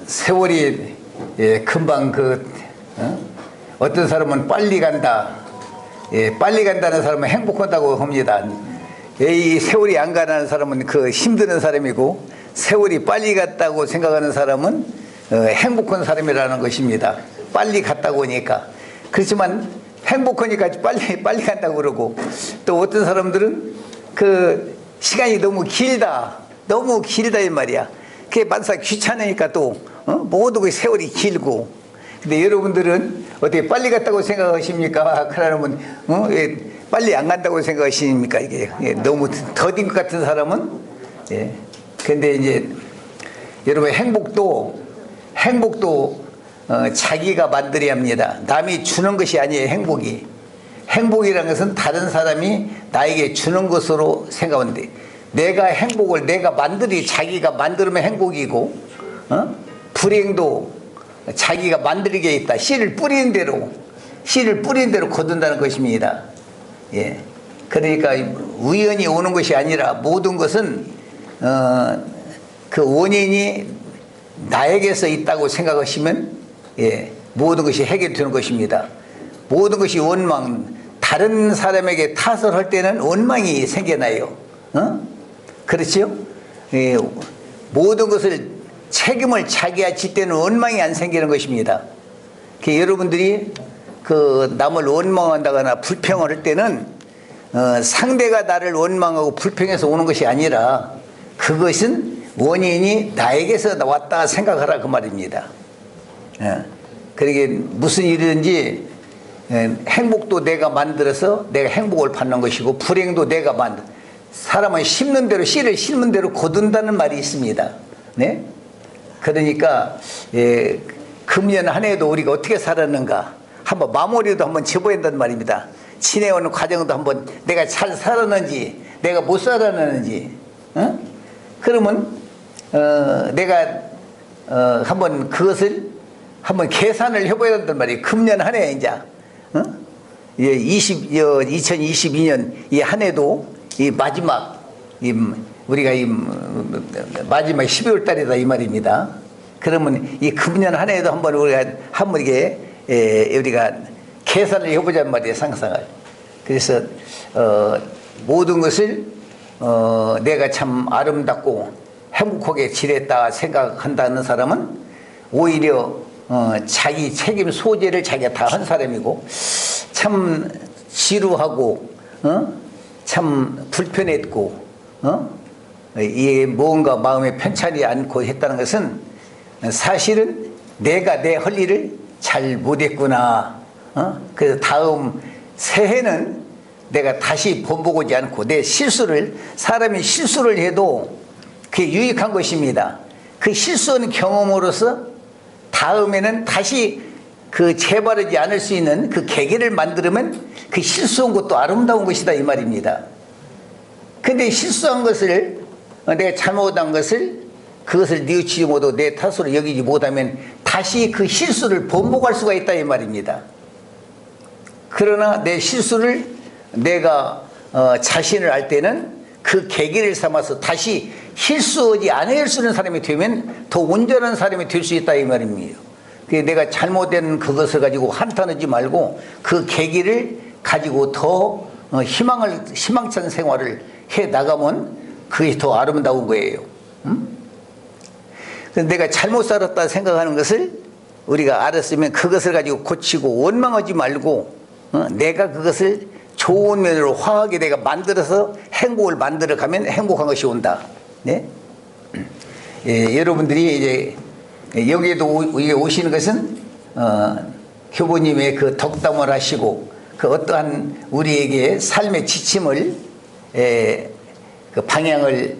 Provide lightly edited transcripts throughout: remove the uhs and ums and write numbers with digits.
세월이 금방 어떤 사람은 빨리 간다. 빨리 간다는 사람은 행복하다고 합니다. 이 세월이 안 가는 사람은 힘드는 사람이고, 세월이 빨리 갔다고 생각하는 사람은 행복한 사람이라는 것입니다. 빨리 갔다고 하니까. 그렇지만 행복하니까 빨리 간다고 그러고, 또 어떤 사람들은 시간이 너무 길다 이 말이야. 그게 만사 귀찮으니까 또 모든 게 세월이 길고. 근데 여러분들은 어떻게 빨리 갔다고 생각하십니까? 그러면 빨리 안 간다고 생각하십니까? 이게 너무 더딘 것 같은 사람은. 근데 이제 여러분, 행복도 자기가 만들어야 합니다. 남이 주는 것이 아니에요. 행복이라는 것은 다른 사람이 나에게 주는 것으로 생각하는데, 내가 행복을 자기가 만들면 행복이고, 불행도 자기가 만들게 있다. 씨를 뿌리는 대로 거둔다는 것입니다. 그러니까 우연히 오는 것이 아니라 모든 것은 그 원인이 나에게서 있다고 생각하시면 모든 것이 해결되는 것입니다. 모든 것이 다른 사람에게 탓을 할 때는 원망이 생겨나요. 그렇죠? 모든 것을 책임을 자기가 질 때는 원망이 안 생기는 것입니다. 여러분들이 남을 원망한다거나 불평을 할 때는 상대가 나를 원망하고 불평해서 오는 것이 아니라, 그것은 원인이 나에게서 나왔다 생각하라 그 말입니다. 그러게 무슨 일이든지 행복도 내가 만들어서 내가 행복을 받는 것이고, 불행도 내가 사람은 심는 대로, 씨를 심는 대로 거둔다는 말이 있습니다. 네? 그러니까 금년 한 해도 우리가 어떻게 살았는가 한번 마무리도 한번 져봐야 한다는 말입니다. 지내오는 과정도 한번 내가 잘 살았는지 내가 못 살았는지, 그러면 내가 한번 그것을 한번 계산을 해봐야 한단 말이에요. 금년 한 해 이제 2022년 이 한 해도 이 마지막 우리가 마지막 12월 달이다 이 말입니다. 그러면 이 금년 한 해도 한번 우리가 계산을 해보자는 말이에요. 상상을. 그래서 모든 것을 내가 참 아름답고 행복하게 지냈다 생각한다는 사람은 오히려 자기 책임 소재를 자기가 다 한 사람이고, 참 지루하고 참 불편했고 이게 뭔가 마음에 편찮지 않고 했다는 것은 사실은 내가 내 할 일을 잘 못했구나. 그래서 다음 새해는 내가 다시 본보고지 않고 사람이 실수를 해도 그게 유익한 것입니다. 그 실수한 경험으로서 다음에는 다시 재발하지 않을 수 있는 그 계기를 만들면 그 실수한 것도 아름다운 것이다 이 말입니다. 근데 실수한 것을, 내가 잘못한 것을, 그것을 뉘우치지 못하고 내 탓으로 여기지 못하면 다시 그 실수를 번복할 수가 있다 이 말입니다. 그러나 내 실수를 내가 자신을 알 때는 그 계기를 삼아서 다시 실수하지 않을 수 있는 사람이 되면 더 온전한 사람이 될 수 있다 이 말입니다. 내가 잘못된 그것을 가지고 한탄하지 말고 그 계기를 가지고 더 희망찬 생활을 해 나가면 그게 더 아름다운 거예요. 내가 잘못 살았다 생각하는 것을 우리가 알았으면 그것을 가지고 고치고 원망하지 말고 내가 그것을 좋은 면으로 화하게 내가 만들어서 행복을 만들어 가면 행복한 것이 온다. 네? 여러분들이 이제 여기에도 오시는 것은 교부님의 그 덕담을 하시고 그 어떠한 우리에게 삶의 지침을 그 방향을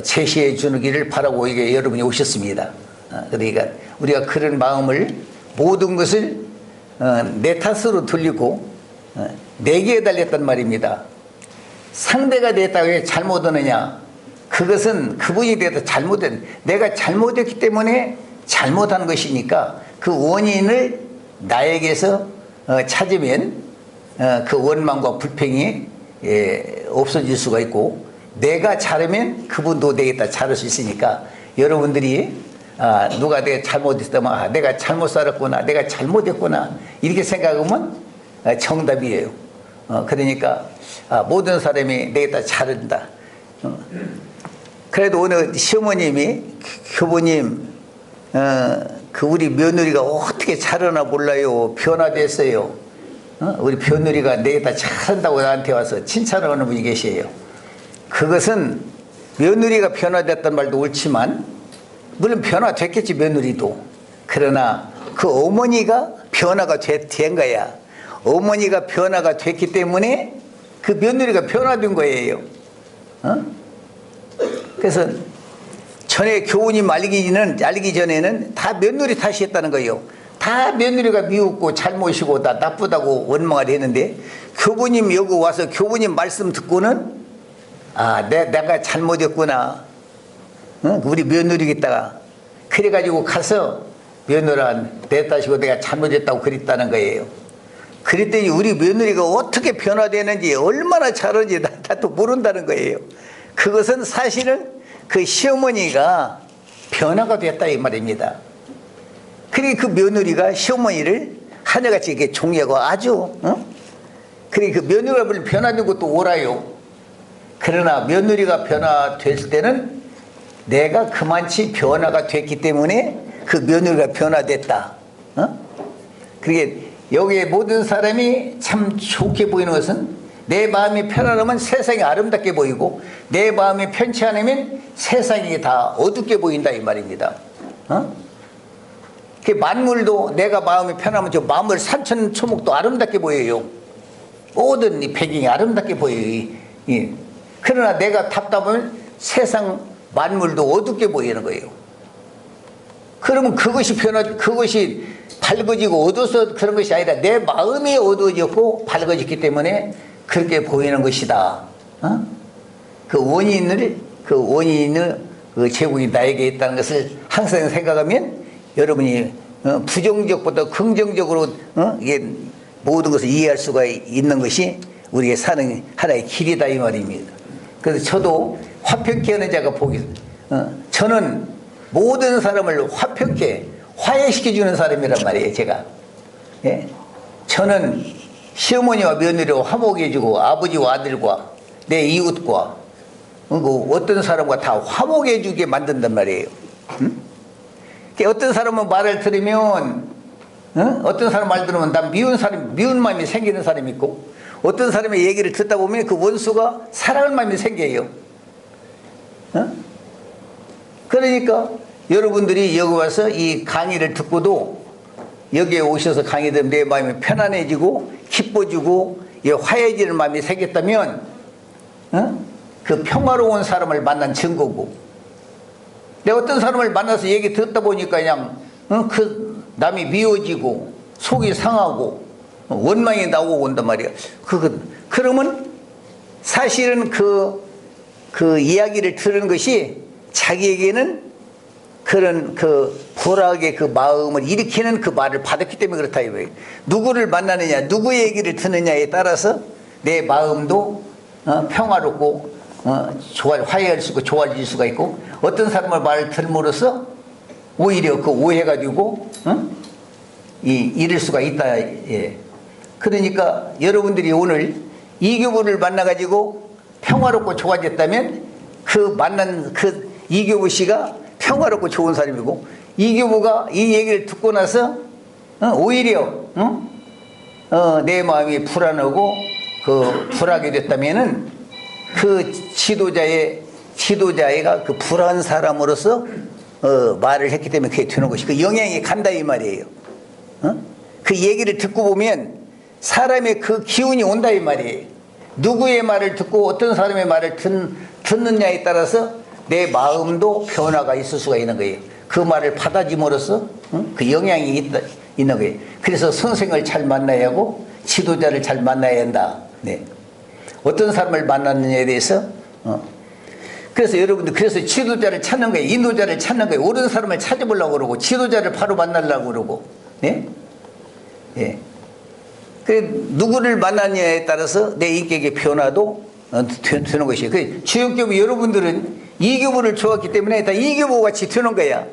제시해 주기를 바라고 이게 여러분이 오셨습니다. 그러니까 우리가 그런 마음을 모든 것을 내 탓으로 돌리고 내게 달렸단 말입니다. 상대가 됐다고 왜 잘못하느냐? 그것은 그분이 돼도 내가 잘못했기 때문에 잘못한 것이니까 그 원인을 나에게서 찾으면 그 원망과 불평이 없어질 수가 있고, 내가 잘하면 그분도 되겠다 잘할 수 있으니까 여러분들이 누가 내가 잘못했다면 내가 잘못 살았구나, 내가 잘못했구나 이렇게 생각하면 정답이에요. 그러니까 모든 사람이 내가 다 잘한다. 그래도 오늘 시어머님이 교부님 그 우리 며느리가 어떻게 잘하나 몰라요. 변화됐어요. 우리 며느리가 내가 다 잘한다고 나한테 와서 칭찬을 하는 분이 계세요. 그것은 며느리가 변화됐단 말도 옳지만 물론 변화됐겠지 며느리도. 그러나 그 어머니가 변화가 된 거야. 어머니가 변화가 됐기 때문에 그 며느리가 변화된 거예요. 그래서 전에 교우님 알기 전에는 다 며느리 탓이었다는 거예요. 다 며느리가 미웠고 잘못이고 다 나쁘다고 원망을 했는데 교부님 여기 와서 교부님 말씀 듣고는 내가 잘못했구나. 우리 며느리겠다가 그래가지고 가서 며느라 내 탓이고 내가 잘못했다고 그랬다는 거예요. 그랬더니 우리 며느리가 어떻게 변화되는지 얼마나 잘하는지 나도 모른다는 거예요. 그것은 사실은 그 시어머니가 변화가 됐다 이 말입니다. 그래 그 며느리가 시어머니를 하늘같이 이렇게 종이하고 아주 그래 그 며느리가 변화된 것도 옳아요. 그러나 며느리가 변화됐을 때는 내가 그만치 변화가 됐기 때문에 그 며느리가 변화됐다. 그게 여기에 모든 사람이 참 좋게 보이는 것은 내 마음이 편안하면 세상이 아름답게 보이고 내 마음이 편치 않으면 세상이 다 어둡게 보인다 이 말입니다. 그 만물도 내가 마음이 편하면 저 마물 산천초목도 아름답게 보여요. 모든 이 배경이 아름답게 보여요. 그러나 내가 답답하면 세상 만물도 어둡게 보이는 거예요. 그러면 그것이 그것이 밝아지고 어두워서 그런 것이 아니라 내 마음이 어두워졌고 밝아졌기 때문에 그렇게 보이는 것이다. 그 원인을 그 제국이 나에게 있다는 것을 항상 생각하면 여러분이 부정적보다 긍정적으로 이게 모든 것을 이해할 수가 있는 것이 우리가 사는 하나의 길이다 이 말입니다. 그래서 저도 화평케 하는 자가 저는 모든 사람을 화평케 화해시켜주는 사람이란 말이에요. 제가 저는 시어머니와 며느리와 화목해주고 아버지와 아들과 내 이웃과 어떤 사람과 다 화목해주게 만든단 말이에요. 어떤 사람은 말을 들으면 어떤 사람 말 들으면 난 미운 마음이 생기는 사람이 있고 어떤 사람의 얘기를 듣다 보면 그 원수가 사랑하는 마음이 생겨요. 그러니까 여러분들이 여기 와서 이 강의를 듣고도 여기에 오셔서 강의 들으면 내 마음이 편안해지고 기뻐지고 화해지는 마음이 생겼다면 그 평화로운 사람을 만난 증거고 내가 어떤 사람을 만나서 얘기 듣다 보니까 그냥 그 남이 미워지고 속이 상하고 원망이 나오고 온단 말이야. 그러면 사실은 그 이야기를 들은 것이 자기에게는 그런 그 불악의 그 마음을 일으키는 그 말을 받았기 때문에 그렇다 이거예요. 누구를 만나느냐, 누구의 얘기를 듣느냐에 따라서 내 마음도 평화롭고 화해할 수 있고 좋아질 수가 있고 어떤 사람의 말을 들음으로써 오히려 그 오해가 되고 잃을 수가 있다. 예. 그러니까 여러분들이 오늘 이교부를 만나가지고 평화롭고 좋아졌다면 그 만난 그 이교부 씨가 평화롭고 좋은 사람이고 이교부가 이 얘기를 듣고 나서 오히려 내 마음이 불안하고 그 불하게 됐다면은 그 지도자가 그 불안 사람으로서 말을 했기 때문에 그게 되는 것이 그 영향이 간다 이 말이에요. 그 얘기를 듣고 보면 사람의 그 기운이 온다 이 말이에요. 누구의 말을 듣고 어떤 사람의 말을 듣느냐에 따라서 내 마음도 변화가 있을 수가 있는 거예요. 그 말을 받아줌으로써 그 영향이 있는 거예요. 그래서 선생을 잘 만나야 하고 지도자를 잘 만나야 한다. 네. 어떤 사람을 만났느냐에 대해서 그래서 여러분들 그래서 지도자를 찾는 거예요. 인도자를 찾는 거예요. 옳은 사람을 찾아보려고 그러고 지도자를 바로 만나려고 그러고 네? 예. 그 누구를 만나느냐에 따라서 내 인격의 변화도 되는 것이에요. 그 주역교부 여러분들은 이교부를 좋아했기 때문에 다 이교부 같이 되는 거야.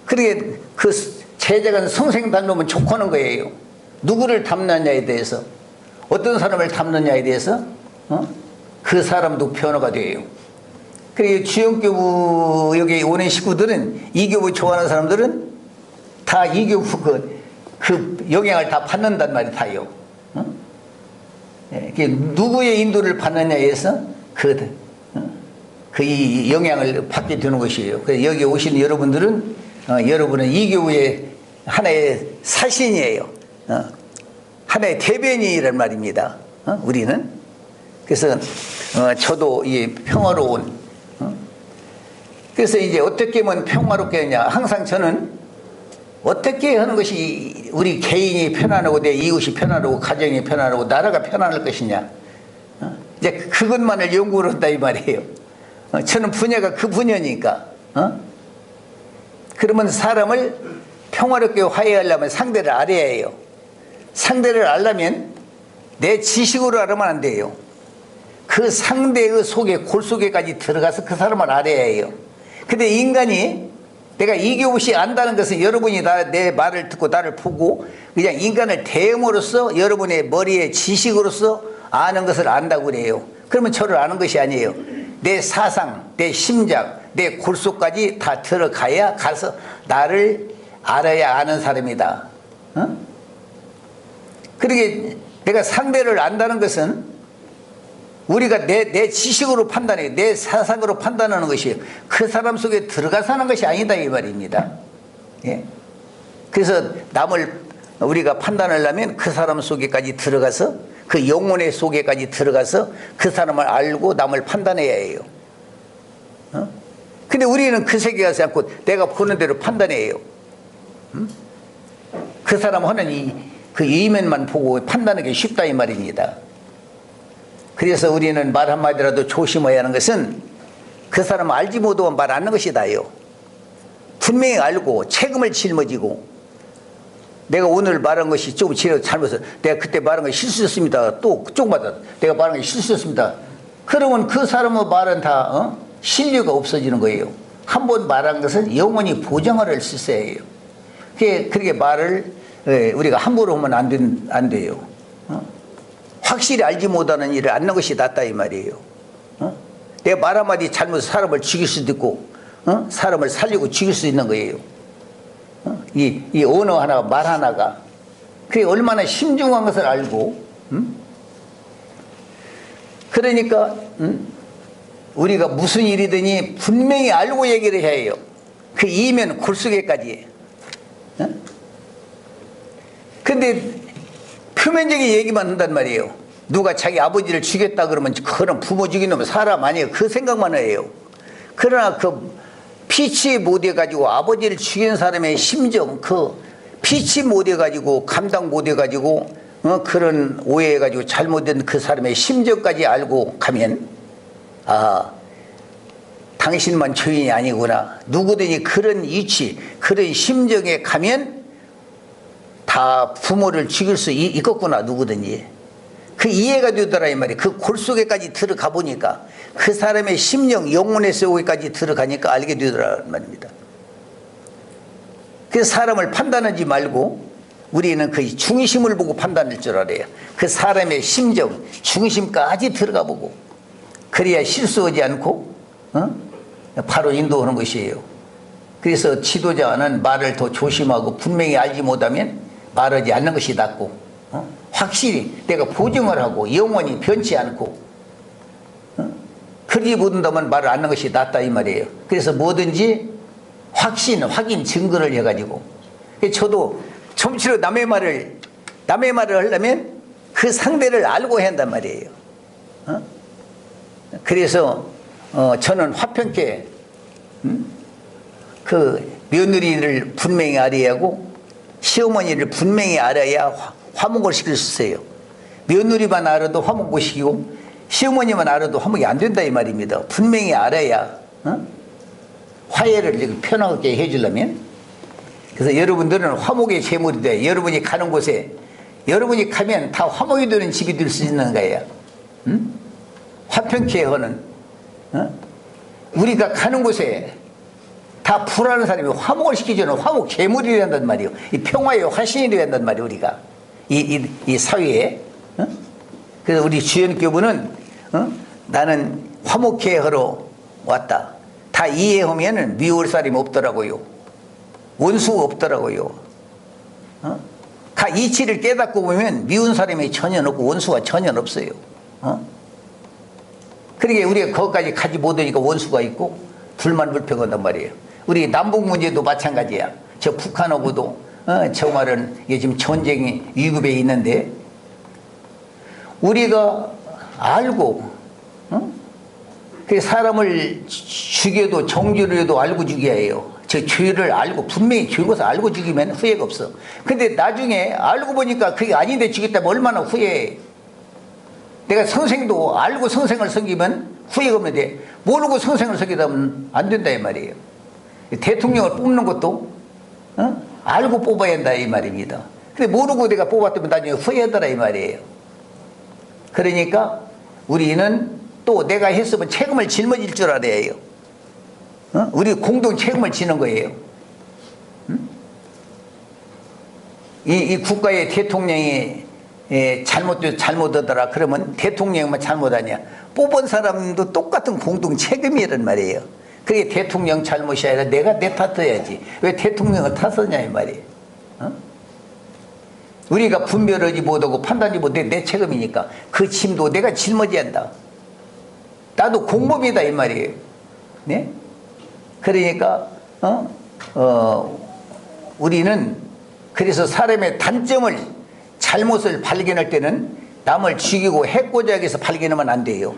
그러게 그 제자간 성생단로면 족하는 거예요. 누구를 닮느냐에 대해서, 어떤 사람을 닮느냐에 대해서 그 사람도 변화가 돼요. 그리고 주역교부 여기 오는 식구들은 이교부 좋아하는 사람들은 다 이교부 그 영향을 다 받는단 말이 다요. 누구의 인도를 받느냐에 의해서 그 이 영향을 받게 되는 것이에요. 그래서 여기 오신 여러분들은 여러분은 이교부의 하나의 사신이에요. 하나의 대변인이란 말입니다. 우리는. 그래서 저도 이 평화로운, 그래서 이제 어떻게 하면 평화롭게 하냐. 항상 저는 어떻게 하는 것이 우리 개인이 편안하고 내 이웃이 편안하고 가정이 편안하고 나라가 편안할 것이냐. 이제 그것만을 연구를 한다 이 말이에요. 저는 분야가 그 분야니까. 그러면 사람을 평화롭게 화해하려면 상대를 알아야 해요. 상대를 알려면 내 지식으로 알으면 안 돼요. 그 상대의 속에 골속에까지 들어가서 그 사람을 알아야 해요. 근데 인간이, 내가 이교부시 안다는 것은 여러분이 내 말을 듣고 나를 보고 그냥 인간을 대음으로써 여러분의 머리에 지식으로서 아는 것을 안다고 그래요. 그러면 저를 아는 것이 아니에요. 내 사상, 내 심장, 내 골속까지 다 들어가야 가서 나를 알아야 아는 사람이다. 그러게 내가 상대를 안다는 것은 우리가 내 지식으로 판단해요. 내 사상으로 판단하는 것이에요. 그 사람 속에 들어가서 하는 것이 아니다 이 말입니다. 예? 그래서 남을 우리가 판단하려면 그 사람 속에까지 들어가서 그 영혼의 속에까지 들어가서 그 사람을 알고 남을 판단해야 해요. 근데 우리는 그 세계에 가지 않고 내가 보는 대로 판단해요. 그 사람 하는 그 이면만 보고 판단하기 쉽다 이 말입니다. 그래서 우리는 말 한마디라도 조심해야 하는 것은 그 사람을 알지 못하고 말 안 하는 것이다요. 분명히 알고 책임을 짊어지고 내가 오늘 말한 것이 조금 잘못해서 내가 그때 말한 것이 실수였습니다. 또 조금마다 내가 말한 것이 실수였습니다. 그러면 그 사람의 말은 다 신뢰가 없어지는 거예요. 한 번 말한 것은 영원히 보장을 수 있어야 해요. 그렇게 말을 우리가 함부로 하면 안 돼요. 확실히 알지 못하는 일을 안는 것이 낫다 이 말이에요. 내가 말 한마디 잘못해서 사람을 죽일 수도 있고 사람을 살리고 죽일 수 있는 거예요. 이 언어 하나가 말 하나가 그게 얼마나 심중한 것을 알고 그러니까 우리가 무슨 일이든지 분명히 알고 얘기를 해야 해요. 그 이면 골수계까지. 근데 표면적인 얘기만 한단 말이에요. 누가 자기 아버지를 죽였다 그러면 그런 부모 죽인 놈은 사람 아니에요. 그 생각만 해요. 그러나 그 피치 못해가지고 아버지를 죽인 사람의 심정, 그 피치 못해가지고 감당 못해가지고 그런 오해해가지고 잘못된 그 사람의 심정까지 알고 가면 아, 당신만 죄인이 아니구나. 누구든지 그런 이치, 그런 심정에 가면 다 부모를 죽일 수 있겠구나. 누구든지 그 이해가 되더라 이 말이에요. 그 골속에까지 들어가 보니까 그 사람의 심령, 영혼의 속에까지 들어가니까 알게 되더라 말입니다. 그래서 사람을 판단하지 말고 우리는 그 중심을 보고 판단할 줄 알아요. 그 사람의 심정, 중심까지 들어가 보고 그래야 실수하지 않고 바로 인도하는 것이에요. 그래서 지도자는 말을 더 조심하고 분명히 알지 못하면 말하지 않는 것이 낫고 확실히 내가 보증을 하고 영원히 변치 않고 그러지 못한다면 말을 안 하는 것이 낫다 이 말이에요. 그래서 뭐든지 확인, 증거를 해가지고 저도 좀치로 남의 말을 하려면 그 상대를 알고 해야 한단 말이에요. 그래서 저는 화평케 그 며느리를 분명히 알아야 하고 시어머니를 분명히 알아야 화목을 시킬 수 있어요. 며느리만 알아도 화목 못 시키고 시어머니만 알아도 화목이 안 된다 이 말입니다. 분명히 알아야 화해를 편하게 해주려면. 그래서 여러분들은 화목의 제물이 돼. 여러분이 가는 곳에 여러분이 가면 다 화목이 되는 집이 될 수 있는 거예요. 응? 화평케 하는, 우리가 가는 곳에 다 불하는 사람이 화목을 시켜주는 화목 계물이 된단 말이에요. 이 평화의 화신이 된단 말이에요. 우리가 이 사회에. 그래서 우리 주연교부는 나는 화목케 하러 왔다. 다 이해하면은 미울 사람이 없더라고요. 원수가 없더라고요. 가 이치를 깨닫고 보면 미운 사람이 전혀 없고 원수가 전혀 없어요. 그러니까 우리가 거기까지 가지 못하니까 원수가 있고 불만 불평한단 말이에요. 우리 남북 문제도 마찬가지야. 저 북한하고도 정말은 이게 지금 전쟁이 위급에 있는데 우리가 알고 그 사람을 죽여도 정죄를 해도 알고 죽여야 해요. 저 죄를 알고 분명히 죄고서 알고 죽이면 후회가 없어. 근데 나중에 알고 보니까 그게 아닌데 죽였다면 얼마나 후회해. 내가 선생도 알고 선생을 섬기면 후회가 없는데 모르고 선생을 섬기다면 안 된다 이 말이에요. 대통령을 뽑는 것도 알고 뽑아야 한다 이 말입니다. 근데 모르고 내가 뽑았다면 나중에 후회하더라 이 말이에요. 그러니까 우리는 또 내가 했으면 책임을 짊어질 줄 알아야 해요. 우리 공동 책임을 지는 거예요. 이 국가의 대통령이 잘못하더라 그러면 대통령만 잘못하냐? 뽑은 사람도 똑같은 공동 책임이란 말이에요. 그게 대통령 잘못이 아니라 내가 내 탓해야지. 왜 대통령을 탓하냐 이 말이에요. 우리가 분별하지 못하고 판단하지 못해 내 책임이니까 그 짐도 내가 짊어져야 한다. 나도 공범이다 이 말이에요. 네? 그러니까 우리는 그래서 사람의 단점을 잘못을 발견할 때는 남을 죽이고 해코지 하기 위해서 발견하면 안 돼요.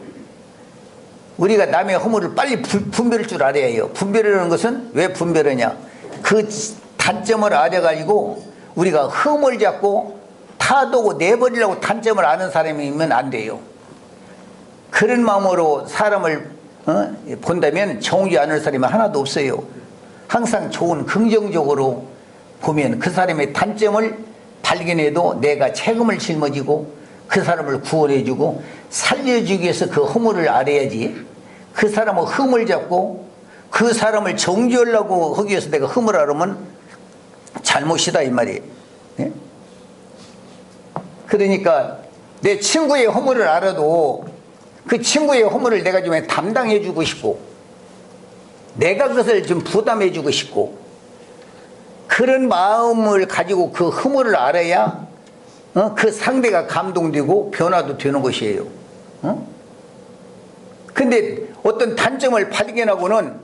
우리가 남의 허물을 빨리 분별할 줄 알아야 해요. 분별하는 것은 왜 분별하냐? 그 단점을 알아가지고 우리가 흠을 잡고 타도고 내버리려고 단점을 아는 사람이면 안 돼요. 그런 마음으로 사람을 본다면 정지 않을 사람이 하나도 없어요. 항상 좋은 긍정적으로 보면 그 사람의 단점을 발견해도 내가 책임을 짊어지고 그 사람을 구원해주고 살려주기 위해서 그 허물을 알아야지. 그 사람의 흠을 잡고 그 사람을 정죄하려고 하기 위해서 내가 흠을 알으면 잘못이다 이 말이에요. 네? 그러니까 내 친구의 허물을 알아도 그 친구의 허물을 내가 좀 담당해 주고 싶고 내가 그것을 좀 부담해 주고 싶고 그런 마음을 가지고 그 허물을 알아야 그 상대가 감동되고 변화도 되는 것이에요. 근데 어떤 단점을 발견하고는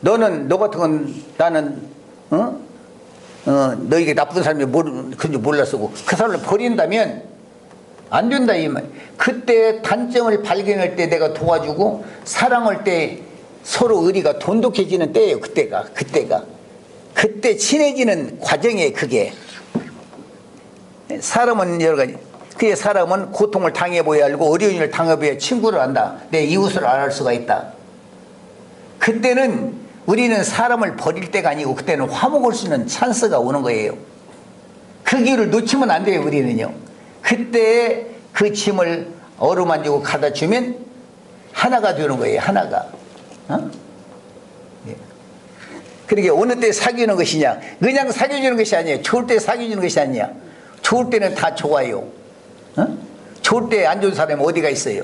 너 같은 건 나는 너에게 나쁜 사람이 그런지 몰랐어 그 사람을 버린다면 안 된다 이 말. 그때 단점을 발견할 때 내가 도와주고 사랑할 때 서로 의리가 돈독해지는 때예요. 그때 친해지는 과정이에요. 그게 사람은 여러 가지. 그의 사람은 고통을 당해보야 알고 어려운 일을 당해보야 친구를 안다. 내 이웃을 알을 수가 있다. 그때는 우리는 사람을 버릴 때가 아니고 그때는 화목할 수 있는 찬스가 오는 거예요. 그 기회를 놓치면 안 돼요. 우리는요. 그때 그 짐을 어루만지고 갖다 주면 하나가 되는 거예요. 하나가. 예. 그러니까 어느 때 사귀는 것이냐? 그냥 사귀어주는 것이 아니에요. 좋을 때 사귀어주는 것이 아니야. 좋을 때는 다 좋아요. 좋을 때 안 좋은 사람이 어디가 있어요.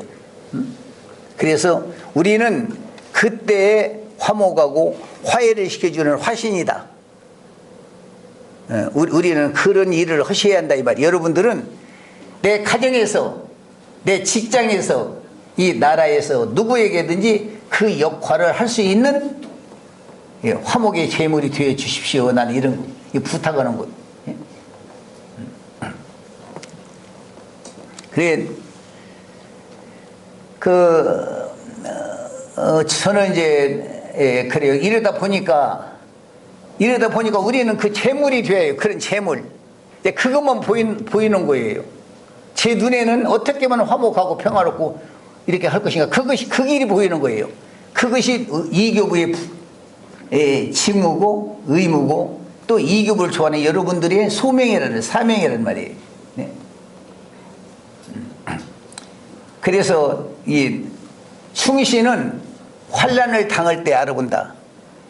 그래서 우리는 그때에 화목하고 화해를 시켜주는 화신이다. 우리는 그런 일을 하셔야 한다 이 말이에요. 여러분들은 내 가정에서 내 직장에서 이 나라에서 누구에게든지 그 역할을 할 수 있는 화목의 제물이 되어 주십시오. 나는 이런 부탁하는 것. 그래 저는 이제 그래요. 이러다 보니까 우리는 그 재물이 돼요. 그런 재물. 그것만 보이는 거예요. 제 눈에는 어떻게 하면 화목하고 평화롭고 이렇게 할 것인가. 그것이 그 길이 보이는 거예요. 그것이 이교부의 직무고 의무고 또 이교부를 좋아하는 여러분들의 소명이라는 사명이라는 말이에요. 네. 그래서 이 충신은 환난을 당할 때 알아본다.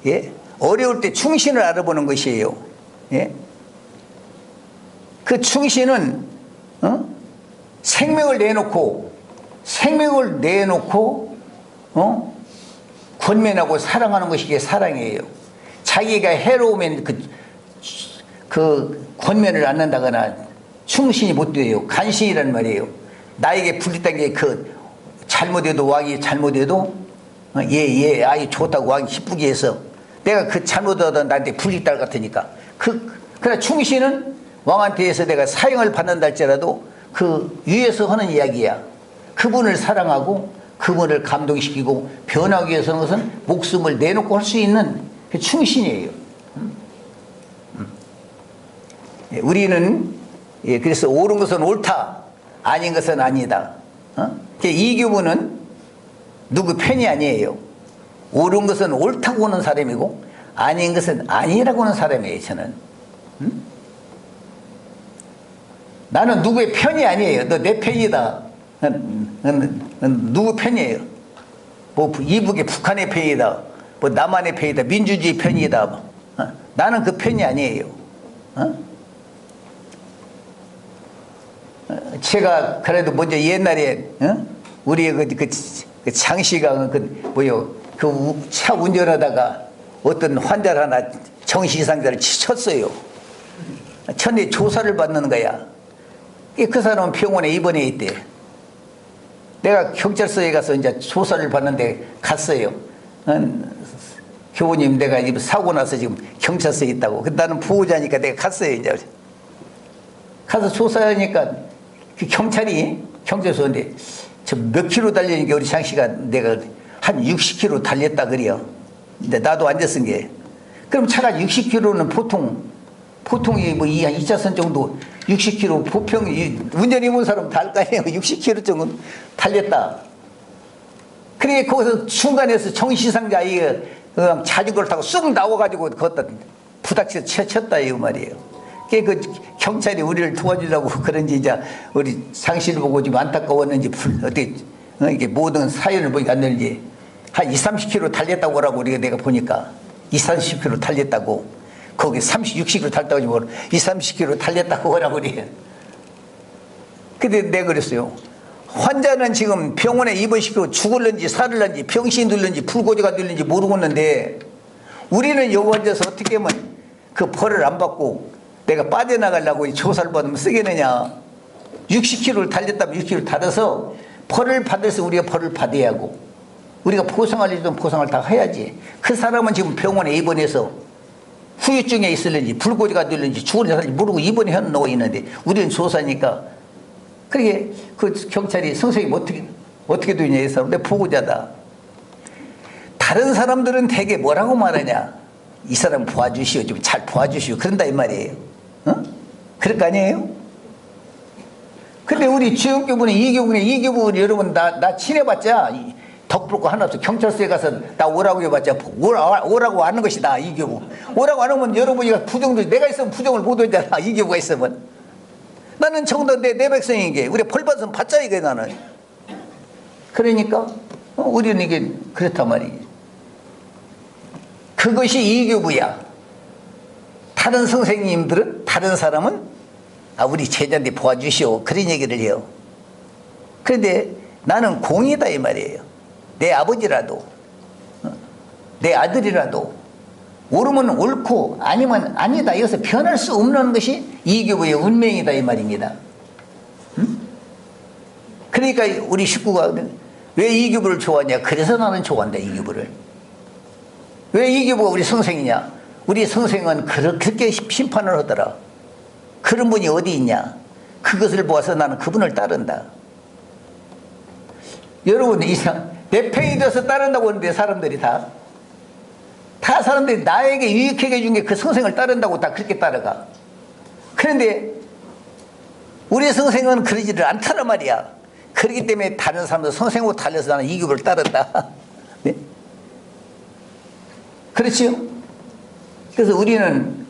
예? 어려울 때 충신을 알아보는 것이에요. 예? 그 충신은 생명을 내놓고 권면하고 사랑하는 것이 이게 사랑이에요. 자기가 해로우면 그 권면을 안 한다거나 충신이 못 돼요. 간신이란 말이에요. 나에게 불리던 게 잘못해도 왕이 잘못해도 아이 좋다고 왕이 기쁘게 해서 내가 그 잘못하다 나한테 불리딸 같으니까 그러나 충신은 왕한테 해서 내가 사형을 받는다 할지라도 그 위에서 하는 이야기야. 그분을 사랑하고 그분을 감동시키고 변하기 위해서는 것은 목숨을 내놓고 할 수 있는 그 충신이에요. 우리는 그래서 옳은 것은 옳다, 아닌 것은 아니다. 이교부는 누구 편이 아니에요. 옳은 것은 옳다고 하는 사람이고 아닌 것은 아니라고 하는 사람이에요. 저는 나는 누구의 편이 아니에요. 너 내 편이다. 누구 편이에요. 뭐 이북의 북한의 편이다, 뭐 남한의 편이다, 민주주의 편이다. 나는 그 편이 아니에요. 제가 그래도 먼저 옛날에 우리의 그 장씨가 그 차 운전하다가 어떤 환자를 하나 정신이상자를 쳤어요. 천에 조사를 받는 거야. 그 사람은 병원에 입원해 있대. 내가 경찰서에 가서 이제 조사를 받는데 갔어요. 교우님, 내가 지금 사고 나서 지금 경찰서에 있다고. 나는 보호자니까 내가 갔어요. 이제 가서 조사하니까 그 경찰서인데 저 몇 킬로 달리니까 우리 장씨가 내가 한 60km 달렸다 그래요. 근데 나도 앉았은 게, 그럼 차가 60km는 보통이 뭐 2차선 정도 60km 보평 운전 해본 사람 다 알 거 아니에요. 60km 정도 달렸다. 그래 거기서 중간에서 정시상자 아이가 자전거를 타고 쑥 나와가지고 거기다 부닥쳐 쳤다 이 말이에요. 그 경찰이 우리를 도와주려고 그런지 이제 우리 장씨를 보고 좀 안타까웠는지 어떻게 이게 모든 사연을 보니까 안 되는지 한 20-30km 달렸다고 하라고 우리가 내가 보니까 20-30km 달렸다고. 거기 60km 달렸다고 하지 뭐 20-30km 달렸다고 하라고 그래. 근데 내가 그랬어요. 환자는 지금 병원에 입원시키고 죽을는지 살을는지 병신이 들는지 불고지가 들는지 모르고 있는데 우리는 여기 앉아서 어떻게 하면 그 벌을 안 받고 내가 빠져나가려고 조사를 받으면 쓰겠느냐. 60km를 달렸다면 60km 달아서 벌을 받아서 우리가 벌을 받아야 하고 우리가 보상할 일은 보상을 다 해야지. 그 사람은 지금 병원에 입원해서 후유증에 있을는지 불고지가 들는지 죽을는지 모르고 입원해 놓고 있는데 우리는 조사니까. 그러게 그 경찰이 선생님 어떻게 되냐 해서 내 보고자다. 다른 사람들은 되게 뭐라고 말하냐. 이 사람 도와주시오, 좀 잘 도와주시오, 그런다 이 말이에요. 그럴 거 아니에요? 근데 우리 주영교분이 이교분 여러분 나 친해봤자 덕불고 하나 없어. 경찰서에 가서 나 오라고 해봤자 오라고 하는 것이다. 이교부 오라고 안 하면 여러분이 부정도 내가 있으면 부정을 못 하잖아. 이교부가 있으면. 나는 정도 내 백성이게 우리 벌받으면 받자 이게 나는. 그러니까 우리는 이게 그렇단 말이에요. 그것이 이교부야. 다른 선생님들은 다른 사람은 우리 제자인데 도와주시오 그런 얘기를 해요. 그런데 나는 공이다 이 말이에요. 내 아버지라도 내 아들이라도 옳으면 옳고 아니면 아니다. 이것을 변할 수 없는 것이 이교부의 운명이다 이 말입니다. 그러니까 우리 식구가 왜 이교부를 좋아하냐. 그래서 나는 좋아한다 이교부를. 왜 이교부가 우리 선생이냐. 우리 선생은 그렇게 심판을 하더라. 그런 분이 어디 있냐. 그것을 보아서 나는 그분을 따른다. 여러분 내 편이 돼서 따른다고 하는데 사람들이 다 사람들이 나에게 유익하게 해준 게 그 선생을 따른다고 다 그렇게 따라가. 그런데 우리 선생은 그러지를 않다는 말이야. 그렇기 때문에 다른 사람들 선생하고 달려서 나는 이교부를 따른다. 네? 그렇지요? 그래서 우리는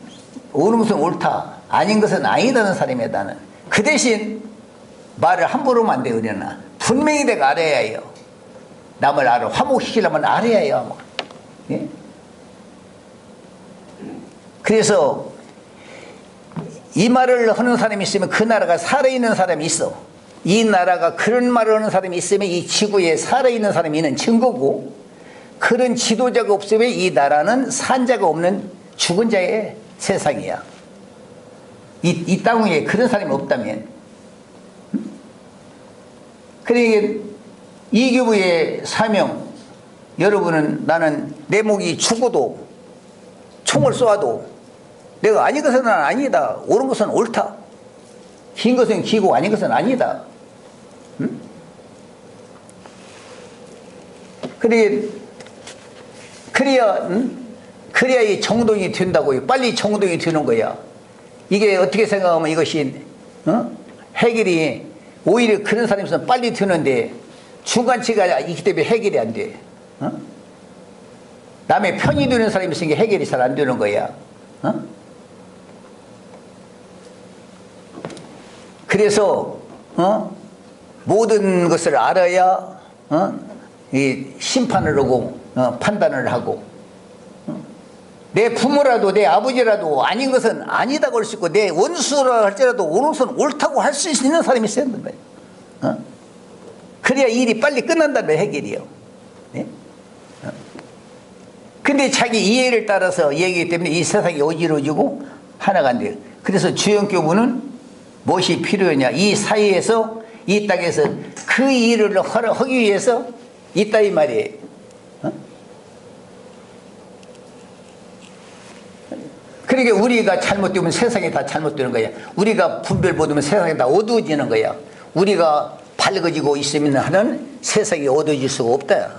옳은 것은 옳다, 아닌 것은 아니다는 사람이야. 나는 그 대신 말을 함부로 하면 안 돼. 우리는 분명히 내가 알아야 해요. 남을 알아. 화목시키려면 알아야 해요. 예? 그래서 이 말을 하는 사람이 있으면 그 나라가 살아있는 사람이 있어. 이 나라가 그런 말을 하는 사람이 있으면 이 지구에 살아있는 사람이 있는 증거고, 그런 지도자가 없으면 이 나라는 산자가 없는 죽은 자의 세상이야. 이 땅 위에 그런 사람이 없다면. 그러니까 이 교부의 사명, 여러분은 나는 내 목이 죽어도 총을 쏘아도 내가 아닌 것은 아니다, 옳은 것은 옳다, 긴 것은 기고 아닌 것은 아니다. 응? 그래야 이 정동이 된다고요. 빨리 정동이 되는 거야. 이게 어떻게 생각하면 이것이 해결이 오히려 그런 사람이 있으면 빨리 되는데 중간치가 있기 때문에 해결이 안 돼. 남의 편이 되는 사람이 있으니까 해결이 잘 안 되는 거야. 그래서 모든 것을 알아야 이 심판을 하고 판단을 하고, 내 부모라도 내 아버지라도 아닌 것은 아니다고 할 수 있고, 내 원수라 할지라도 옳은 것은 옳다고 할 수 있는 사람이 있어야 된다. 그래야 일이 빨리 끝난다는 해결이요. 네? 근데 자기 이해를 따라서 얘기하기 때문에 이 세상이 어지러지고 하나가 안 돼요. 그래서 주연교부는 무엇이 필요하냐, 이 사이에서 이 땅에서 그 일을 하기 위해서 있다 이 말이에요. 그러니까 우리가 잘못되면 세상이 다 잘못되는 거야. 우리가 분별 못 하면 세상이 다 어두워지는 거야. 우리가 밝아지고 있으면 하는 세상이 어두워질 수가 없다.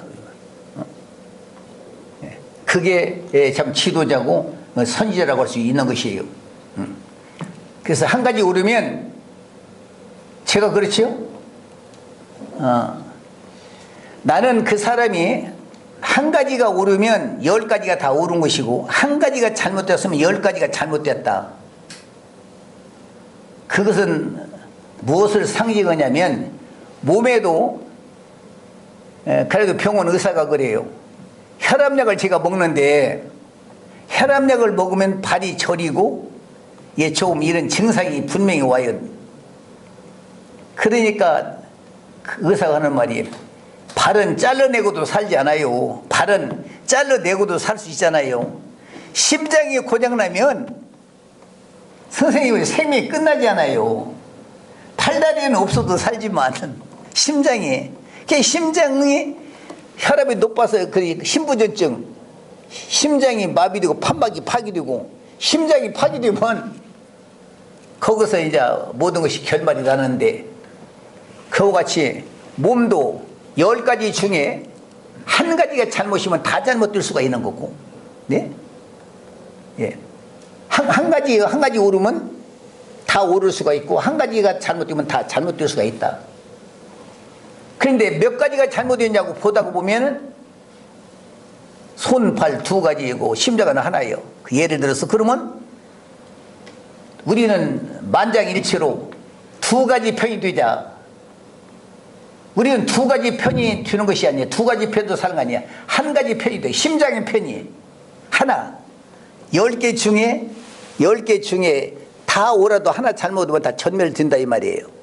그게 참 지도자고 선지자라고 할 수 있는 것이에요. 그래서 한 가지 오르면 제가 그렇지요? 나는 그 사람이 한 가지가 오르면 10가지가 다 오른 것이고, 한 가지가 잘못되었으면 10가지가 잘못됐다. 그것은 무엇을 상징하냐면, 몸에도, 그래도 병원 의사가 그래요. 혈압약을 제가 먹는데 혈압약을 먹으면 발이 저리고 조금 이런 증상이 분명히 와요. 그러니까 그 의사가 하는 말이, 발은 잘라내고도 살지 않아요. 발은 잘라내고도 살 수 있잖아요. 심장이 고장나면 선생님의 생명이 끝나지 않아요. 팔다리는 없어도 살지만 심장이 혈압이 높아서 그 심부전증, 심장이 마비되고 판막이 파괴되고, 심장이 파괴되면 거기서 이제 모든 것이 결말이 나는데, 그와 같이 몸도 10가지 중에 한 가지가 잘못이면 다 잘못될 수가 있는 거고, 네? 예. 한 가지 오르면 다 오를 수가 있고, 한 가지가 잘못되면 다 잘못될 수가 있다. 그런데 몇 가지가 잘못됐냐고 보다가 보면은 손, 발 2가지이고 심장은 하나예요. 예를 들어서 그러면 우리는 만장일치로 2가지 편이 되자. 우리는 2가지 편이 되는 것이 아니야. 2가지 편도 사는 거 아니야. 한 가지 편이 돼. 심장의 편이 하나. 10개 중에 다 오라도 하나 잘못하면 다 전멸된다 이 말이에요.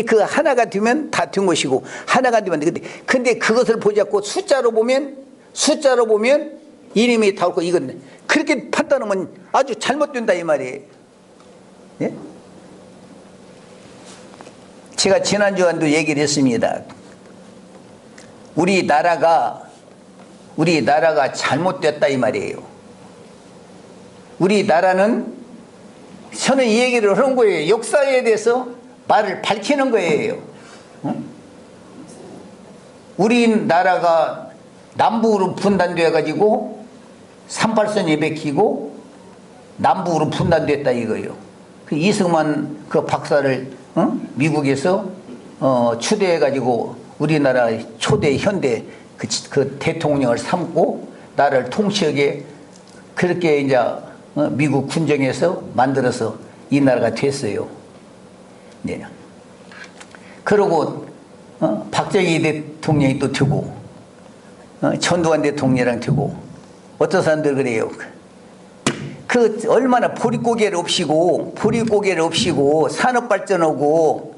그 하나가 되면 다 된 것이고, 하나가 되면 근데 그것을 보지 않고 숫자로 보면 이름이 다 옳고, 이건 그렇게 판단하면 아주 잘못된다 이 말이에요. 예? 제가 지난주에도 얘기를 했습니다. 우리 나라가 잘못됐다 이 말이에요. 우리 나라는, 저는 이 얘기를 하는 거예요. 역사에 대해서 말을 밝히는 거예요. 우리나라가 남북으로 분단되어 가지고 38선이 베끼고 남북으로 분단됐다 이거예요. 그 이승만 그 박사를 미국에서 추대해 가지고 우리나라 초대 현대 그 대통령을 삼고 나라를 통치하게, 그렇게 이제 미국 군정에서 만들어서 이 나라가 됐어요. 네. 그러고 박정희 대통령이 또 되고 전두환 대통령이랑 되고 어떤 사람들 그래요. 그 얼마나 보릿고개를 없이고 산업발전하고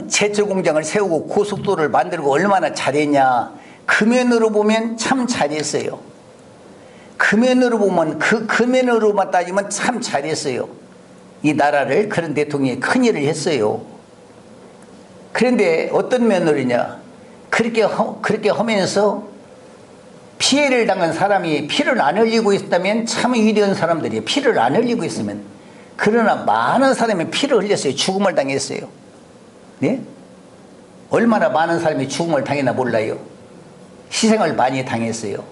제철공장을 세우고 고속도로를 만들고 얼마나 잘했냐. 금연으로 보면 참 잘했어요. 금연으로 보면 금연으로만 따지면 참 잘했어요. 이 나라를 그런 대통령이 큰일을 했어요. 그런데 어떤 면으로냐. 그렇게 하면서 피해를 당한 사람이 피를 안 흘리고 있다면 참 위대한 사람들이 피를 안 흘리고 있으면. 그러나 많은 사람이 피를 흘렸어요. 죽음을 당했어요. 네? 얼마나 많은 사람이 죽음을 당했나 몰라요. 희생을 많이 당했어요.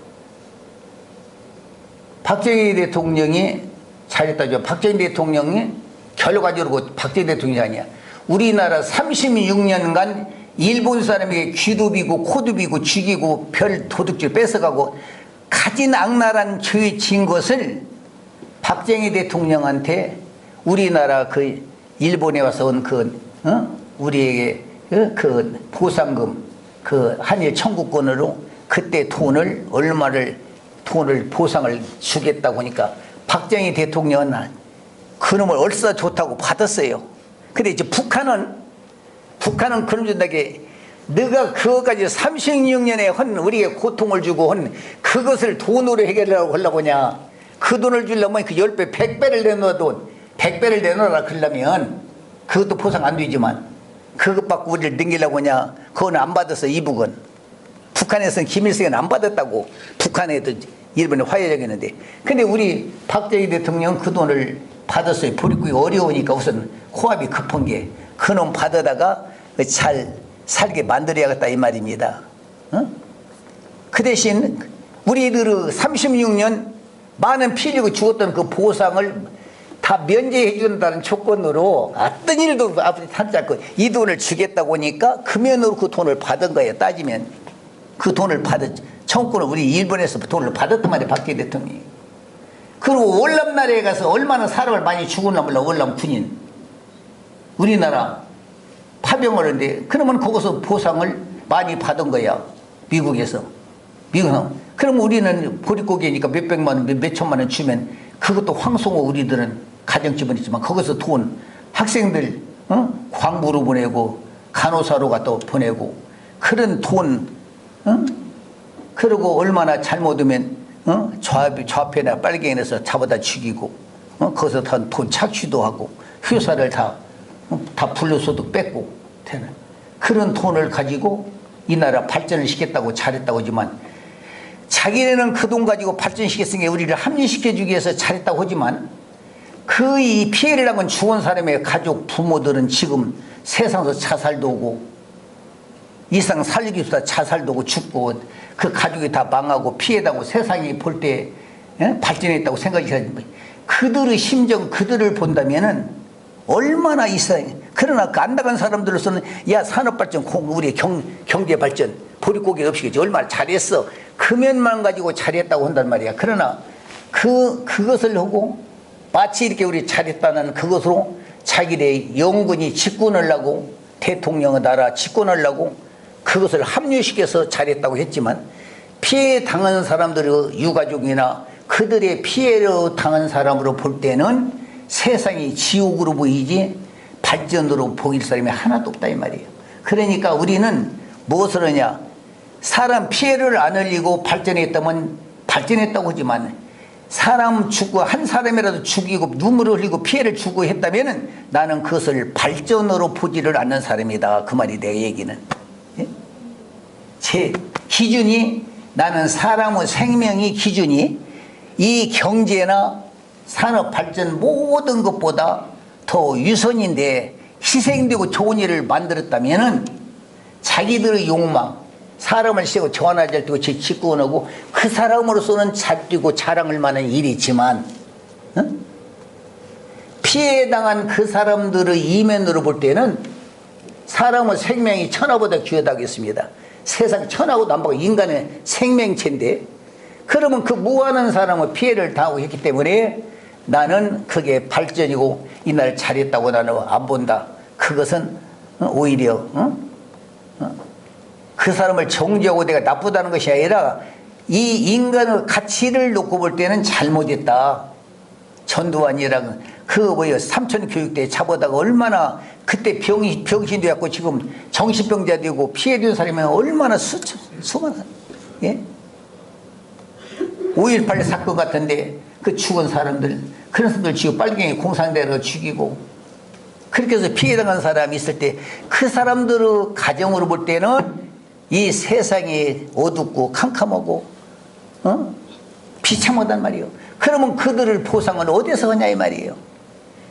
박정희 대통령이 잘했다죠. 박정희 대통령이 결과적으로 박정희 대통령이 아니야. 우리나라 36년간 일본 사람에게 귀도 비고 코도 비고 죽이고 별 도둑질 뺏어가고 가진 악랄한 죄에 진 것을 박정희 대통령한테 우리나라 그 일본에 와서 온 우리에게 그 보상금 그 한일 청구권으로 그때 얼마를 보상을 주겠다고 하니까 박정희 대통령은 그놈을 얼싸 좋다고 받았어요. 근데 이제 북한은 그놈 준다게 너가 그거까지 36년에 우리에게 고통을 주고 그것을 돈으로 해결하려고 하려고 하냐. 그 돈을 주려면 그 10배, 100배를 내놓아도 100배를 내놓으라 그러려면 그것도 보상 안 되지만 그것 받고 우리를 넘기려고 하냐. 그건 안 받았어. 이북은. 북한에서는 김일성은 안 받았다고. 북한에도 일본에 화해하겠는데. 근데 우리 박정희 대통령은 그 돈을 받았어요. 버리기 어려우니까 우선 호합이 급한 게 그놈 받아다가 잘 살게 만들어야겠다 이 말입니다. 그 대신 우리들 36년 많은 피 흘리고 죽었던 그 보상을 다 면제해 준다는 조건으로 어떤 일도 앞으로 하지 않고 이 돈을 주겠다고 하니까 금연으로 그 돈을 받은 거예요. 따지면 그 돈을 청구권을 우리 일본에서 돈을 받았단 말이에요. 박정희 대통령이. 그리고 월남나라에 가서 얼마나 사람을 많이 죽었나 몰라. 월남 군인 우리나라 파병을 하는데 그러면 거기서 보상을 많이 받은 거야. 미국에서. 그럼 우리는 보릿고개니까 몇백만 원, 몇천만 원 주면 그것도 황송호 우리들은 가정집은 있지만 거기서 돈 학생들 광부로 보내고 간호사로 갖다 보내고 그런 돈 그리고 얼마나 잘못하면 좌표나 빨갱이에서 잡아다 죽이고 거기서 돈 착취도 하고 회사를 다 불러서도 뺏고 되는 그런 돈을 가지고 이 나라 발전을 시켰다고 잘했다고 하지만 자기네는 그 돈 가지고 발전시켰으니까 우리를 합리시켜주기 위해서 잘했다고 하지만 그 이 피해를 당한 죽은 사람의 가족 부모들은 지금 세상에서 자살도 오고 이상 살리기보다 자살도 오고 죽고 그 가족이 다 망하고 피해당하고 세상이 볼 때 발전했다고 생각이 해야지. 그들의 심정 그들을 본다면은 얼마나 이상 그러나 그 안 나간 사람들로서는 야 산업발전 우리의 경제발전 보릿고개 없이 얼마나 잘했어 금연만 가지고 잘했다고 한단 말이야. 그러나 그것을 하고 마치 이렇게 우리 잘했다는 그것으로 자기네 영군이 집권하려고 대통령의 나라 집권하려고 그것을 합류시켜서 잘했다고 했지만 피해 당한 사람들의 유가족이나 그들의 피해를 당한 사람으로 볼 때는 세상이 지옥으로 보이지 발전으로 보일 사람이 하나도 없다 이 말이에요. 그러니까 우리는 무엇을 하냐. 사람 피해를 안 흘리고 발전했다면 발전했다고 하지만 사람 죽고 한 사람이라도 죽이고 눈물을 흘리고 피해를 주고 했다면 나는 그것을 발전으로 보지를 않는 사람이다. 그 말이 내 얘기는. 제 기준이 나는 사람의 생명이 기준이 이 경제나 산업 발전 모든 것보다 더 유선인데 희생되고 좋은 일을 만들었다면은 자기들의 욕망 사람을 세고 전화잘 뛰고 직구원하고 그 사람으로서는 잘 뛰고 자랑할 만한 일이 있지만 피해당한 그 사람들의 이면으로 볼 때는 사람의 생명이 천하보다 귀하다겠습니다. 세상 천하고 남보가 인간의 생명체인데 그러면 그 무한한 사람의 피해를 당하고 했기 때문에 나는 그게 발전이고 이날 잘했다고 나는 안 본다. 그것은 오히려 그 사람을 정죄하고 내가 나쁘다는 것이 아니라 이 인간의 가치를 놓고 볼 때는 잘못했다. 전두환이랑 그 뭐요 삼천교육대 잡아다가 얼마나 그때 병신 되었고 지금 정신병자 되고 피해된 사람이 얼마나 수많은 예? 5.18 사건 같은데 그 죽은 사람들 그런 사람들 지금 빨갱이 공산대로 죽이고 그렇게 해서 피해당한 사람이 있을 때 그 사람들의 가정으로 볼 때는 이 세상이 어둡고 캄캄하고 비참하단 말이에요. 그러면 그들을 보상은 어디서 하냐 이 말이에요.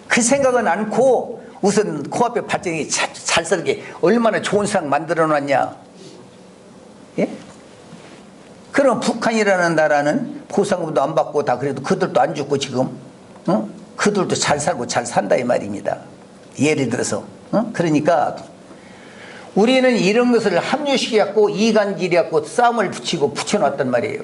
그 생각은 않고 우선 코앞에 발전이 잘 살게 얼마나 좋은 세상 만들어 놨냐. 예? 그럼 북한이라는 나라는 보상금도 안 받고 다 그래도 그들도 안 죽고 지금 그들도 잘 살고 잘 산다 이 말입니다. 예를 들어서 그러니까 우리는 이런 것을 합리시켜갖고 이간질해갖고 싸움을 붙이고 붙여놨단 말이에요.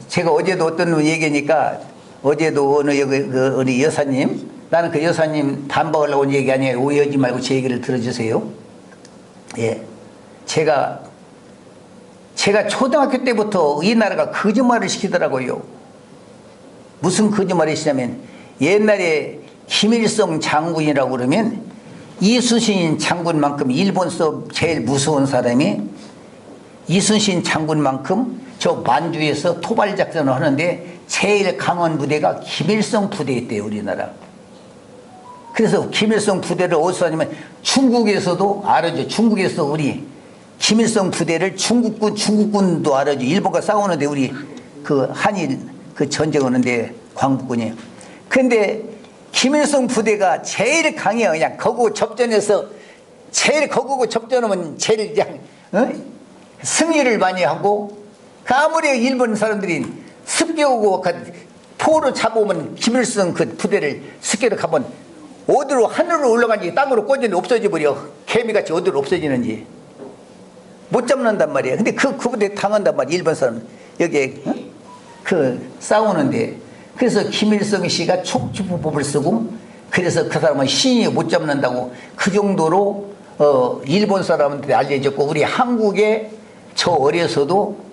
제가 어제도 어떤 분 얘기하니까 어제도 어느 우리 여사님 나는 그 여사님 반박하려고 온 얘기 아니에요. 오해하지 말고 제 얘기를 들어주세요. 예, 제가 초등학교 때부터 이 나라가 거짓말을 시키더라고요. 무슨 거짓말을 시키냐면 옛날에 김일성 장군이라고 그러면 이순신 장군만큼 일본서 제일 무서운 사람이 이순신 장군만큼 저 만주에서 토발작전을 하는데 제일 강한 부대가 김일성 부대였대요. 우리나라. 그래서 김일성 부대를 어디서 하냐면 중국에서도 알아죠. 중국에서 우리 김일성 부대를 중국군도 알아죠. 일본과 싸우는데 우리 그 한일 그 전쟁하는데 광복군이. 근데 김일성 부대가 제일 강해요. 그냥 거구 접전에서 제일 거구고 접전하면 제일 그냥 승리를 많이 하고 아무리 일본 사람들이 습격하고 포로 잡아오면 김일성 그 부대를 습격을 가면 어디로 하늘로 올라가는지 땅으로 꽂는지 없어져 버려. 개미같이 어디로 없어지는지 못 잡는단 말이야. 근데 그 부대 당한단 말이야. 일본 사람 여기에 그 싸우는데 그래서 김일성 씨가 촉지부법을 쓰고 그래서 그 사람은 신이 못 잡는다고 그 정도로 일본 사람한테 알려졌고 우리 한국에 저 어려서도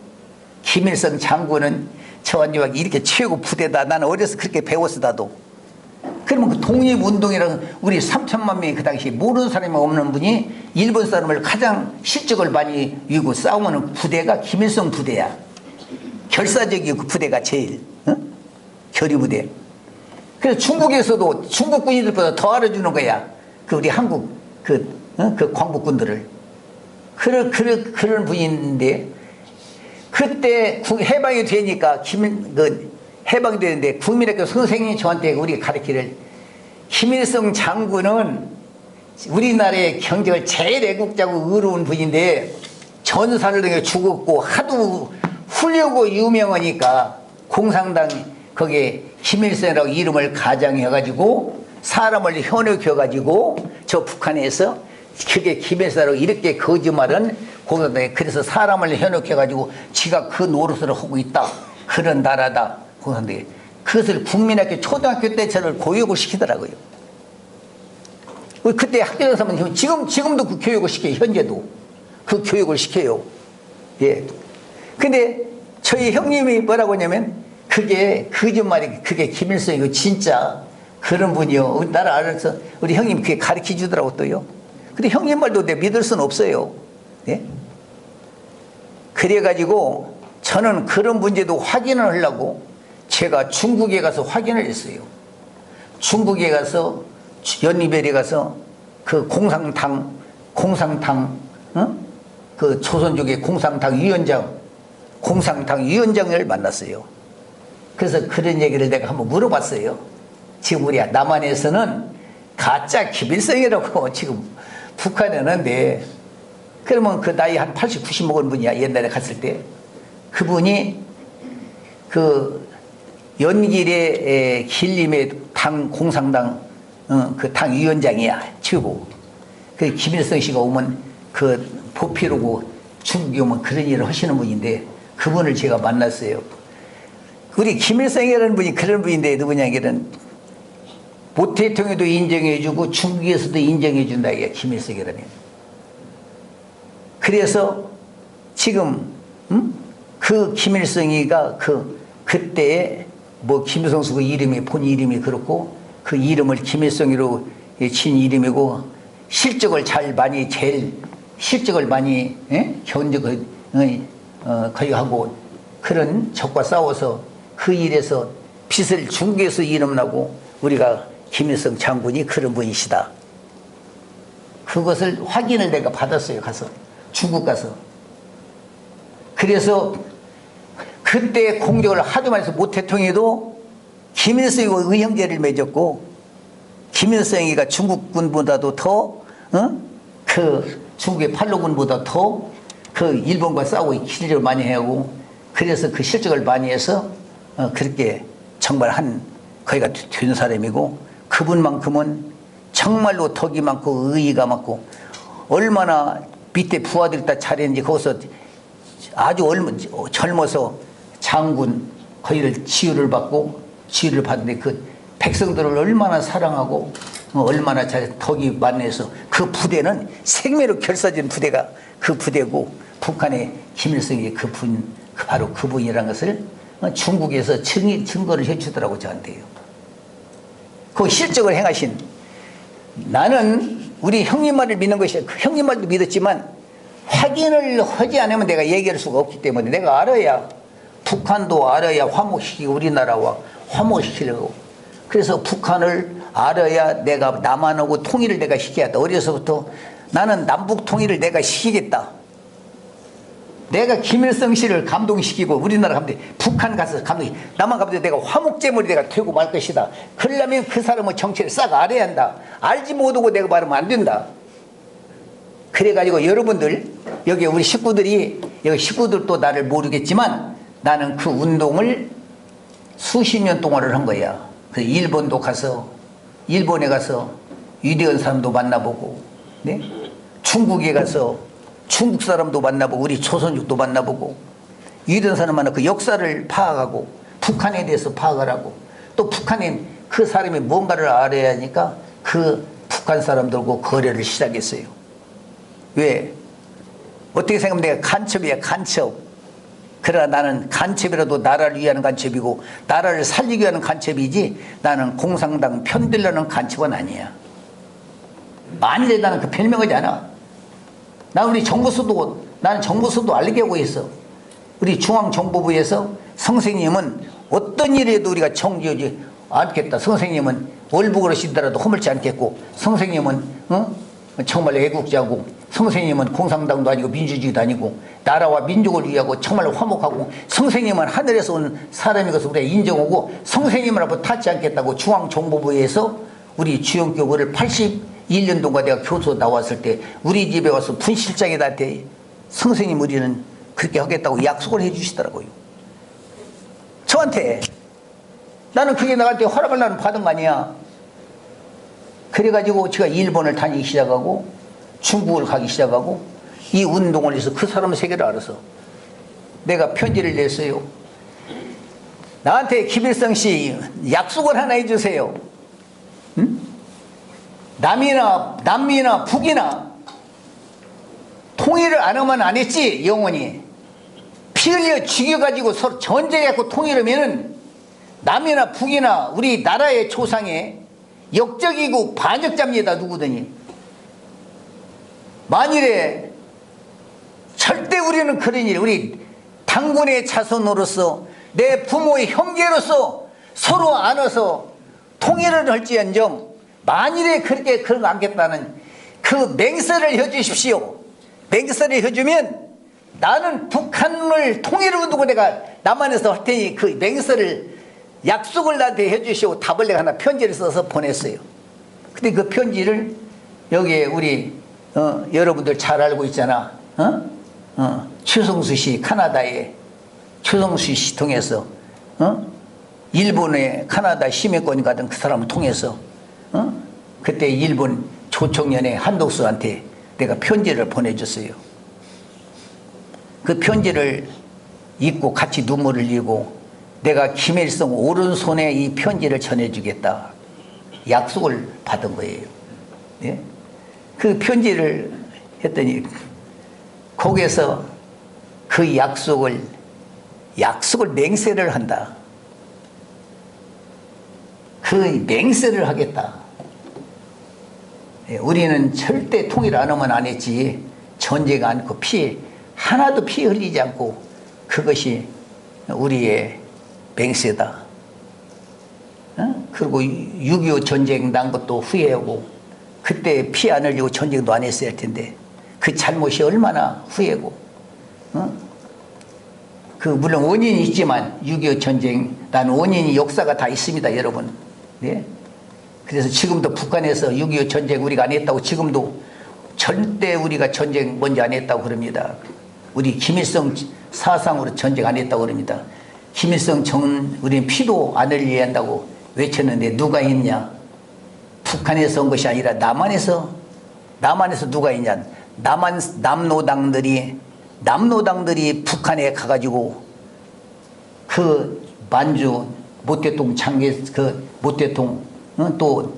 김일성 장군은 저한테 이렇게 최고 부대다. 나는 어려서 그렇게 배웠어 나도. 그러면 그 독립운동이라는 우리 3천만 명이 그 당시 모르는 사람이 없는 분이 일본 사람을 가장 실적을 많이 이기고 싸우는 부대가 김일성 부대야. 결사적이고 그 부대가 제일 결의부대. 그래서 중국에서도 중국 군인들보다 더 알아주는 거야. 그 우리 한국 그 광복군들을. 그런 분인데 그때 해방이 되니까 해방이 되는데 국민학교 선생님이 저한테 우리가 가르치를 김일성 장군은 우리나라의 경제를 제일 애국자고 의로운 분인데 전산을 등에 죽었고 하도 훌륭하고 유명하니까 공산당 거기에 김일성이라고 이름을 가장해가지고 사람을 현혹해가지고 저 북한에서 그게 김일성이라고 이렇게 거짓말은 공산당에 그래서 사람을 현혹해가지고 지가 그 노릇을 하고 있다. 그런 나라다. 공산당에. 그것을 국민학교 초등학교 때 저를 교육을 시키더라고요. 그때 학교 선생님은 지금도 그 교육을 시켜요. 현재도. 그 교육을 시켜요. 예. 근데 저희 형님이 뭐라고 하냐면 그게 거짓말이 그게 김일성이고 진짜 그런 분이요. 나를 알아서 우리 형님 그게 가르쳐 주더라고 또요. 근데 형님 말도 내 믿을 수는 없어요. 예? 그래가지고 저는 그런 문제도 확인을 하려고 제가 중국에 가서 확인을 했어요. 중국에 가서 연희별에 가서 그 공산당 그 조선족의 공산당 위원장을 만났어요. 그래서 그런 얘기를 내가 한번 물어봤어요. 지금 우리 남한에서는 가짜 김일성이라고 지금 북한에 하는데 그러면 그 나이 한 80, 90 먹은 분이야. 옛날에 갔을 때 그분이 그 연길의 길림의 당 공산당 그 당 위원장이야. 최고. 그 김일성 씨가 오면 그 보필하고 중국에 오면 그런 일을 하시는 분인데 그분을 제가 만났어요. 우리 김일성이라는 분이 그런 분인데 누구냐기는 모 대통령도 인정해주고 중국에서도 인정해준다. 이게 김일성이라면. 그래서 지금 그 김일성이가 그때에 뭐 김성수 그 이름이 본 이름이 그렇고 그 이름을 김일성이로 친 이름이고 실적을 잘 많이 제일 실적을 많이 견적을 거의 하고 그런 적과 싸워서 그 일에서 빚을 중국에서 이름나고 우리가 김일성 장군이 그런 분이시다. 그것을 확인을 내가 받았어요. 가서 중국 가서. 그래서 그때 공격을 하도 많이 해서 모태통에도 김일성이가 의형제를 맺었고 김일성이가 중국군보다도 더 그 중국의 팔로군보다 더 그 일본과 싸우고 실력을 많이 해오고 그래서 그 실적을 많이 해서 그렇게 정말 거기가 된 사람이고 그분만큼은 정말로 덕이 많고 의의가 많고 얼마나 밑에 부하들이 다 잘했는지 거기서 아주 젊어서 장군 거기를 지휘를 받는데 그 백성들을 얼마나 사랑하고 얼마나 잘 덕이 많아서 그 부대는 생매로 결사진 부대가 그 부대고 북한의 김일성이 바로 그분이라는 것을 중국에서 증거를 해주더라고 저한테요. 그 실적을 행하신 나는 우리 형님 말을 믿는 것이 형님 말도 믿었지만 확인을 하지 않으면 내가 얘기할 수가 없기 때문에 내가 알아야 북한도 알아야 화목시키고 우리나라와 화목시키려고 그래서 북한을 알아야 내가 남한하고 통일을 내가 시켜야겠다. 어려서부터 나는 남북 통일을 내가 시키겠다. 내가 김일성 씨를 감동시키고 우리나라 가면 북한 가서 남한 가면 내가 화목제물이 내가 되고 말 것이다. 그러려면 그 사람의 정체를 싹 알아야 한다. 알지 못하고 내가 말하면 안 된다. 그래가지고 여러분들 여기 우리 식구들이 여기 식구들도 나를 모르겠지만 나는 그 운동을 수십 년 동안을 한 거야. 그 일본에 가서 위대한 사람도 만나보고 네? 중국에 가서 중국 사람도 만나보고 우리 조선족도 만나보고 위대한 사람 만나 그 역사를 파악하고 북한에 대해서 파악을 하고 또 북한에 그 사람이 뭔가를 알아야 하니까 그 북한 사람들과 거래를 시작했어요. 왜? 어떻게 생각하면 내가 간첩이야 간첩. 그러나 나는 간첩이라도 나라를 위하는 간첩이고 나라를 살리기 위한 간첩이지 나는 공산당 편들려는 간첩은 아니야. 만일에 나는 그 별명하지 않아. 나는 정부서도 알게 하고 있어. 우리 중앙정보부에서 선생님은 어떤 일에도 우리가 정지하지 않겠다. 선생님은 월북으로 시더라도 허물지 않겠고 선생님은 정말 애국자고 선생님은 공산당도 아니고 민주주의도 아니고 나라와 민족을 위하고 정말 화목하고 선생님은 하늘에서 온 사람이고서 우리가 인정하고 선생님을 앞으로 탓지 않겠다고 중앙정보부에서 우리 주영교구를 81년도가 내가 교수 나왔을 때 우리 집에 와서 분실장에다한테 선생님 우리는 그렇게 하겠다고 약속을 해 주시더라고요. 저한테 나는 그게 나한테 허락을 나는 받은 거 아니야. 그래가지고 제가 일본을 다니기 시작하고 중국을 가기 시작하고 이 운동을 해서 그 사람 세계를 알아서 내가 편지를 냈어요. 나한테 김일성 씨 약속을 하나 해주세요. 응? 남미나 북이나 통일을 안 하면 안 했지. 영원히 피 흘려 죽여가지고 서로 전쟁해갖고 통일하면은 남이나 북이나 우리 나라의 조상의 역적이고 반역자입니다. 누구든지 만일에 절대 우리는 그런 일 우리 당군의 자손으로서 내 부모의 형제로서 서로 안아서 통일을 할지언정 만일에 그렇게 그런 거 안겠다는 그 맹세를 해주십시오. 맹세를 해주면 나는 북한을 통일을 두고 내가 남한에서 할 테니 그 맹세를 약속을 나한테 해주시고 답을 내가 하나 편지를 써서 보냈어요. 근데 그 편지를 여기에 우리 여러분들 잘 알고 있잖아. 최성수 씨 카나다에 최성수 씨 통해서 일본의 카나다 심의권 가던 그 사람을 통해서 그때 일본 조총련의 한독수한테 내가 편지를 보내줬어요. 그 편지를 읽고 같이 눈물을 흘리고 내가 김일성 오른손에 이 편지를 전해주겠다 약속을 받은 거예요. 예? 그 편지를 했더니 거기에서 그 약속을 맹세를 한다. 그 맹세를 하겠다. 우리는 절대 통일 안 하면 안 했지. 전쟁 않고 하나도 피 흘리지 않고 그것이 우리의 맹세다. 그리고 6.25 전쟁 난 것도 후회하고 그때 피 안 흘리고 전쟁도 안 했어야 할 텐데 그 잘못이 얼마나 후회고. 그 물론 원인이 있지만 6.25 전쟁 난 원인이 역사가 다 있습니다, 여러분. 네? 그래서 지금도 북한에서 6.25 전쟁 우리가 안 했다고 지금도 절대 우리가 전쟁 먼저 안 했다고 그럽니다. 우리 김일성 사상으로 전쟁 안 했다고 그럽니다. 김일성 우리는 피도 안 흘려야 한다고 외쳤는데 누가 했냐? 북한에서 온 것이 아니라 남한에서 누가 했냐? 남노당들이 북한에 가가지고 그 만주 모태통 모태통 또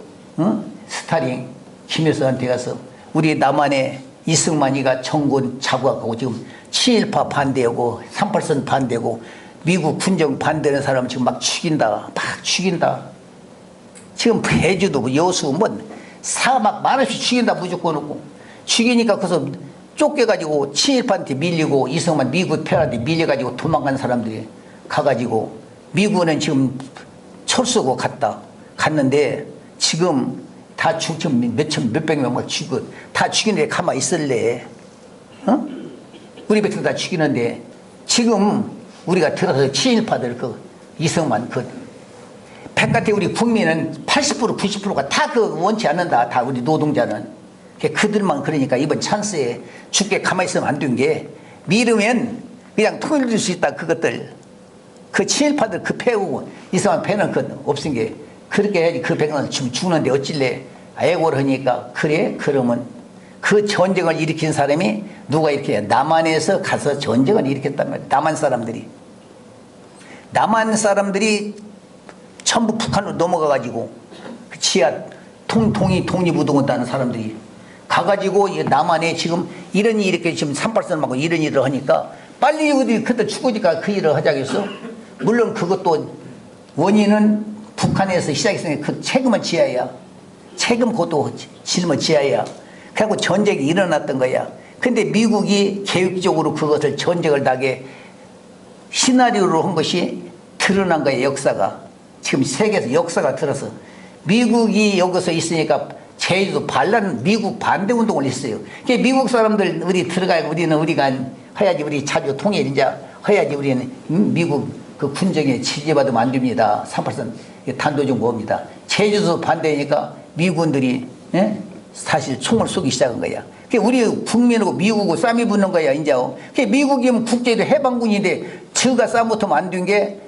스타링 김일성한테 가서 우리 남한에 이승만이가 정권 자국하고 지금 친일파 반대하고 38선 반대고 미국 군정 반대하는 사람 지금 막 죽인다. 지금 해주도 여수 사막 많이 죽인다 무조건 없고 죽이니까 그래서 쫓겨가지고 친일파한테 밀리고 이승만 미국 편한테 밀려가지고 도망간 사람들이 가가지고 미국은 지금 철수고 갔는데 지금 다 지금 몇백 명 막 죽고 다 죽이는데 가만히 있을래? 우리 백성 다 죽이는데 지금 우리가 들어서 친일파들 이승만 바깥에 우리 국민은 80% 90%가 다 원치 않는다. 다 우리 노동자는. 그들만 그러니까 이번 찬스에 죽게 가만히 있으면 안 된 게 미루면 그냥 통일될 수 있다. 그것들. 그 친일파들 패우고 이승만 패는 없은 게 그렇게 해야지. 그 백성은 지금 죽는데 어찔래. 애고를 하니까 그래? 그러면 그 전쟁을 일으킨 사람이 누가 이렇게 남한에서 가서 전쟁을 일으켰단 말이야. 남한 사람들이 전부 북한으로 넘어가가지고 그 지하 독립운동한다는 사람들이 가가지고 남한에 지금 이런 일이 이렇게 지금 38선 맞고 이런 일을 하니까 빨리 어디 그때 죽으니까 그 일을 하자겠어? 물론 그것도 원인은 북한에서 시작했으니까 그 책임은 지하야. 책임 그것도 짊어지어야. 그래갖고 전쟁이 일어났던 거야. 근데 미국이 계획적으로 그것을 전쟁을 나게 시나리오로 한 것이 드러난 거예요. 역사가. 지금 세계에서 역사가 들어서 미국이 여기서 있으니까 제주도 미국 반대 운동을 했어요. 미국 사람들 우리 들어가고 우리가 해야지. 우리 자주 통일 이제 해야지. 우리는 미국 그 군정에 지지받으면 안 됩니다. 38선 단도직 뭡니다. 제주도 반대니까 미군들이 사실 총을 쏘기 시작한 거야. 우리 국민하고 미국하고 싸움이 붙는 거야. 이제 미국이면 국제도 해방군인데 저가 싸움 붙으면 안 된 게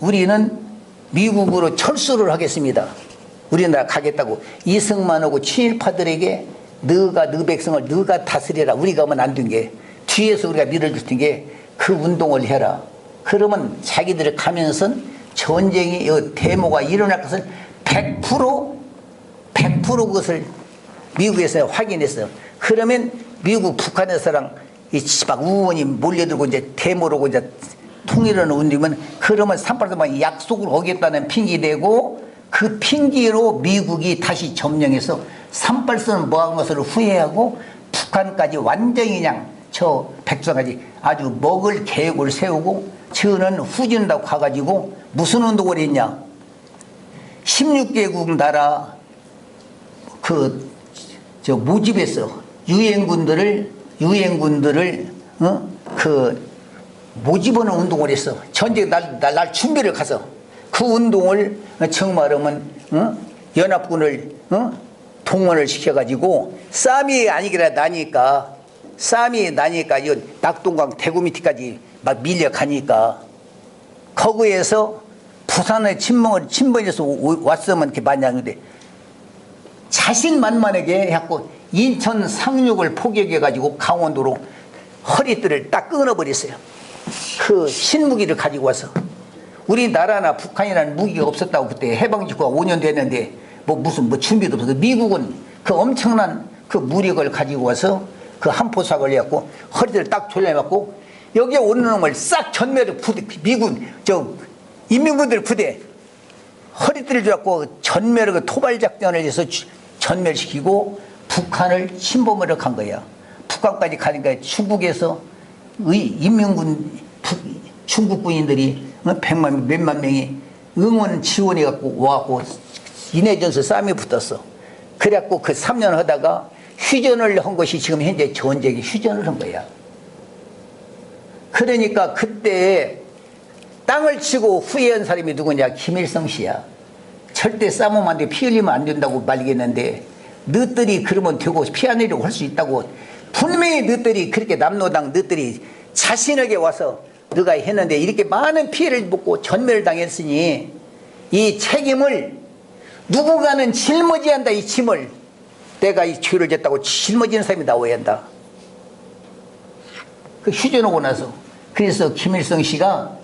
우리는 미국으로 철수를 하겠습니다. 우리나라 가겠다고 이승만하고 친일파들에게 너 백성을 너가 다스려라. 우리가 하면 안 된 게 뒤에서 우리가 밀어줄 텐게 그 운동을 해라. 그러면 자기들이 가면서 전쟁이 데모가 일어날 것을 100% 그것을 미국에서 확인했어요. 그러면 미국 북한에서랑 막 우원이 몰려들고 이제 데모로 이제 통일하는 운동이면 그러면 38선만 약속을 어겼다는 핑계 대고 그 핑계로 미국이 다시 점령해서 38선을 뭐한 것을 후회하고 북한까지 완전히 그냥 저 백성까지 아주 먹을 계획을 세우고 저는 후진다고 가가지고 무슨 운동을 했냐. 16개국 나라 모집해서 유엔군들을 모집하는 운동을 했어. 전쟁 날 준비를 가서 그 운동을 정말하면 연합군을 동원을 시켜가지고 싸움이 아니기라 나니까 이 낙동강 대구 밑에까지 막 밀려가니까 거기에서 부산의 침범해서 왔으면 이렇게 많이 하는데 자신만만하게 해갖고 인천 상륙을 포격해가지고 강원도로 허리띠를 딱 끊어버렸어요. 그 신무기를 가지고 와서 우리나라나 북한이라는 무기가 없었다고 그때 해방 직후가 5년 됐는데 무슨 준비도 없어서 미국은 그 엄청난 그 무력을 가지고 와서 그 한포사 걸려갖고 허리를 딱 졸려갖고 여기에 오는 놈을 싹 전멸을 부대, 미군 인민군들 부대 허리띠를 잡고 전멸을 그 토발작전을 해서 전멸시키고 북한을 침범을 한 거야. 북한까지 가니까 중국에서 인민군 중국 군인들이 몇만 명이 응원 지원해 갖고 와갖고 인해전서 싸움이 붙었어. 그래갖고 그 3년 하다가 휴전을 한 것이 지금 현재 전쟁이 휴전을 한 거야. 그러니까 그때 땅을 치고 후회한 사람이 누구냐? 김일성 씨야. 절대 싸움 안 돼. 피 흘리면 안 된다고 말했는데 너희들이 그러면 되고 피 안 흘리려고 할 수 있다고 분명히 너희들이 그렇게 남로당 너희들이 자신에게 와서 너가 했는데 이렇게 많은 피해를 먹고 전멸당했으니 이 책임을 누군가는 짊어져야 한다. 이 짐을 내가 이 죄를 졌다고 짊어지는 사람이 나와야 한다. 그 휴전하고 나서 그래서 김일성 씨가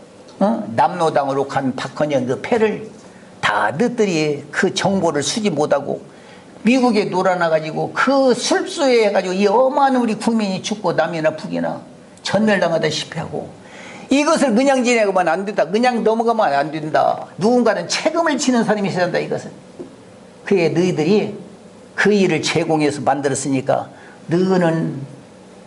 남로당으로 간 박헌영 그 패를 다 너희들이 그 정보를 수집 못하고 미국에 놀아나가지고 그 술수에 해가지고 이 어마한 우리 국민이 죽고 남이나 북이나 전멸당하다시피 하고 이것을 그냥 지내고만 안 된다. 그냥 넘어가면 안 된다. 누군가는 책임을 지는 사람이 있어야 한다. 이것은. 그게 너희들이 그 일을 제공해서 만들었으니까 너는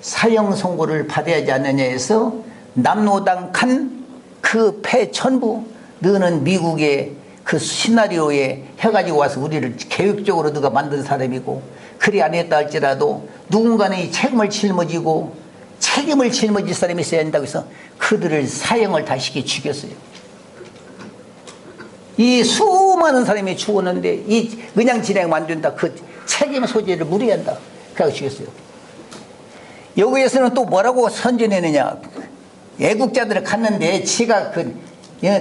사형 선고를 받아야 하지 않느냐 해서 남로당 간 그 패 전부 너는 미국의 그 시나리오에 해가지고 와서 우리를 계획적으로 너가 만든 사람이고 그리 안 했다 할지라도 누군가는 이 책임을 짊어지고 책임을 짊어질 사람이 있어야 한다고 해서 그들을 사형을 다 시켜 죽였어요. 이 수많은 사람이 죽었는데 이 그냥 진행하면 안 된다. 그 책임 소재를 무리한다. 그래서 죽였어요. 여기에서는 또 뭐라고 선전했느냐. 애국자들을 갔는데 지가 그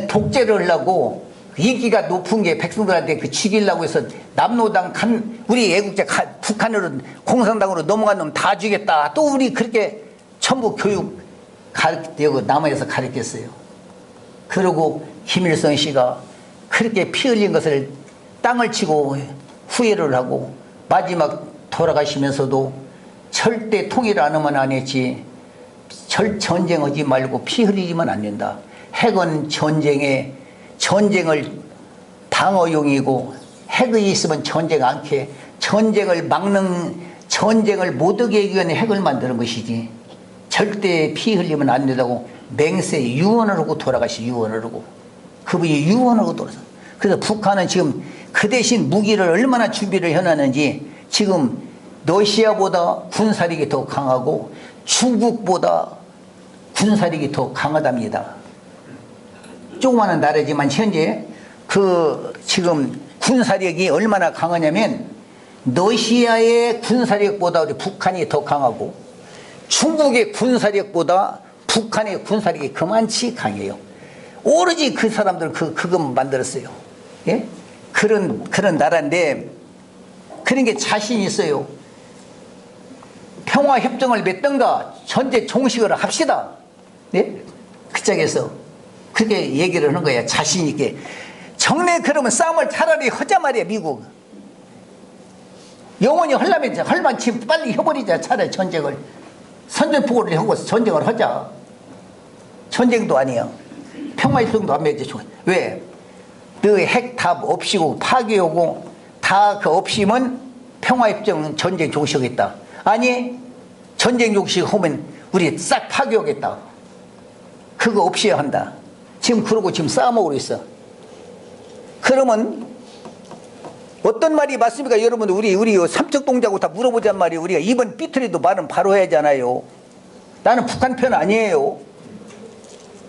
독재를 하려고 인기가 높은 게 백성들한테 그 죽이려고 해서 남로당 간 우리 애국자 북한으로 공산당으로 넘어간 놈 다 죽였다. 또 우리 그렇게 전부 교육 가르치고 남아에서 가르쳤어요. 그리고 김일성 씨가 그렇게 피 흘린 것을 땅을 치고 후회를 하고 마지막 돌아가시면서도 절대 통일 안 하면 안 했지. 전쟁하지 말고 피 흘리지만 안 된다. 핵은 전쟁을 방어용이고 핵이 있으면 전쟁 않게 전쟁을 막는 전쟁을 못 하게 하기 위한 핵을 만드는 것이지 절대 피 흘리면 안 된다고 맹세 유언을 하고 돌아가시 유언을 하고 그분이 유언하고 돌아서 그래서 북한은 지금 그 대신 무기를 얼마나 준비를 해놨는지 지금 러시아보다 군사력이 더 강하고 중국보다 군사력이 더 강하답니다. 조그마한 나라지만 현재 그 지금 군사력이 얼마나 강하냐면 러시아의 군사력보다 우리 북한이 더 강하고 중국의 군사력보다 북한의 군사력이 그만치 강해요. 오로지 그 사람들 그거 만들었어요. 예? 그런 나라인데 그런 게 자신 있어요. 평화협정을 맺던가 전제 종식을 합시다. 예? 그 짝에서 그렇게 얘기를 하는 거야. 자신 있게. 정례 그러면 싸움을 차라리 하자 말이야. 미국. 영원히 하려면 할만 지금 빨리 해버리자. 차라리 전쟁을. 선전포고를 하고 전쟁을 하자. 전쟁도 아니야. 평화협정도 안 맺지. 왜? 너 핵 다 없이고 파괴하고 다 그 없이면 평화협정 전쟁 종식하겠다. 아니 전쟁 종식하면 우리 싹 파괴하겠다. 그거 없이야 한다. 지금 그러고 지금 싸움하고 있어. 그러면 어떤 말이 맞습니까? 여러분 우리 삼척동자고 다 물어보잔 말이에요. 우리가 이번 삐뚤이도 말은 바로 해야 하잖아요. 나는 북한 편 아니에요.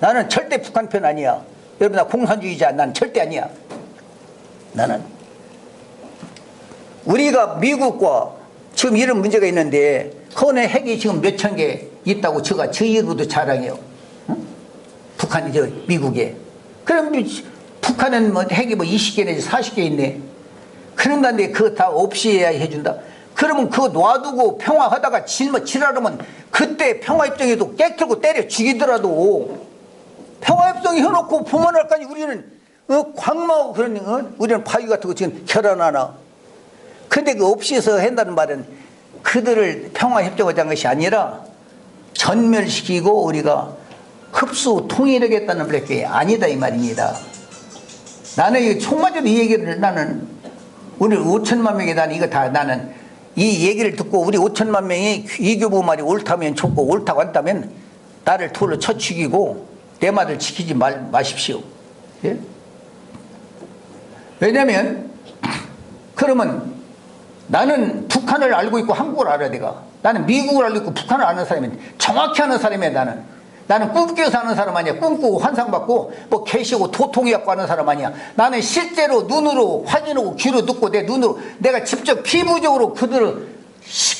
나는 절대 북한 편 아니야. 여러분 나 공산주의자 난 절대 아니야. 나는 우리가 미국과 지금 이런 문제가 있는데 거기에 핵이 지금 몇천 개 있다고 제가 저희로도 자랑해요. 응? 북한이 미국에. 그럼 북한은 뭐 핵이 뭐 20개 내지 40개 있네. 그런데 그거 다 없이 해야 해준다. 그러면 그거 놔두고 평화하다가 지랄하면 그때 평화협정에도 깨트리고 때려 죽이더라도 평화협정이 해놓고 부모날까지 우리는 광마하고 그런 우리는 바위 같은 거 지금 결혼하나. 근데 그 없이 해서 한다는 말은 그들을 평화협정을 한 것이 아니라 전멸시키고 우리가 흡수 통일하겠다는 게 아니다 이 말입니다. 나는 이 총맞아도 이 얘기를 나는 오늘 5천만 명이 나는 이거 다 나는 이 얘기를 듣고 우리 5천만 명이 이교부 말이 옳다면 좋고 옳다고 한다면 나를 돌로 쳐 죽이고 내 말을 지키지 마십시오. 예? 왜냐면 그러면 나는 북한을 알고 있고 한국을 알아야 내가. 나는 미국을 알고 있고 북한을 아는 사람이야. 정확히 아는 사람이야 나는 꿈꾸어서 하는 사람 아니야. 꿈꾸고 환상받고 뭐 계시고 도통해갖고 하는 사람 아니야. 나는 실제로 눈으로 확인하고 귀로 듣고 내 눈으로 내가 직접 피부적으로 그들의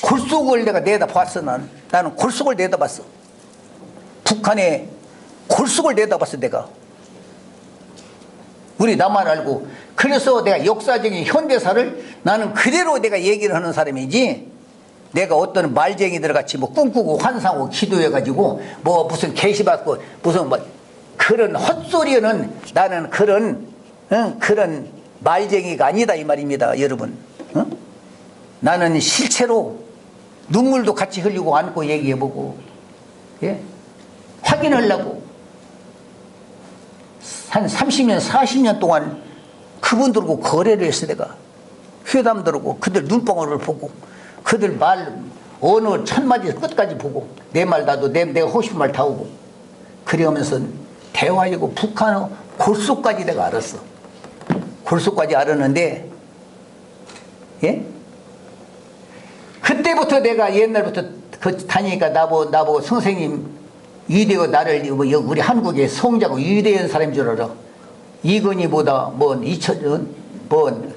골속을 내가 내다봤어. 나는 골속을 내다봤어. 북한의 골속을 내다봤어 내가. 우리 나만 알고. 그래서 내가 역사적인 현대사를 나는 그대로 내가 얘기를 하는 사람이지 내가 어떤 말쟁이들 같이 뭐 꿈꾸고 환상하고 기도해가지고 뭐 무슨 계시받고 무슨 뭐 그런 헛소리는 나는 그런 말쟁이가 아니다 이 말입니다 여러분. 나는 실체로 눈물도 같이 흘리고 안고 얘기해보고 예? 확인하려고 한 30년 40년 동안 그분들하고 거래를 했어 내가. 회담 들고 그들 눈덩어리를 보고 그들 말 어느 첫마디 끝까지 보고 내 말 나도 내가 하고 싶은 말 다 오고 그러면서 대화하고 북한의 골속까지 내가 알았어. 골속까지 알았는데 예? 그때부터 내가 옛날부터 그 다니니까 나보고 선생님 위대고 나를 우리 한국의 성자고 위대한 사람인 줄 알아. 이건희보다 뭐 이천 뭐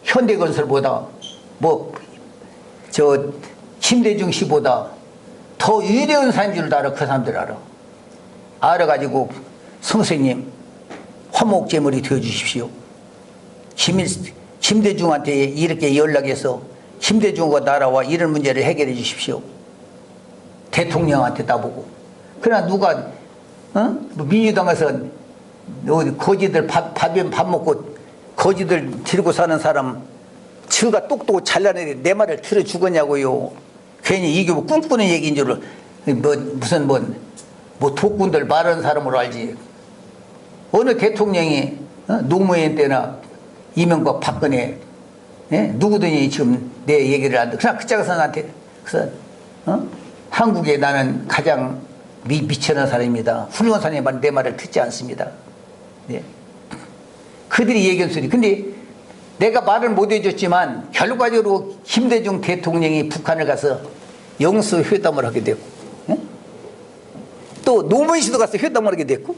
현대건설보다 뭐 저 김대중 씨보다 더 위대한 사람인 줄 알아. 그 사람들 알아. 알아가지고 선생님 화목제물이 되어주십시오. 김대중한테 이렇게 연락해서 김대중과 나라와 이런 문제를 해결해 주십시오. 대통령한테 나보고. 그러나 누가 민주당에서 거지들 밥 먹고 거지들 들고 사는 사람 저가 똑똑 잘나는데 내 말을 들어주겠냐고요. 괜히 이게 꿈꾸는 얘기인 줄 무슨 뭐 독군들 말하는 사람으로 알지. 어느 대통령이 노무현 때나 이명박 박근혜 누구든지 지금 내 얘기를 안 듣고 그냥 그짝에서 나한테 그래서 한국에 나는 가장 미천한 사람입니다. 훌륭한 사람이 내 말을 듣지 않습니다. 네. 그들이 얘기한 소리. 근데 내가 말을 못 해줬지만 결과적으로 김대중 대통령이 북한을 가서 영수회담을 하게 됐고 또 노무현 씨도 가서 회담을 하게 됐고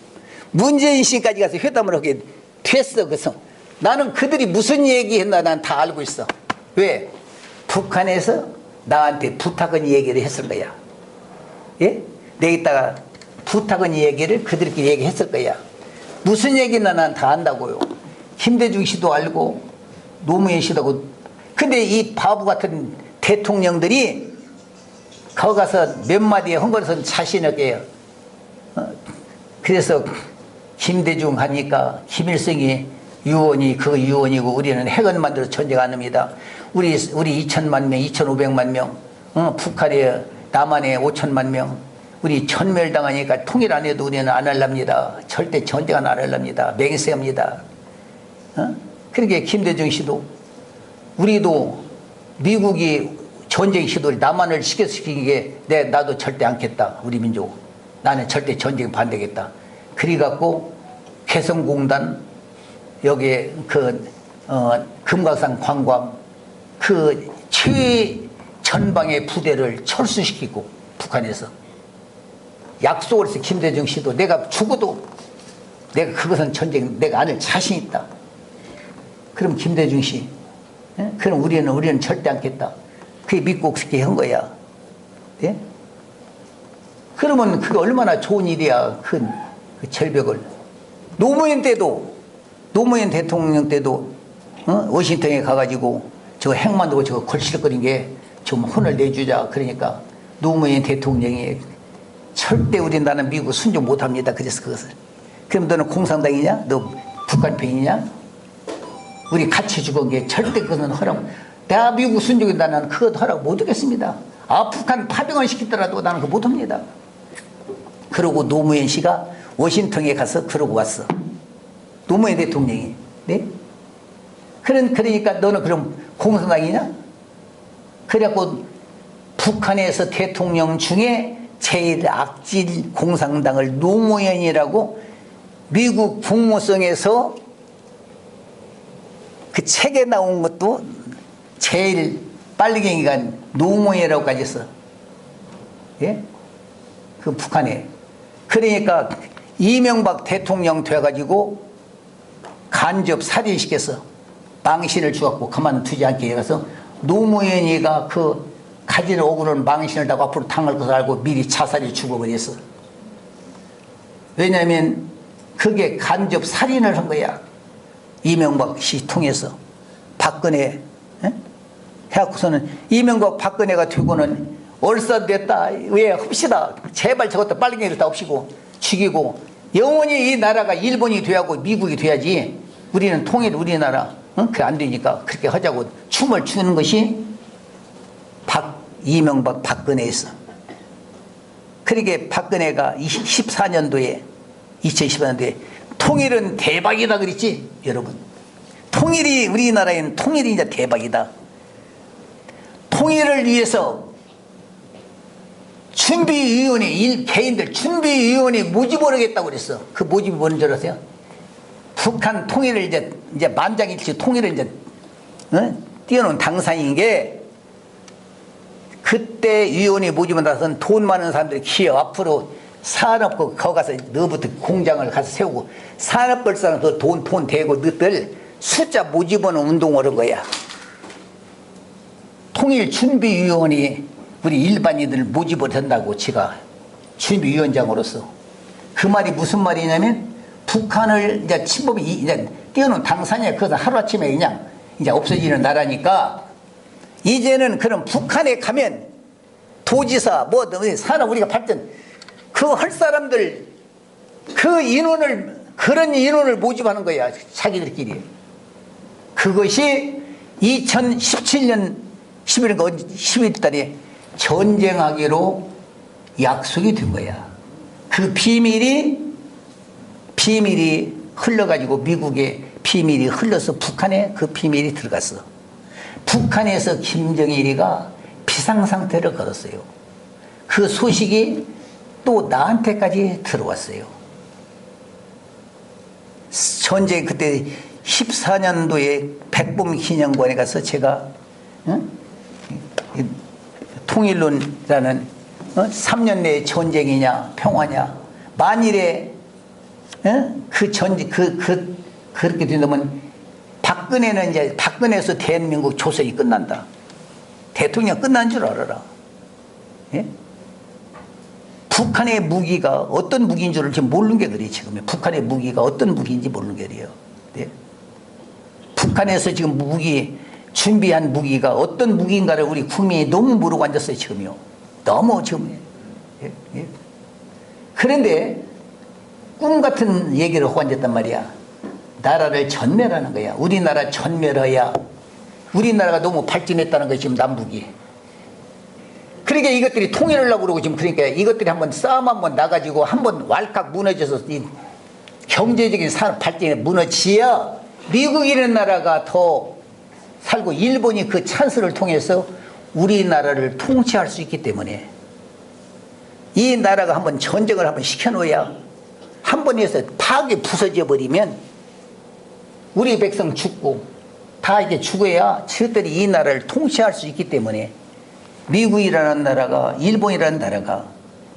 문재인 씨까지 가서 회담을 하게 됐어. 그래서 나는 그들이 무슨 얘기했나 난 다 알고 있어. 왜? 북한에서 나한테 부탁은 얘기를 했을 거야. 예? 내기다가 부탁은 얘기를 그들끼리 얘기했을 거야. 무슨 얘기나 난 다 안다고요. 김대중 씨도 알고 노무현 씨도 알고. 근데 이 바보 같은 대통령들이 거기 가서 몇 마디 한 것은 자신있게 그래서 김대중 하니까 김일성이 유언이 그 유언이고 우리는 핵을 만들어 전쟁 안 합니다. 우리 2천만 명, 2,500만 명, 북한에 남한에 5천만 명, 우리 전멸당하니까 통일 안 해도 우리는 안 할랍니다. 절대 전쟁 안 할랍니다. 맹세합니다. 그러니까 김대중 씨도 우리도 미국이 전쟁 시도를 남한을 시킨 게 나도 절대 않겠다. 우리 민족. 나는 절대 전쟁 반대겠다. 그래갖고 개성공단 여기에 금강산 관광 그 최전방의 부대를 철수시키고 북한에서 약속을 했어. 김대중 씨도 내가 죽어도 내가 그것은 전쟁 내가 안 할 자신 있다. 그럼 김대중 씨 그럼 우리는 절대 않겠다. 그게 믿고 그렇게 한 거야. 예? 그러면 그게 얼마나 좋은 일이야. 그 절벽을. 노무현 대통령 때도 워싱턴에 가가지고 저 핵 만들고 저거 걸실거린 게 좀 혼을 내주자. 그러니까 노무현 대통령이 절대 우리 나는 미국 순종 못합니다. 그래서 그것을. 그럼 너는 공산당이냐? 너 북한 편이냐? 우리 같이 죽은 게 절대 그것은 허락. 내가 미국 순종이다 나는 그것도 하라고 못 하겠습니다. 북한 파병을 시키더라도 나는 그거 못 합니다. 그러고 노무현 씨가 워싱턴에 가서 그러고 왔어. 노무현 대통령이. 네? 그러니까 너는 그럼 공산당이냐? 그래갖고 북한에서 대통령 중에 제일 악질 공산당을 노무현이라고 미국 국무성에서 그 책에 나온 것도 제일 빨갱이가 노무현이라고까지 했어. 예? 그 북한에. 그러니까 이명박 대통령 돼가지고 간접 살인시켰어. 망신을 주었고 가만두지 않게 해서 노무현이가 그 가진 억울한 망신을 다고 앞으로 당할 것을 알고 미리 자살이 죽어버렸어. 왜냐하면 그게 간접 살인을 한 거야. 이명박 씨 통해서 박근혜 해갖고서는 이명박 박근혜가 되고는 얼싸됐다. 왜 합시다. 제발 저것도 빨갱이를 다 없이고 죽이고 영원히 이 나라가 일본이 돼야고 미국이 돼야지. 우리는 통일 우리나라 그게 안 되니까 그렇게 하자고 춤을 추는 것이 이명박 박근혜였어. 그러게 박근혜가 2014년도에 통일은 대박이다 그랬지 여러분. 통일이 우리나라에는 통일이 이제 대박이다. 통일을 위해서 준비위원회 개인들 준비위원회 모집을 하겠다고 그랬어. 그 모집이 뭔 줄 아세요? 북한 통일을 이제 만장일치 통일을 이제 띄워놓은 당사인 게 그때 위원회 모집을 나서는 돈 많은 사람들이 기업 앞으로 산업고 거기 가서 너부터 공장을 가서 세우고 산업벌사는 그 돈 대고 너들 숫자 모집하는 운동을 한 거야. 통일준비위원회 우리 일반인들 모집을 한다고 제가 준비위원장으로서 그 말이 무슨 말이냐면 북한을 이제 침범이 이제 띄워놓은 당사냐 그것은 하루아침에 그냥 이제 없어지는 나라니까 이제는 그런 북한에 가면 도지사 뭐 산업 우리가 발전 그 할 사람들 그 인원을 그런 인원을 모집하는 거야 자기들끼리. 그것이 2017년 11월 달에 전쟁하기로 약속이 된 거야. 그 비밀이 흘러가지고 미국에 비밀이 흘러서 북한에 그 비밀이 들어갔어. 북한에서 김정일이가 비상상태를 걸었어요. 그 소식이 또 나한테까지 들어왔어요. 전쟁 그때 14년도에 백범기념관에 가서 제가 통일론이라는 3년 내에 전쟁이냐 평화냐 만일에 그 전쟁 그렇게 된다면 박근혜는 이제 박근혜에서 대한민국 조선이 끝난다. 대통령 끝난 줄 알아라. 예? 북한의 무기가 어떤 무기인 줄을 지금 모르는 게 그래 지금. 북한의 무기가 어떤 무기인지 모르는 게 그래요. 예? 북한에서 지금 준비한 무기가 어떤 무기인가를 우리 국민이 너무 모르고 앉았어요 지금요. 너무 지금. 예? 예? 그런데 꿈 같은 얘기를 하고 앉았단 말이야. 나라를 전멸하는 거야. 우리나라 전멸해야 우리나라가 너무 발전했다는 것이 지금 남북이. 그러니까 이것들이 통일을 하려고 그러고 지금 그러니까 이것들이 한번 싸움 한번 나가지고 한번 왈칵 무너져서 이 경제적인 산업 발전에 무너지야 미국이라는 나라가 더 살고 일본이 그 찬스를 통해서 우리나라를 통치할 수 있기 때문에 이 나라가 한번 전쟁을 한번 시켜놓아야 한 번에서 파괴 부서져 버리면 우리 백성 죽고 다 이제 죽어야 저들이 이 나라를 통치할 수 있기 때문에 미국이라는 나라가 일본이라는 나라가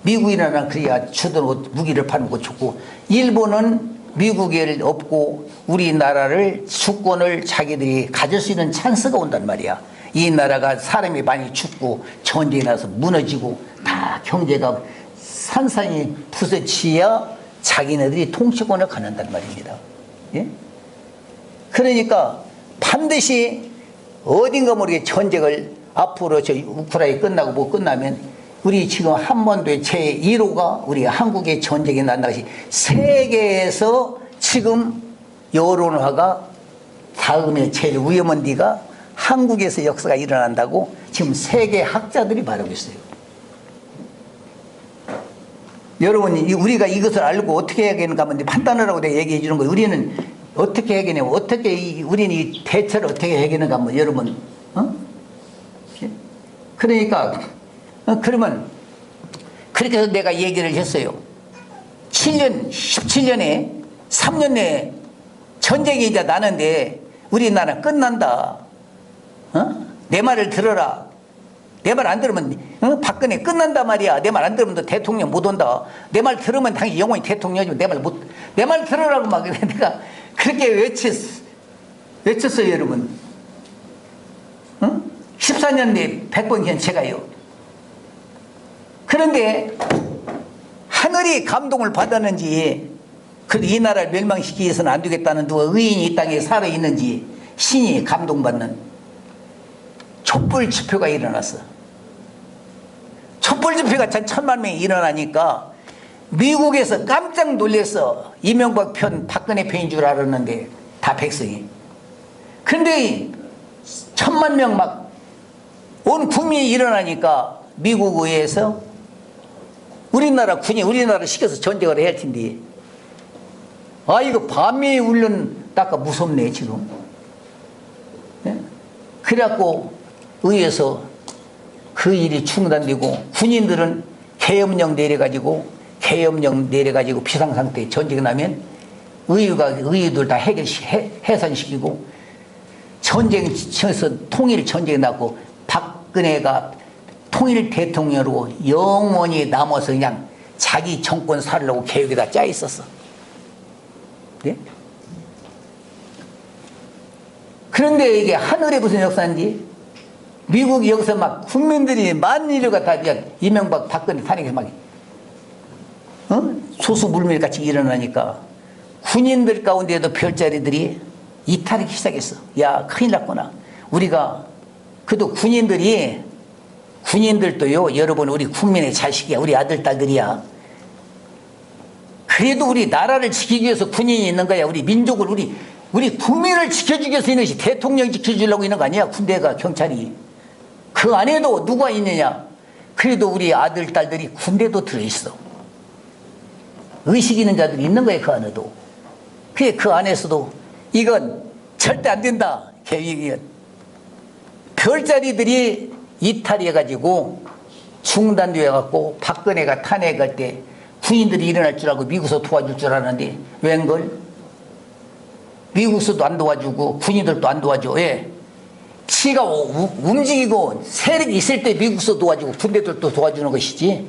미국이라는 나라가 그래야 주던 무기를 팔고 죽고 일본은 미국을 없고 우리나라를 주권을 자기들이 가질 수 있는 찬스가 온단 말이야. 이 나라가 사람이 많이 죽고 전쟁이 나서 무너지고 다 경제가 산산이 부서지야 자기네들이 통치권을 갖는단 말입니다. 예? 그러니까 반드시 어딘가 모르게 전쟁을 앞으로 저 우크라이나 끝나고 뭐 끝나면 우리 지금 한반도의 제1호가 우리 한국의 전쟁이 난다 것이 세계에서 지금 여론화가 다음에 제일 위험한 데가 한국에서 역사가 일어난다고 지금 세계 학자들이 말하고 있어요. 여러분, 우리가 이것을 알고 어떻게 해야 되는가 하면 판단을 하고 내가 얘기해 주는 거예요. 우리는 어떻게 해야 되냐고, 우리는 이 대처를 어떻게 해야 되는가 하면 여러분, 그러니까, 그러면, 그렇게 해서 내가 얘기를 했어요. 17년에, 3년 내에 전쟁이 이제 나는데, 우리나라 끝난다. 내 말을 들어라. 내 말 안 들으면, 박근혜 끝난다 말이야. 내 말 안 들으면 너 대통령 못 온다. 내 말 들으면 당신 영원히 대통령이지. 내 말 들으라고 막 내가 그렇게 외쳤어요, 여러분. 14년 내에 100번 견체가요. 그런데 하늘이 감동을 받았는지, 그래도 이 나라를 멸망시키기 위해서는 안 되겠다는 누가 의인이 이 땅에 살아있는지 신이 감동받는 촛불 집회가 일어났어. 촛불 집회가 1,000만 명이 일어나니까 미국에서 깜짝 놀랐어. 이명박 편, 박근혜 편인 줄 알았는데 다 백성이. 그런데 1,000만 명 막 온 국민이 일어나니까 미국 의회에서 우리나라 군이 우리나라를 시켜서 전쟁을 해야 할 텐데, 아, 이거 반미 훈련다가 무섭네 지금. 그래갖고 의회에서 그 일이 중단되고 군인들은 계엄령 내려가지고 비상상태 전쟁이 나면 의회들 다 해산시키고 전쟁에서 통일 전쟁이 나고 박근혜가 통일 대통령으로 영원히 남아서 그냥 자기 정권 살려고 계획이 다 짜 있었어. 네? 그런데 이게 하늘의 무슨 역사인지, 미국이 여기서 막 국민들이 만인류가 다 이명박 박근혜 탄핵에서 막 소수물밀 같이 일어나니까 군인들 가운데도 별자리들이 이탈하기 시작했어. 야, 큰일 났구나. 우리가 그래도 군인들도요, 여러분, 우리 국민의 자식이야. 우리 아들 딸들이야. 그래도 우리 나라를 지키기 위해서 군인이 있는 거야. 우리 민족을, 우리 국민을 지켜주기 위해서 있는 것이, 대통령이 지켜주려고 있는 거 아니야. 군대가, 경찰이. 그 안에도 누가 있느냐. 그래도 우리 아들 딸들이 군대도 들어있어. 의식 있는 자들이 있는 거야, 그 안에도. 그게 그 안에서도 이건 절대 안 된다. 계획이. 별자리들이 이탈해가지고 중단되어갖고 박근혜가 탄핵할 때 군인들이 일어날 줄 알고 미국에서 도와줄 줄 알았는데 웬걸? 미국에서도 안 도와주고 군인들도 안 도와줘. 왜? 치가 움직이고 세력이 있을 때 미국에서 도와주고 군대들도 도와주는 것이지,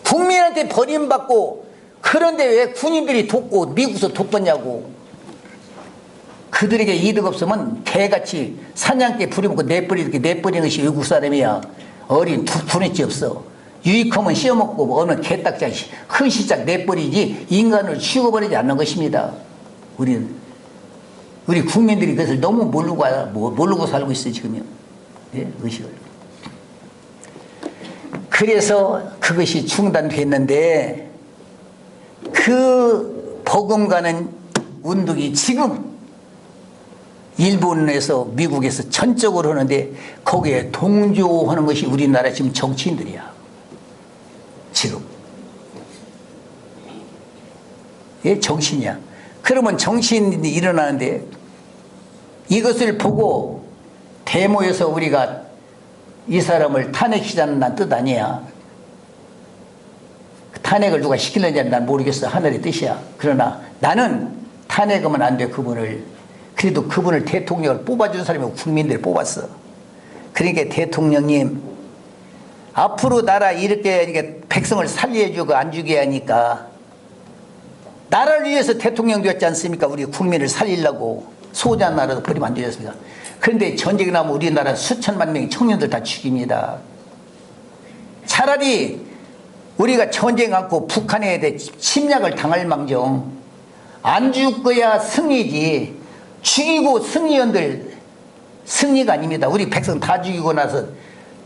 국민한테 버림받고 그런데 왜 군인들이 돕고 미국에서 돕겠냐고. 그들에게 이득 없으면 개같이 사냥개 부려먹고 내버리는 것이 외국 사람이야. 어린 두뇌치 없어. 유익하면 씌워먹고 어느 개딱지 흔시짝 내버리지 인간을 죽어버리지 않는 것입니다. 우리 국민들이 그것을 너무 모르고 살고 있어요 지금요. 네? 의식을. 그래서 그것이 중단됐는데, 그 버금가는 운동이 지금 일본에서 미국에서 전적으로 하는데 거기에 동조하는 것이 우리나라 지금 정치인들이야. 지금. 예, 정치인이야. 그러면 정치인이 일어나는데 이것을 보고 데모에서 우리가 이 사람을 탄핵시키자는 뜻 아니야. 탄핵을 누가 시키는지는 난 모르겠어. 하늘의 뜻이야. 그러나 나는 탄핵하면 안 돼, 그분을. 그래도 그분을 대통령을 뽑아준 사람이 국민들이 뽑았어. 그러니까 대통령님, 앞으로 나라 이렇게 백성을 살려주고 안 죽게 하니까 나라를 위해서 대통령 되었지 않습니까? 우리 국민을 살리려고. 소유한 나라도 버리면 안 되겠습니까? 그런데 전쟁이 나면 우리나라 수천만 명의 청년들 다 죽입니다. 차라리 우리가 전쟁 않고 북한에 대해 침략을 당할 망정 안 죽어야 승리지, 죽이고 승리연들 승리가 아닙니다. 우리 백성 다 죽이고 나서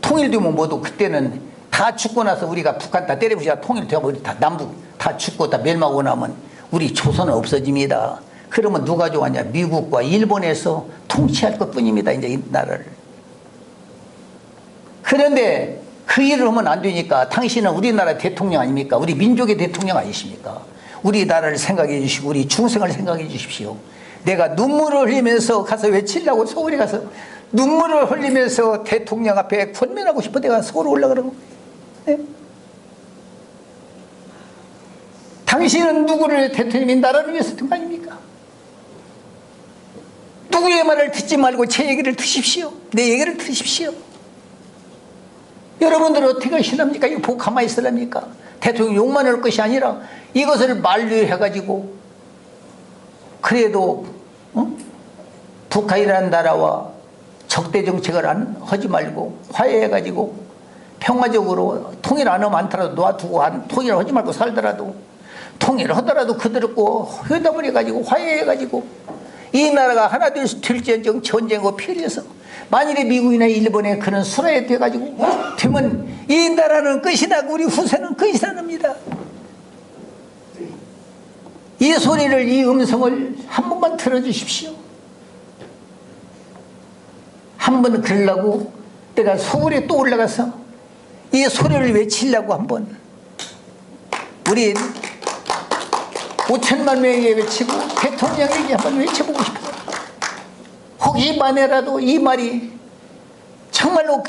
통일되면 뭐도 그때는 다 죽고 나서 우리가 북한 다 때려부시자 통일되고 우리 다 남북 다 죽고 다 멸망하고 나면 우리 조선은 없어집니다. 그러면 누가 좋아하냐? 미국과 일본에서 통치할 것 뿐입니다. 이제 이 나라를. 그런데 그 일을 하면 안 되니까 당신은 우리나라 대통령 아닙니까? 우리 민족의 대통령 아니십니까? 우리나라를 생각해 주시고 우리 중생을 생각해 주십시오. 내가 눈물을 흘리면서 가서 외치려고 서울에 가서 눈물을 흘리면서 대통령 앞에 권면하고 싶어 내가 서울 올라가라고. 네? 당신은 누구를 대통령이 나라를 위해서 든 거 아닙니까? 누구의 말을 듣지 말고 제 얘기를 드십시오. 내 얘기를 들으십시오. 여러분들 어떻게 하시랍니까? 이거 보고 가만히 있으랍니까? 대통령 욕만 할 것이 아니라 이것을 만류해가지고 그래도 북한이라는 나라와 적대 정책을 하지 말고 화해해가지고 평화적으로 통일 안 하면 않더라도 놔두고 통일을 하지 말고 살더라도 통일을 하더라도 그들고 회담을 해가지고 화해해가지고 이 나라가 하나 될지언정 전쟁과 피해서 만일에 미국이나 일본에 그런 수라에 돼가지고 되면 이 나라는 끝이 나고 우리 후세는 끝이 납니다. 이 소리를 이 음성을 한 번만 들어주십시오. 한 번 그러려고 내가 서울에 또 올라가서 이 소리를 외치려고 한번 우리 5천만 명에게 외치고 대통령에게 한번 외쳐보고 싶어요. 혹 이만에라도 이 말이 정말로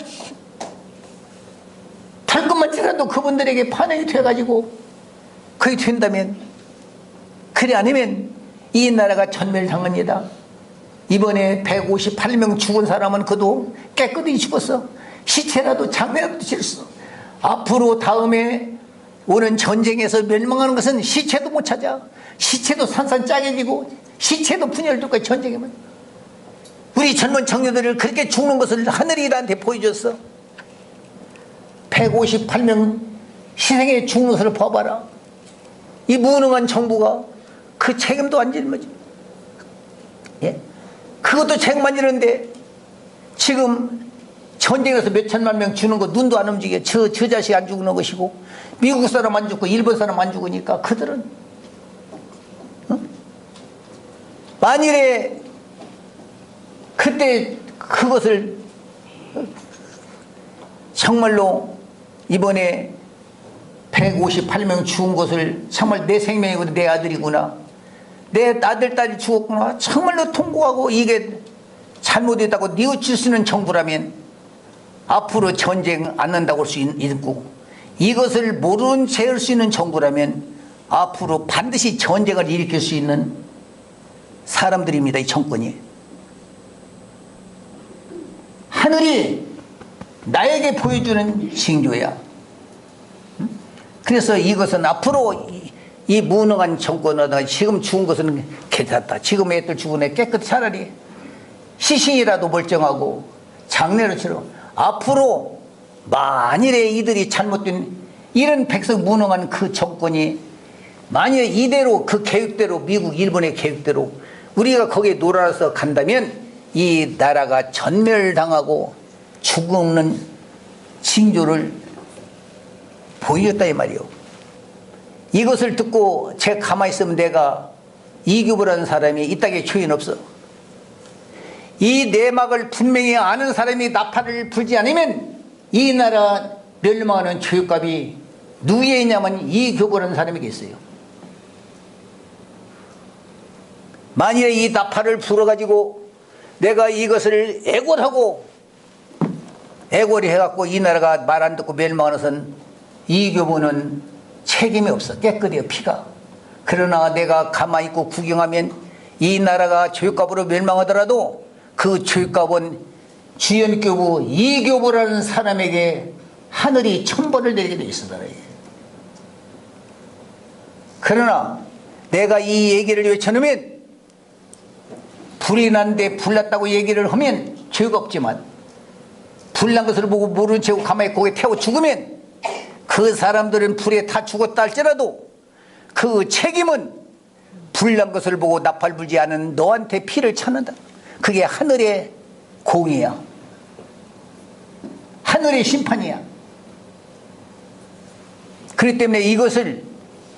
발끝만치라도 그분들에게 반영이 돼가지고 그게 된다면 그래 아니면 이 나라가 전멸당합니다. 이번에 158명 죽은 사람은 그도 깨끗이 죽었어. 시체라도 장례라도 지었어. 앞으로 다음에 오는 전쟁에서 멸망하는 것은 시체도 못 찾아. 시체도 산산 짜개지고 시체도 분열될까 전쟁에만. 우리 젊은 청년들을 그렇게 죽는 것을 하늘이 나한테 보여줬어. 158명 희생에 죽는 것을 봐봐라. 이 무능한 정부가 그 책임도 안 짊어지. 예? 그것도 책임 안 지는데 지금 전쟁에서 몇 천만 명 죽는 거 눈도 안 움직여. 저 자식 안 죽는 것이고 미국 사람 안 죽고 일본 사람 안 죽으니까 그들은 만일에 그때 그것을 정말로 이번에 158명 죽은 것을 정말 내 생명이고 내 아들이구나, 내 아들 딸이 죽었구나 정말로 통곡하고 이게 잘못했다고 뉘우칠 수 있는 정부라면 앞으로 전쟁 안 한다고 할 수 있고, 이것을 모르는 채 할 수 있는 정부라면 앞으로 반드시 전쟁을 일으킬 수 있는 사람들입니다. 이 정권이. 하늘이 나에게 보여주는 징조야. 그래서 이것은 앞으로 이 무능한 정권은 지금 죽은 것은 괜찮다. 지금 애들 죽은 애 깨끗이 차라리 시신이라도 멀쩡하고 장례를 치러, 앞으로 만일에 이들이 잘못된 이런 백성 무능한 그 정권이 만약에 이대로 그 계획대로 미국 일본의 계획대로 우리가 거기에 놀아서 간다면 이 나라가 전멸당하고 죽는 징조를 보여줬다 이 말이요. 이것을 듣고 제가 가만히 있으면 내가 이규보라는 사람이 이 땅에 죄인 없어. 이 내막을 분명히 아는 사람이 나팔을 불지 않으면 이 나라 멸망하는 죄값이 누구에 있냐면 이규보라는 사람에게 있어요. 만일에 이 나팔을 불어가지고 내가 이것을 애골하고 애골이 해갖고 이 나라가 말 안 듣고 멸망하는 것은 이규보는 책임이 없어. 깨끗해요 피가. 그러나 내가 가만히 있고 구경하면 이 나라가 죄값으로 멸망하더라도 그 죄값은 주연교부 이교부라는 사람에게 하늘이 천벌을 내리게 돼 있어. 그러나 내가 이 얘기를 외쳐놓으면 불이 난데 불났다고 얘기를 하면 죄가 없지만 불난 것을 보고 모르는 채 가만히 고개 태워 죽으면 그 사람들은 불에 다 죽었다 할지라도 그 책임은 불난 것을 보고 나팔 불지 않은 너한테 피를 찾는다. 그게 하늘의 공이야. 하늘의 심판이야. 그렇기 때문에 이것을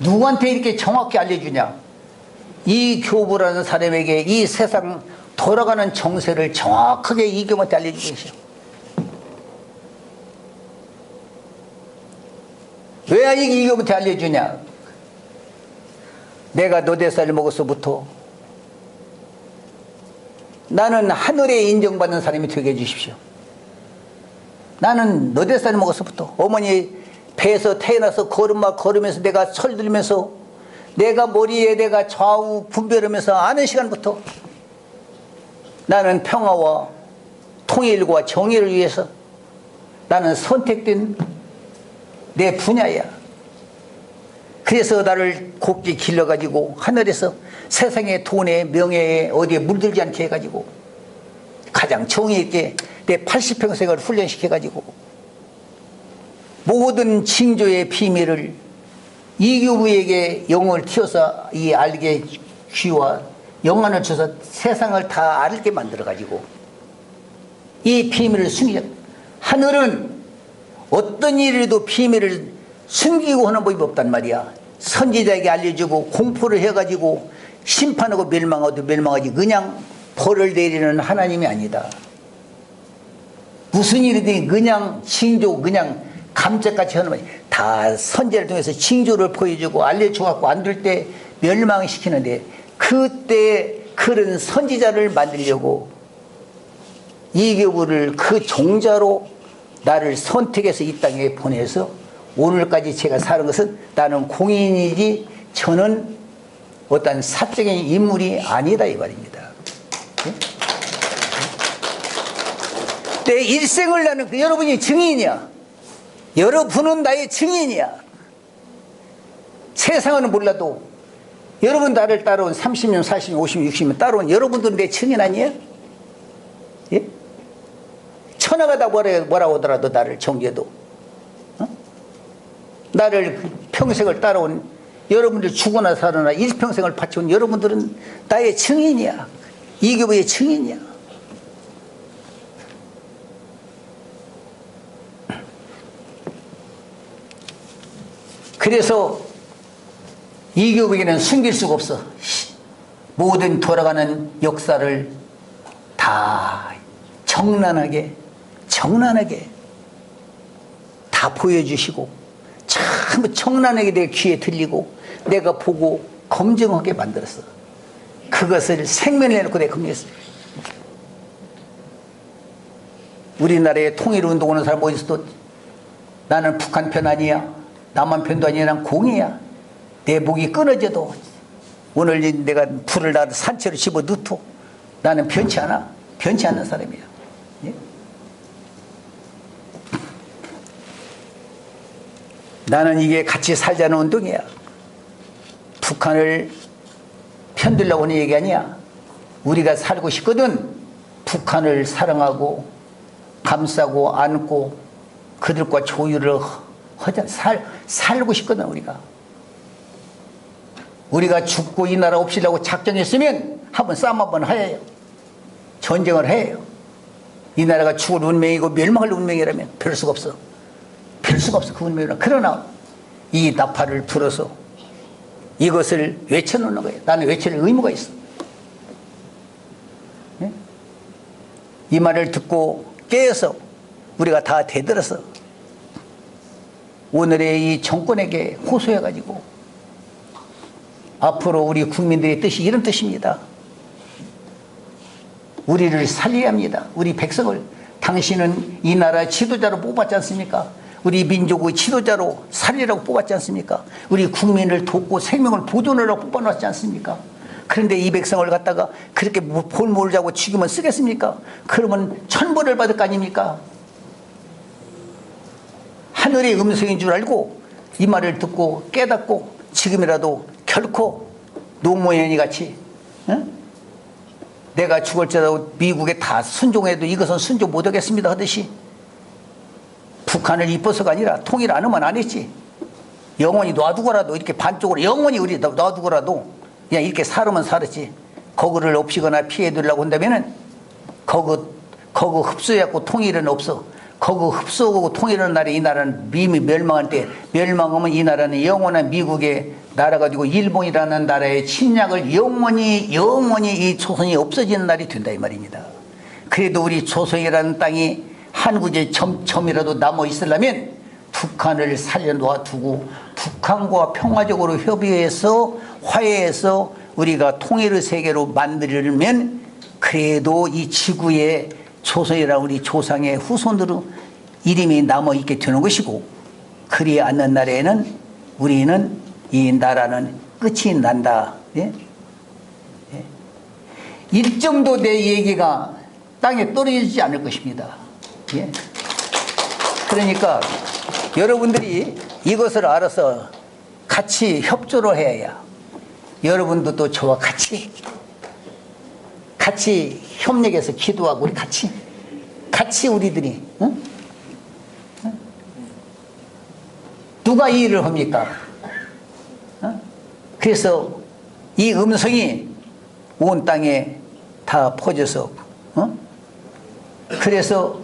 누구한테 이렇게 정확히 알려주냐, 이 교부라는 사람에게 이 세상 돌아가는 정세를 정확하게 이 교부한테 알려주고 계셔. 왜 이거부터 알려주냐? 내가 너댓살 먹어서부터 나는 하늘에 인정받는 사람이 되게 해주십시오. 나는 너댓살 먹어서부터 어머니 배에서 태어나서 걸음마 걸으면서 내가 철들면서 내가 머리에 내가 좌우 분별하면서 아는 시간부터 나는 평화와 통일과 정의를 위해서 나는 선택된 내 분야야. 그래서 나를 곱게 길러가지고 하늘에서 세상의 돈에 명예에 어디에 물들지 않게 해가지고 가장 정의 있게 내 80평생을 훈련시켜가지고 모든 징조의 비밀을 이교부에게 영을 튀어서 이 알게 귀와 영안을 줘서 세상을 다 알게 만들어가지고 이 비밀을 숨겨. 하늘은 어떤 일에도 비밀을 숨기고 하는 법이 없단 말이야. 선지자에게 알려주고 공포를 해가지고 심판하고 멸망하도 멸망하지 그냥 벌을 내리는 하나님이 아니다. 무슨 일이든 그냥 징조 그냥 감짝같이 하는 말이야. 다 선지자를 통해서 징조를 보여주고 알려주고 안 될 때 멸망시키는데 그때 그런 선지자를 만들려고 이교부를 그 종자로 나를 선택해서 이 땅에 보내서 오늘까지 제가 사는 것은 나는 공인이지 저는 어떤 사적인 인물이 아니다 이 말입니다. 내 일생을 나는 여러분이 증인이야. 여러분은 나의 증인이야. 세상은 몰라도 여러분 나를 따라온 30년, 40년, 50년, 60년 따라온 여러분들은 내 증인 아니에요? 예? 천하가 다 뭐라고 하더라도 나를 정죄도 나를 평생을 따라온 여러분들 죽거나 살아나 일평생을 바쳐온 여러분들은 나의 증인이야. 이교부의 증인이야. 그래서 이교부에게는 숨길 수가 없어. 모든 돌아가는 역사를 다 정난하게 다 보여주시고 전부 청란하게 내 귀에 들리고 내가 보고 검증하게 만들었어. 그것을 생면을 내놓고 내가 검증했어. 우리나라에 통일운동하는 사람 어디서도 나는 북한 편 아니야, 남한 편도 아니야, 난 공이야. 내 목이 끊어져도 오늘 내가 불을 나 산채로 집어 넣고 나는 변치 않아. 변치 않는 사람이야. 예? 나는 이게 같이 살자는 운동이야. 북한을 편들려고 하는 얘기 아니야. 우리가 살고 싶거든. 북한을 사랑하고 감싸고 안고 그들과 조율을 살고 싶거든. 우리가 죽고 이 나라 없이라고 작정했으면 한번 싸움 한번 해요. 전쟁을 해요. 이 나라가 죽을 운명이고 멸망할 운명이라면 별 수가 없어. 별 수가 없어. 그 운명이라. 그러나 이 나팔을 불어서 이것을 외쳐놓는 거예요. 나는 외칠 의무가 있어. 네? 이 말을 듣고 깨어서 우리가 다 대들어서 오늘의 이 정권에게 호소해가지고 앞으로 우리 국민들의 뜻이 이런 뜻입니다. 우리를 살려야 합니다. 우리 백성을. 당신은 이 나라의 지도자로 뽑았지 않습니까? 우리 민족의 지도자로 살리라고 뽑았지 않습니까? 우리 국민을 돕고 생명을 보존하라고 뽑아놨지 않습니까? 그런데 이 백성을 갖다가 그렇게 볼 모르자고 죽이면 쓰겠습니까? 그러면 천벌을 받을 거 아닙니까? 하늘의 음성인 줄 알고 이 말을 듣고 깨닫고 지금이라도 결코 노무현이 같이 내가 죽을지라도 미국에 다 순종해도 이것은 순종 못하겠습니다 하듯이 북한을 이뻐서가 아니라 통일 안 하면 안 했지. 영원히 놔두고라도 이렇게 반쪽으로 영원히 우리 놔두고라도 그냥 이렇게 살으면 살았지. 거기를 없이거나 피해두려고 한다면은 거기 흡수해갖고 통일은 없어. 거기 흡수하고 통일하는 날에 이 나라는 이미 멸망할 때 멸망하면 이 나라는 영원한 미국에 날아가지고 일본이라는 나라의 침략을 영원히 이 조선이 없어지는 날이 된다 이 말입니다. 그래도 우리 조선이라는 땅이 한 구제 점이라도 남아 있으려면 북한을 살려놓아두고 북한과 평화적으로 협의해서 화해해서 우리가 통일의 세계로 만들려면 그래도 이 지구에 조선이라는 우리 조상의 후손으로 이름이 남아있게 되는 것이고, 그리 않는 날에는 우리는 이 나라는 끝이 난다. 예? 예. 일점도 내 얘기가 땅에 떨어지지 않을 것입니다. 예? 그러니까 여러분들이 이것을 알아서 같이 협조를 해야, 여러분도 또 저와 같이 협력해서 기도하고 우리 같이 우리들이, 응? 누가 이 일을 합니까? 그래서 이 음성이 온 땅에 다 퍼져서, 그래서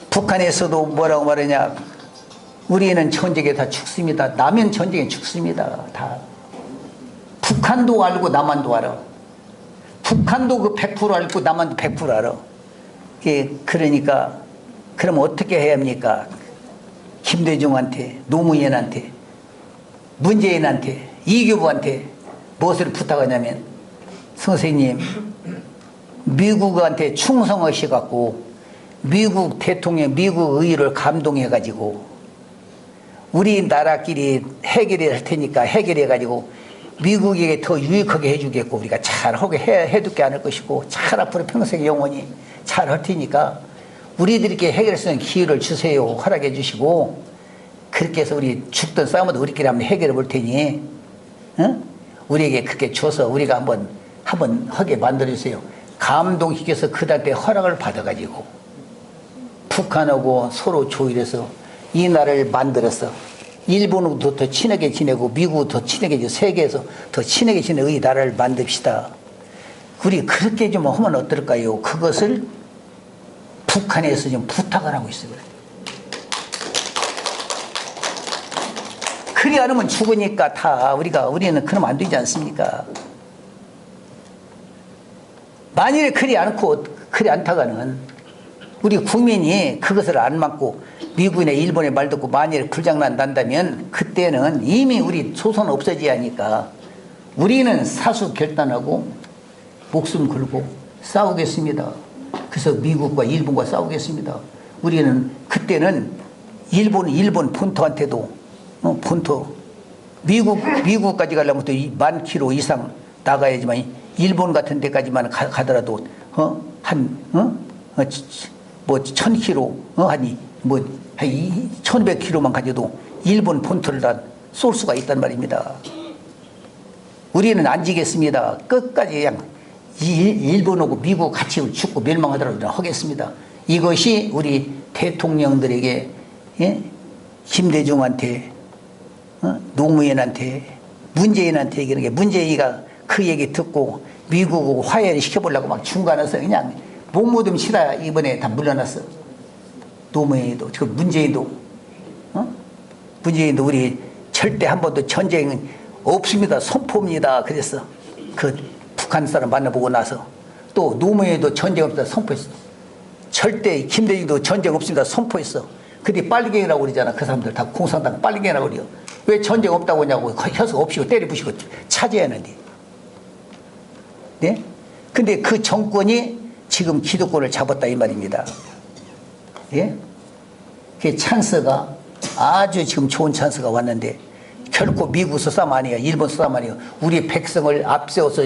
북한에서도 뭐라고 말하냐, 우리는 전쟁에 다 죽습니다. 남은 전쟁에 죽습니다. 다. 북한도 알고 남한도 알아. 북한도 그 100% 알고 남한도 100% 알아. 그러니까 그럼 어떻게 해야 합니까? 김대중한테, 노무현한테, 문재인한테, 이규보한테 무엇을 부탁하냐면, 선생님, 미국한테 충성하셔갖고 미국 대통령, 미국 의회를 감동해가지고 우리나라끼리 해결할 테니까 해결해가지고 미국에게 더 유익하게 해주겠고 우리가 잘하게 해둘게 않을 것이고 잘 앞으로 평생 영원히 잘 할 테니까 우리들에게 해결할 수 있는 기회를 주세요. 허락해 주시고, 그렇게 해서 우리 죽든 싸움도 우리끼리 한번 해결해 볼 테니, 응? 우리에게 그렇게 줘서 우리가 한번 하게 만들어 주세요. 감동시켜서 그한테 허락을 받아가지고 북한하고 서로 조율해서 이 나라를 만들어서 일본하고도 더 친하게 지내고 미국도 더 친하게 지내고 세계에서 더 친하게 지내고 이 나라를 만듭시다. 우리 그렇게 좀 하면 어떨까요? 그것을 북한에서 좀 부탁을 하고 있어요. 그리 않으면 죽으니까 다 우리는 그러면 안 되지 않습니까? 만일에 그리 않다가는 우리 국민이 그것을 안 맞고 미국이나 일본의 말 듣고 만일에 불장난 난다면 그때는 이미 우리 조선 없어져야 하니까 우리는 사수 결단하고 목숨 걸고 싸우겠습니다. 그래서 미국과 일본과 싸우겠습니다. 우리는 그때는 일본 본토한테도 본토 미국까지 가려면 또 10,000km 이상 나가야지만 일본 같은 데까지만 가더라도 한 1,000km 한 1,200km만 가져도 일본 본토를 다 쏠 수가 있단 말입니다. 우리는 안 지겠습니다. 끝까지 그냥 일본하고 미국 같이 죽고 멸망하더라도 하겠습니다. 이것이 우리 대통령들에게, 예? 김대중한테, 노무현한테, 문재인한테 얘기하는 게, 문재인이가 그 얘기 듣고 미국하고 화해를 시켜보려고 막 중간에서 그냥 목모듬 치다 이번에 다 물러났어. 노무현이도, 지금 문재인도 우리 절대 한 번도 전쟁은 없습니다. 선포입니다. 그랬어. 그 북한 사람 만나보고 나서. 또 노무현이도 전쟁 없다 선포했어. 절대 김대중도 전쟁 없습니다. 선포했어. 근데 빨갱이라고 그러잖아. 그 사람들 다 공산당 빨갱이라고 그래요. 왜 전쟁 없다고 하냐고 혀서 없이고 때려부시고 차지하는데. 네? 근데 그 정권이 지금 기득권을 잡았다 이 말입니다. 예? 그 찬스가 아주 지금 좋은 찬스가 왔는데 결코 미국서 싸움 아니에요. 일본서 싸움 아니에요. 우리 백성을 앞세워서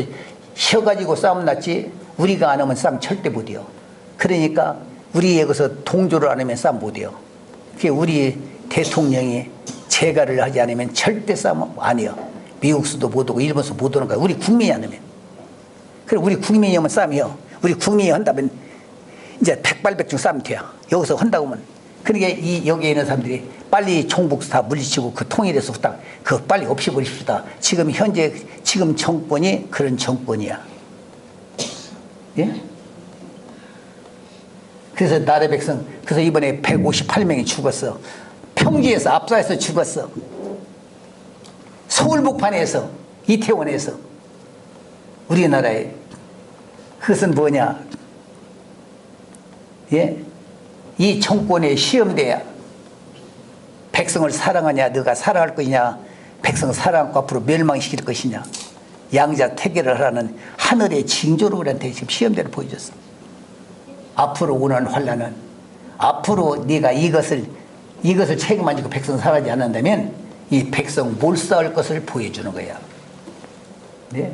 혀가지고 싸움 났지 우리가 안 하면 싸움 절대 못해요. 그러니까 우리 여기서 동조를 안 하면 싸움 못해요. 그게 우리 대통령이 재가를 하지 않으면 절대 싸움 아니에요. 미국서도 못 오고 일본서 못 오는 거야. 우리 국민이 안 하면. 그래 우리 국민이 하면 싸움이요. 우리 국민이 한다면 이제 백발백중 싸움 돼요. 여기서 한다고 하면. 그러니까 여기에 있는 사람들이 빨리 종북 다 물리치고 그 통일에서 딱 그 빨리 없애버립시다. 지금 정권이 그런 정권이야. 예? 그래서 나라 백성, 그래서 이번에 158명이 죽었어. 평지에서 압사해서 죽었어. 서울 복판에서, 이태원에서. 우리나라에. 그것은 뭐냐? 예? 이 정권의 시험대야. 백성을 사랑하냐, 너가 사랑할 것이냐, 백성 사랑하고 앞으로 멸망시킬 것이냐, 양자 태계를 하라는 하늘의 징조로 우리한테 지금 시험대를 보여줬어. 앞으로 오는 환란은, 앞으로 네가 이것을 책임 안 지고 백성 살아지 않는다면 이 백성 몰살할 것을 보여주는 거야. 네.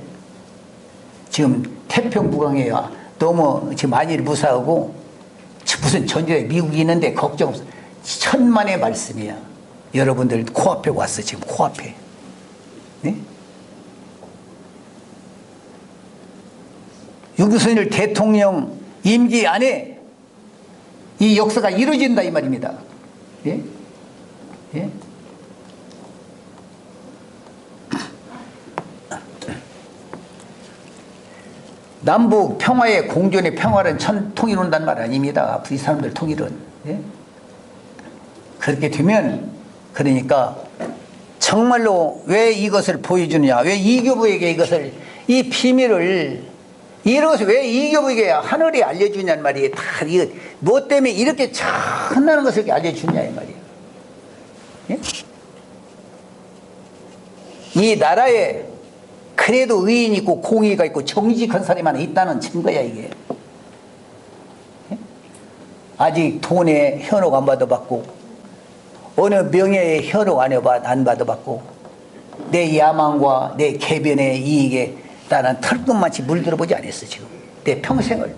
지금 태평무강에 너무 지금 만일 무사하고 무슨 전쟁에 미국이 있는데 걱정 없어. 천만의 말씀이야. 여러분들 코앞에 왔어. 지금 코앞에. 네? 윤석열 대통령 임기 안에 이 역사가 이루어진다 이 말입니다. 예? 예? 남북 평화의 공존의 평화는 통일 온다는 말 아닙니다. 이 사람들 통일은. 예? 그렇게 되면 그러니까 정말로 왜 이것을 보여주느냐, 왜 이교부에게 이것을, 이 비밀을, 이것을 왜 이교부에게 하늘이 알려주냐는 말이에요. 다 이거 뭐 때문에 이렇게 찬란한 것을 알려주냐 이 말이에요. 예? 이 나라에 그래도 의인 있고 공의가 있고 정직한 사람이 하나 있다는 증거야 이게. 예? 아직 돈에 현혹 안 받아봤고 어느 명예의 현혹 안 받아봤고 내 야망과 내 개변의 이익에 나는 털끝만치 물들어보지 않았어 지금. 내 평생을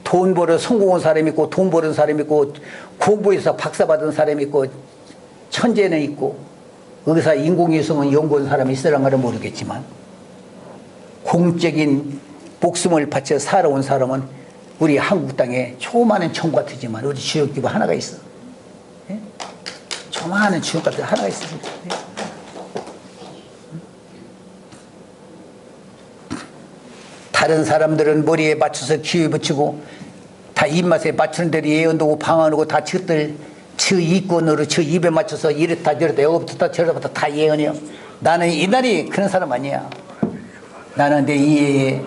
돈 벌어 성공한 사람이 있고 돈 버는 사람이 있고 공부해서 박사 받은 사람이 있고 천재는 있고 의사 인공위성은 연구한 사람이 있으란가는 모르겠지만 공적인 목숨을 바쳐 살아온 사람은 우리 한국 땅에 조그마한 청 같으지만 우리 주역기부 하나가 있어. 예? 조그마한 주역 같은 하나가 있어. 예? 다른 사람들은 머리에 맞춰서 귀에 붙이고 다 입맛에 맞추는 대로 예언도고 방언하고 다 저들 저 이권으로 저 입에 맞춰서 이렇다 저렇다 여기부터 저기부터 다 예언이요. 나는 이날이 그런 사람 아니야. 나는 내 이해에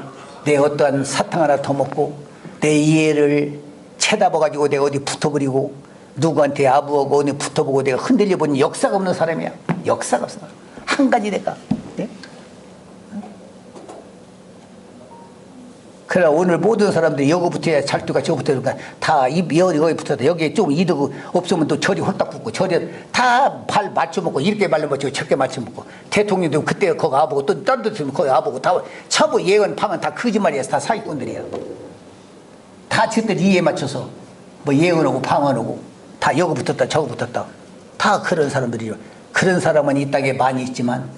내 어떠한 사탕 하나 더 먹고 내 이해를 쳐다봐가지고 내가 어디 붙어버리고 누구한테 아부하고 어디 붙어보고 내가 흔들려본 역사가 없는 사람이야. 역사가 없어. 한 가지 내가. 네? 그래 오늘 모든 사람들이 여기 붙어야 잘투가 저기 붙어야 다 여기 붙어서 여기에 좀 이득 없으면 또 저리 홀딱 붙고 저리 다 발 맞춰먹고 이렇게 말려먹고 저렇게 맞춰먹고 대통령도 그때 거기 아보고 또 딴 데 있으면 거기 아보고 다 전부 예언 방언 다 거짓말이야. 다 사기꾼들이야. 다 저들 이해에 맞춰서 뭐 예언하고 방언하고 다 여기 붙었다 저기 붙었다 다 그런 사람들이요. 그런 사람은 이 땅에 많이 있지만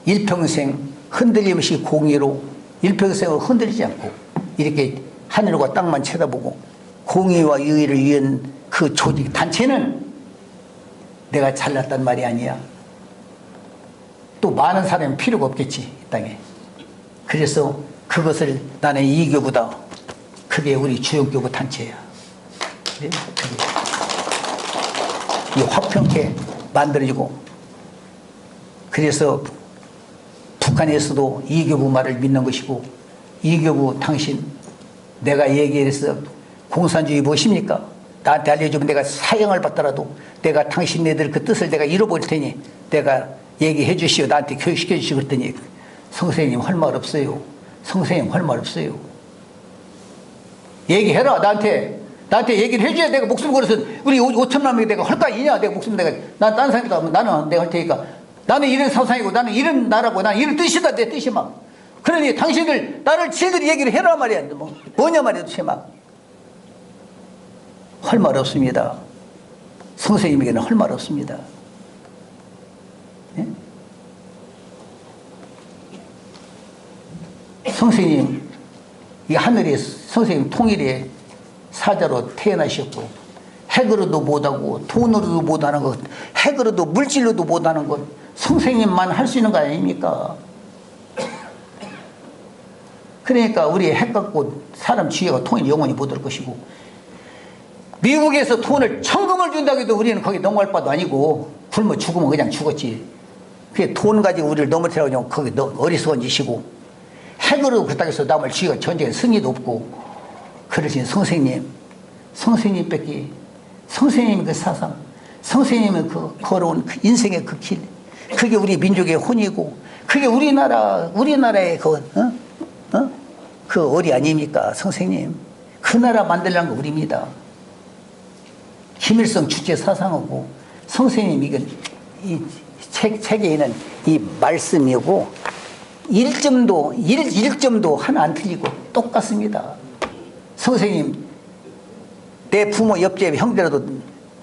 일평생 흔들림없이 공의로 일평생을 흔들리지 않고 이렇게 하늘과 땅만 쳐다보고 공의와 의의를 위한 그 조직 단체는 내가 잘났단 말이 아니야. 또 많은 사람이 필요가 없겠지 이 땅에. 그래서 그것을 나는 이교보다 그게 우리 주역교부 단체야. 네? 이 화평케 만들어지고 그래서 북한에서도 이교부 말을 믿는 것이고 이교부 당신 내가 얘기해서 공산주의 무엇입니까? 나한테 알려주면 내가 사형을 받더라도 내가 당신네들 그 뜻을 내가 잃어버릴 테니 내가 얘기해 주시오. 나한테 교육시켜 주시오. 그랬더니 선생님 할 말 없어요. 선생님 할 말 없어요. 얘기해라. 나한테 얘기를 해줘야 내가 목숨 걸어서 우리 5천만 명이 내가 할까 이냐. 내가 목숨 내가 난 딴 사람이다 하면 나는 내가 할 테니까 나는 이런 사상이고 나는 이런 나라고 나는 이런 뜻이다 내 뜻이 막. 그러니 당신들 나를 제대로 얘기를 해라 말이야. 뭐냐 말이야 도대체 막. 할 말 없습니다. 선생님에게는 할 말 없습니다. 네? 선생님 이 하늘에 선생님 통일의 사자로 태어나셨고 핵으로도 못하고 돈으로도 못하는 것 핵으로도 물질로도 못하는 것 선생님만 할 수 있는 거 아닙니까? 그러니까 우리 핵 갖고 사람 지혜가 통일 영원히 못 할 것이고 미국에서 돈을 천금을 준다고 해도 우리는 거기 넘어갈 바도 아니고 굶어 죽으면 그냥 죽었지. 그게 돈 가지고 우리를 넘어뜨려고 거기 어리석은 짓이고 핵으로 그렇다고 해서 남을 쥐가 전쟁에 승리도 없고 그러신 선생님 뺏기 선생님의 그 사상, 선생님의 그 걸어온 그 인생의 그 길, 그게 우리 민족의 혼이고 그게 우리나라의 그 어리 아닙니까? 선생님 그 나라 만들려는 거 우리입니다. 김일성 주체 사상하고 선생님 이건 이 책에 있는 이 말씀이고 일점도 하나 안 틀리고 똑같습니다. 선생님 내 부모 옆집 형제라도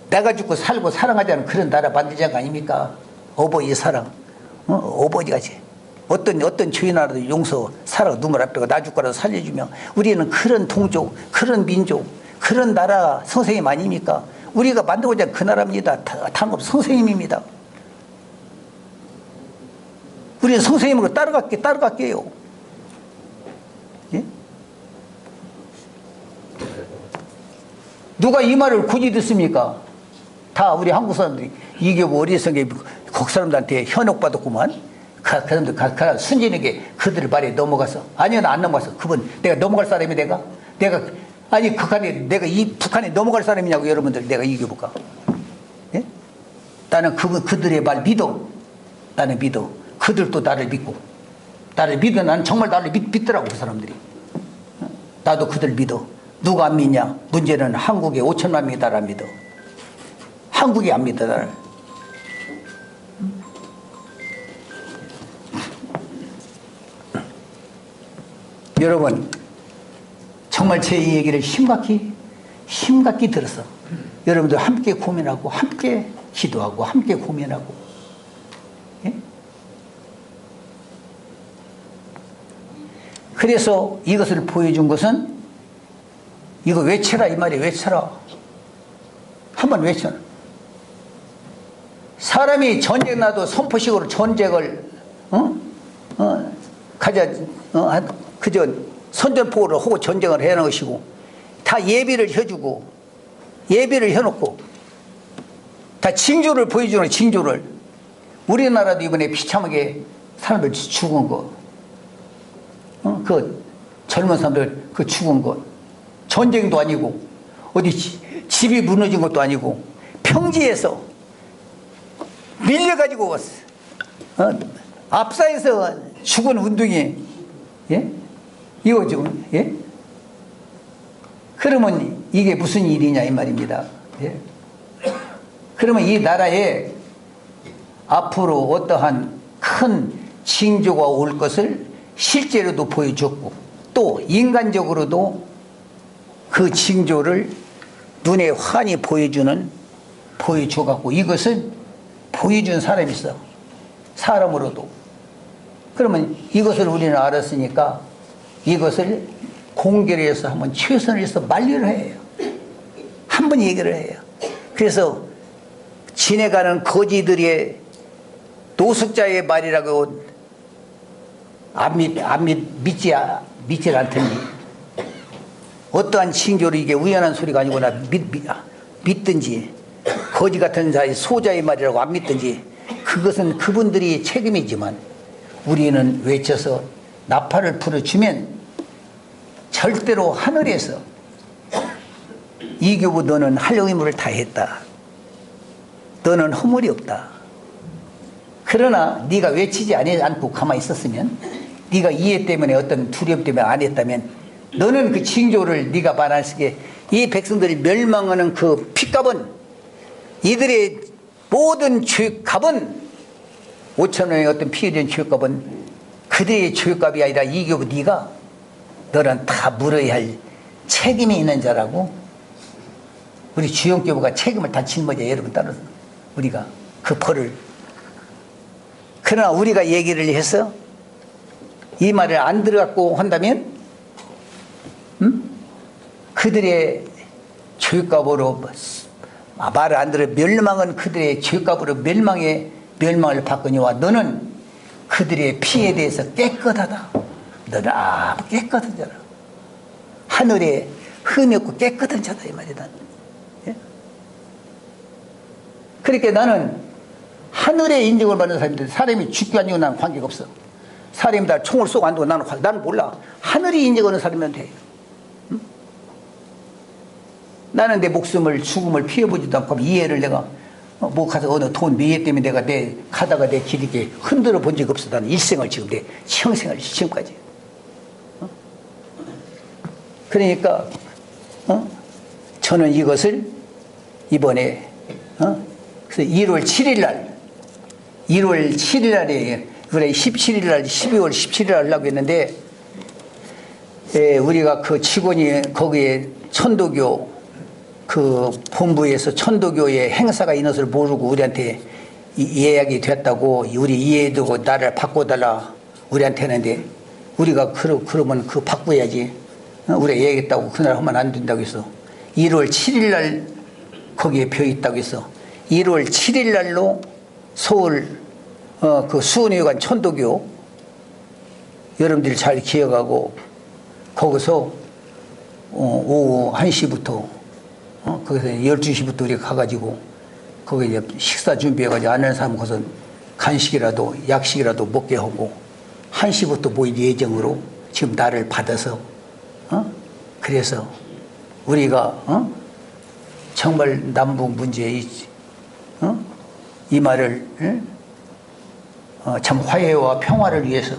내가 죽고 살고 사랑하자는 그런 나라 만들자는 거 아닙니까? 어버이 사랑, 어버이가지. 어떤 주인 나라도 용서, 사랑, 눈물 앞에고 나 죽고라도 살려주며 우리는 그런 동족, 그런 민족, 그런 나라 선생님 아닙니까? 우리가 만들고자 하는 그 나라입니다. 단업 선생님입니다. 우리는 선생님으로 따라갈게요. 예? 누가 이 말을 굳이 듣습니까? 다 우리 한국 사람들이 이겨보 어리석게 국 사람들한테 현혹받았구만. 그 사람들 순진하게 그들 말에 넘어가서 아니요 나 안 넘어가서 그분 내가 넘어갈 사람이 내가 아니 내가 이 북한에 넘어갈 사람이냐고 여러분들 내가 이겨볼까? 예? 나는 그들의 말 믿어. 나는 믿어. 그들도 나를 믿고 나를 믿어. 나는 정말 나를 믿더라고 그 사람들이. 나도 그들 믿어. 누가 안 믿냐? 문제는 한국에 5천만 명이 나를 안 믿어. 한국이 안 믿어 나를. 여러분 정말 제 이 얘기를 심각히 들어서 여러분들 함께 고민하고 함께 기도하고 함께 고민하고 예? 그래서 이것을 보여준 것은 이거 외쳐라 이 말이에요. 외쳐라. 한번 외쳐. 사람이 전쟁 나도 선포식으로 전쟁을 그저 선전포고를 하고 전쟁을 해놓으시고 다 예비를 해주고 예비를 해놓고 다 징조를 보여주는 징조를. 우리나라도 이번에 비참하게 사람들 죽은 거 그 젊은 사람들 그 죽은 것 전쟁도 아니고 어디 집이 무너진 것도 아니고 평지에서 밀려가지고 앞사에서 죽은 운동이 예? 이거 지금 예? 그러면 이게 무슨 일이냐 이 말입니다. 예? 그러면 이 나라에 앞으로 어떠한 큰 징조가 올 것을 실제로도 보여줬고 또 인간적으로도 그 징조를 눈에 환히 보여줘갖고 이것을 보여준 사람이 있어. 사람으로도. 그러면 이것을 우리는 알았으니까 이것을 공개를 해서 한번 최선을 해서 만류를 해요. 한번 얘기를 해요. 그래서 지내가는 거지들의 노숙자의 말이라고 믿지 않더니 어떠한 징조로 이게 우연한 소리가 아니구나 믿든지 거지 같은 자의 소자의 말이라고 안 믿든지 그것은 그분들이 책임이지만 우리는 외쳐서 나팔을 불어주면 절대로 하늘에서 이교부 너는 할 의무를 다했다. 너는 허물이 없다. 그러나 네가 외치지 않고 가만히 있었으면 네가 이해 때문에 어떤 두려움 때문에 안 했다면 너는 그 징조를 네가 반환시게 이 백성들이 멸망하는 그 핏값은 이들의 모든 죄값은 5천원의 어떤 피 흘린 죄값은 그들의 죄값이 아니라 이교부 네가 너는 다 물어야 할 책임이 있는 자라고 우리 주영교부가 책임을 다 짊어져 여러분 따라서 우리가 그 벌을. 그러나 우리가 얘기를 해서 이 말을 안 들어갖고 한다면 그들의 죄값으로 말을 안 들어 멸망은 그들의 죄값으로 멸망을 받거니와 너는 그들의 피에 대해서 깨끗하다. 너는 깨끗한 자라. 하늘에 흠이 없고 깨끗한 자다 이 말이다. 예? 그러니까 나는 하늘의 인정을 받는 사람인데 사람이 죽고 안 죽고 나는 관계가 없어. 사람이 다 총을 쏘고 안 두고 나는 몰라. 하늘이 인정하는 사람이면 돼. 응? 나는 내 목숨을 죽음을 피해보지도 않고 이해를 내가 뭐 가서 어느 돈 미해 때문에 내가 가다가 내 길 이렇게 흔들어 본 적 없어. 나는 일생을 지금 내 평생을 지금까지. 그러니까 저는 이것을 이번에 그래서 1월 7일 날에 그래 17일 날 12월 17일 날 하려고 했는데 우리가 그 직원이 거기에 천도교 그 본부에서 천도교의 행사가 있는 것을 모르고 우리한테 예약이 됐다고 우리 이해해두고 나를 바꿔달라 우리한테 하는데 우리가 그러면 그 바꿔야지. 우리가 얘기했다고 그날 하면 안 된다고 해서 1월 7일 날 거기에 벼 있다고 해서 1월 7일 날로 서울 그 수원회관 천도교 여러분들이 잘 기억하고 거기서 오후 1시부터 거기서 12시부터 우리가 가가지고 거기 이제 식사 준비해가지고 안 하는 사람 거기서 간식이라도 약식이라도 먹게 하고 1시부터 모일 예정으로 지금 나를 받아서 그래서 우리가 정말 남북 문제에 이 말을 참 화해와 평화를 위해서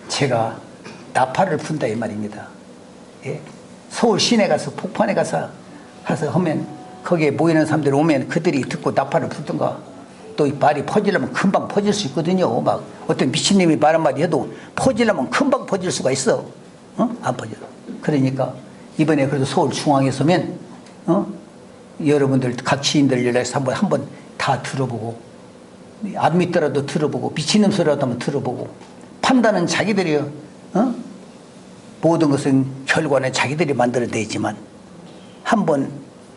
제가 나팔을 분다 이 말입니다. 예? 서울 시내 가서 폭판에 가서 하면 거기에 모이는 사람들 오면 그들이 듣고 나팔을 불든가 또 이 말이 퍼지려면 금방 퍼질 수 있거든요. 막 어떤 미친님이 말 한마디 해도 퍼지려면 금방 퍼질 수가 있어. 안 퍼져. 그러니까 이번에 그래도 서울 중앙에 서면 여러분들 각 지인들 연락해서 한번 다 들어보고 안 믿더라도 들어보고 미친놈 소리라도 한번 들어보고 판단은 자기들이요. 모든 것은 결과는 자기들이 만들어내지만 한번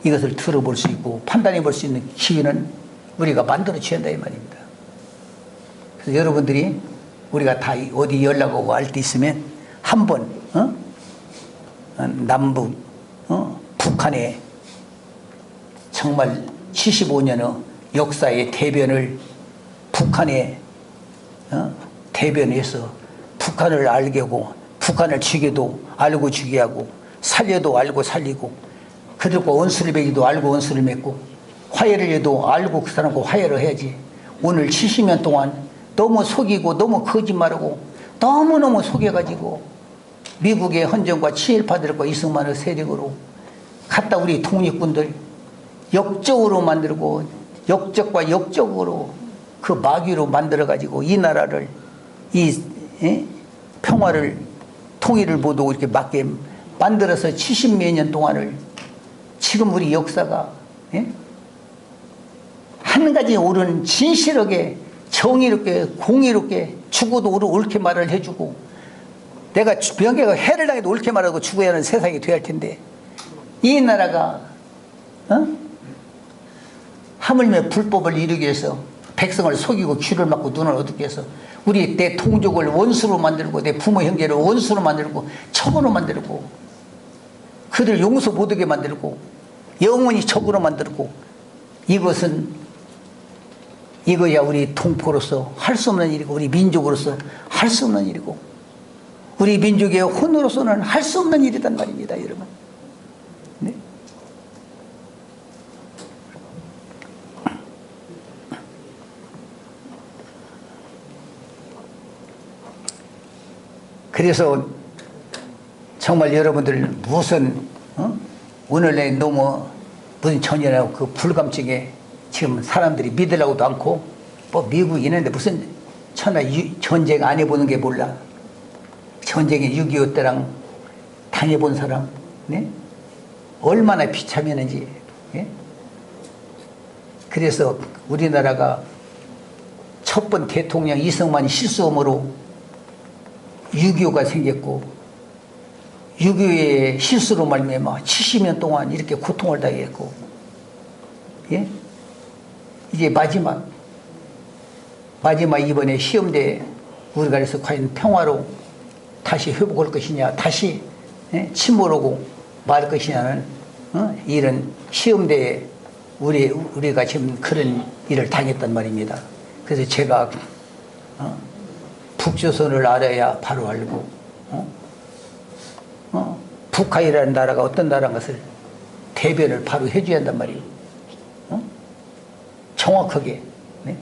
이것을 들어볼 수 있고 판단해 볼 수 있는 기회는 우리가 만들어줘야 한다 이 말입니다. 그래서 여러분들이 우리가 다 어디 연락하고 할 때 있으면 한번 남북 북한의 정말 75년의 역사의 대변을 북한의 대변해서 북한을 알게 하고 북한을 죽여도 알고 죽게 하고 살려도 알고 살리고 그들과 원수를 맺기도 알고 원수를 맺고 화해를 해도 알고 그 사람과 화해를 해야지. 오늘 70년 동안 너무 속이고 너무 거짓말하고 너무너무 속여가지고 미국의 헌정과 친일파들과 이승만의 세력으로 갖다 우리 독립군들 역적으로 만들고 역적과 역적으로 그 마귀로 만들어가지고 이 나라를 이 평화를 통일을 못 오고 이렇게 맞게 만들어서 70몇 년 동안을 지금 우리 역사가 한 가지 옳은 진실하게 정의롭게 공의롭게 죽어도 옳게 말을 해주고 내가 명예가 해를 당해도 옳게 말하고 죽어야 하는 세상이 돼야 할 텐데 이 나라가 하물며 불법을 이루기 위해서 백성을 속이고 귀를 막고 눈을 어둡게 해서 우리 내 동족을 원수로 만들고 내 부모 형제를 원수로 만들고 적으로 만들고 그들 용서 못하게 만들고 영원히 적으로 만들고 이거야 우리 동포로서 할 수 없는 일이고 우리 민족으로서 할 수 없는 일이고 우리 민족의 혼으로서는 할 수 없는 일이란 말입니다 여러분. 네? 그래서 정말 여러분들 무슨 오늘날 너무 무슨 전이라고 그 불감증에 지금 사람들이 믿으려고도 않고 뭐 미국이 있는데 무슨 천하 전쟁 안 해보는 게 몰라. 전쟁에 6.25 때랑 당해본 사람 네? 얼마나 비참했는지. 예? 그래서 우리나라가 첫 번 대통령 이승만이 실수함으로 6.25가 생겼고 6.25의 실수로 말미암아 70년 동안 이렇게 고통을 당했고 예? 이제 마지막 이번에 시험대에 우리가 그래서 과연 평화로 다시 회복할 것이냐 다시 침몰하고 말 것이냐는 이런 시험대에 우리가 지금 그런 일을 당했단 말입니다. 그래서 제가 북조선을 알아야 바로 알고, 북한이라는 나라가 어떤 나라인 것을 대변을 바로 해줘야 한단 말이에요. 정확하게. 네?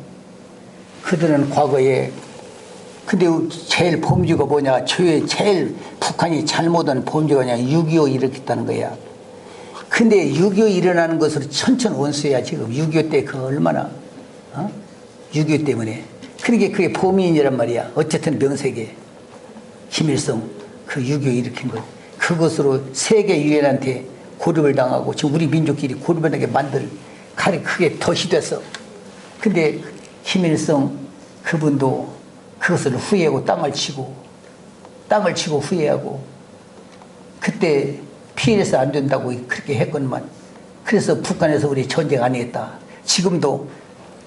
그들은 과거에, 근데 제일 범죄가 뭐냐, 제일 북한이 잘못한 범죄가 뭐냐, 6.25 일으켰다는 거야. 근데 6.25 일어나는 것으로 천천원수야, 지금. 6.25 때 그 얼마나, 6.25 때문에. 그러니까 그게 범인이란 말이야. 어쨌든 명색에. 김일성, 그 6.25 일으킨 것. 그것으로 세계 유엔한테 고립을 당하고, 지금 우리 민족끼리 고립을 당하게 만들, 칼이 크게 덫이 됐어. 근데 김일성 그분도 그것을 후회하고 땅을 치고 후회하고, 그때 피해서 안 된다고 그렇게 했건만. 그래서 북한에서 우리 전쟁 안 했다. 지금도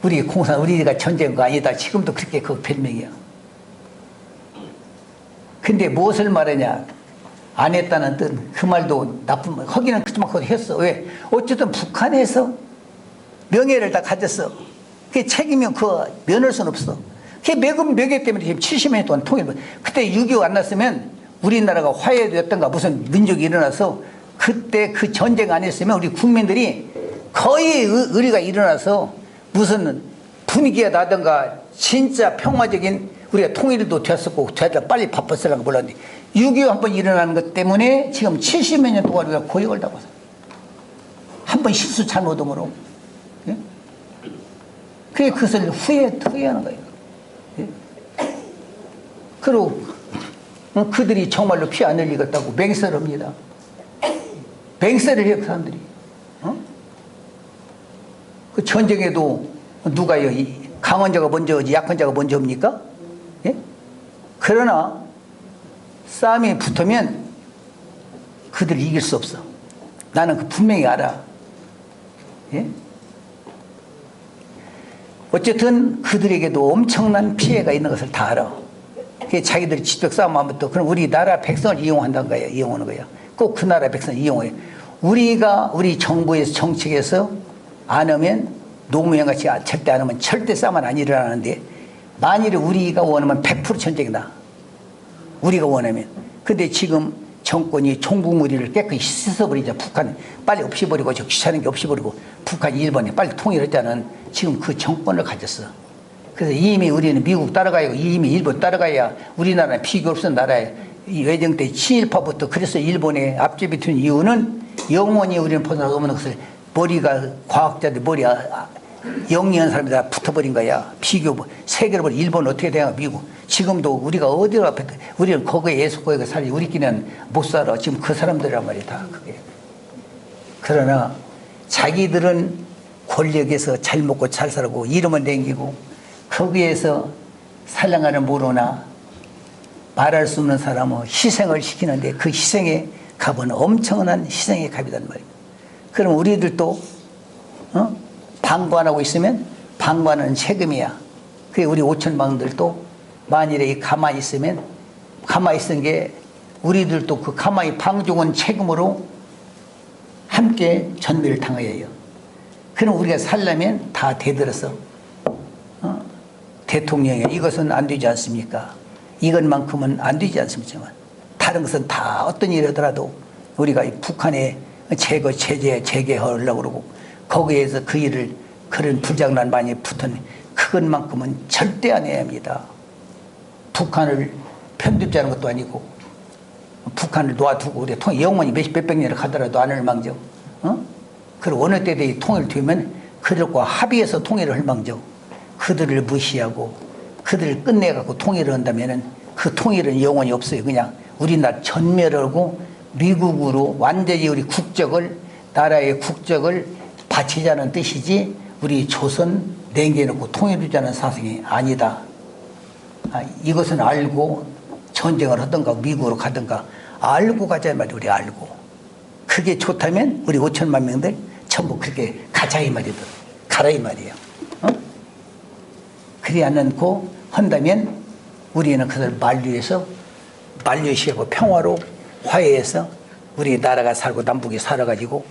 우리가 전쟁 거 아니다. 지금도 그렇게 그 별명이야. 근데 무엇을 말하냐? 안 했다는 뜻, 그 말도 나쁜 말. 하기는 그렇지만 그것도 했어. 왜? 어쨌든 북한에서 명예를 다 가졌어. 그 책임이 면할 수는 없어. 그 매개 때문에 지금 70년 동안 통일. 그때 6.25 안 났으면 우리나라가 화해되었던가 무슨 민족이 일어나서 그때 그 전쟁 안 했으면 우리 국민들이 거의 의리가 일어나서 무슨 분위기가 나든가 진짜 평화적인 우리가 통일도 됐었고 빨리 바빴을라고 몰랐는데 6.25 한번 일어나는 것 때문에 지금 70몇 년 동안 우리가 고역을 당했어. 한번 실수 잘못함으로. 예? 그게 그것을 후회하는 거예요. 예? 그리고 그들이 정말로 피 안 흘리겠다고 맹세를 합니다. 맹세를 해요, 그 사람들이. 그 전쟁에도 누가요? 강한 자가 먼저 하지 약한 자가 먼저 합니까? 예? 그러나 싸움이 붙으면 그들을 이길 수 없어. 나는 그 분명히 알아. 예? 어쨌든 그들에게도 엄청난 피해가 있는 것을 다 알아. 그게 자기들이 직접 싸움하면 또 그럼 우리나라 백성을 이용한다는 거야. 이용하는 거야. 꼭 그 나라 백성을 이용해. 우리 정부에서 정책에서 안 하면 노무현같이 절대 안 하면 절대 싸움은 안 일어나는데 만일에 우리가 원하면 100% 전쟁이다. 우리가 원하면. 근데 지금 정권이 종북무리를 깨끗이 씻어버리자. 북한 빨리 없애버리고 저 귀찮은 게 없애버리고 북한 일본에 빨리 통일했다는 지금 그 정권을 가졌어. 그래서 이미 우리는 미국 따라가야 이미 일본 따라가야 우리나라는 비교 없는 나라에 이 외정 때 친일파부터 그래서 일본에 앞제비 둔 이유는 영원히 우리는 벗어나서 없는 것을 머리가 과학자들 머리가 영리한 사람이 다 붙어버린 거야. 비교 세계를 보니 일본 어떻게 돼요? 미국 지금도 우리가 어디로 앞에 우리는 거기에 예속거기에 살지 우리끼리는 못 살아. 지금 그 사람들이란 말이야 다 그게. 그러나 자기들은 권력에서 잘 먹고 잘 살고 이름을 남기고 거기에서 살랑하는 모로나 말할 수 없는 사람은 희생을 시키는데 그 희생의 값은 엄청난 희생의 값이란 말이에요. 그럼 우리들도 방관하고 있으면 방관은 세금이야. 그게 우리 5천망들도 만일에 가만히 있으면 가만히 있은 게 우리들도 그 가만히 방종한 책임으로 함께 전멸을 당해야 해요. 그럼 우리가 살려면 다 대들어서 대통령이 이것은 안 되지 않습니까? 이것만큼은 안 되지 않습니까? 다른 것은 다 어떤 일이 하더라도 우리가 북한의 제거, 체제, 재개하려고 그러고 거기에서 그 일을 그런 불장난 많이 붙은 그것만큼은 절대 안 해야 합니다. 북한을 편집자는 것도 아니고 북한을 놔두고 우리 영원히 몇백 년을 가더라도 안을 망정. 그리고 어느 때에 통일을 되면 그들과 합의해서 통일을 할 망정. 그들을 무시하고 그들을 끝내갖고 통일을 한다면은 그 통일은 영원히 없어요. 그냥 우리나라 전멸하고 미국으로 완전히 우리 국적을 나라의 국적을 바치자는 뜻이지 우리 조선 냉겨놓고 통일하자는 사상이 아니다. 이것은 알고 전쟁을 하든가 미국으로 가든가 알고 가자 말이야. 우리 알고 그게 좋다면 우리 5천만 명들 전부 그렇게 가자 이 말이든 가라 이 말이에요. 그리 않고 한다면 우리는 그걸 만류시하고 평화로 화해해서 우리 나라가 살고 남북이 살아가지고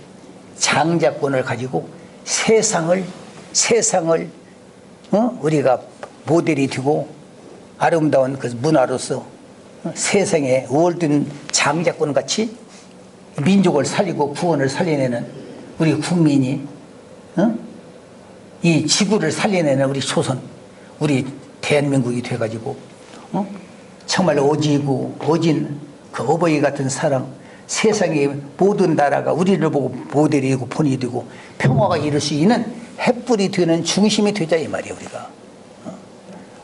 장자권을 가지고 세상을 우리가 모델이 되고 아름다운 그 문화로서 세상에 월든 장자권 같이 민족을 살리고 구원을 살려내는 우리 국민이, 이 지구를 살려내는 우리 조선, 우리 대한민국이 돼가지고, 정말로 오진 그 어버이 같은 사랑, 세상의 모든 나라가 우리를 보고 모델이고 본이 되고 평화가 이룰 수 있는 횃불이 되는 중심이 되자 이 말이에요.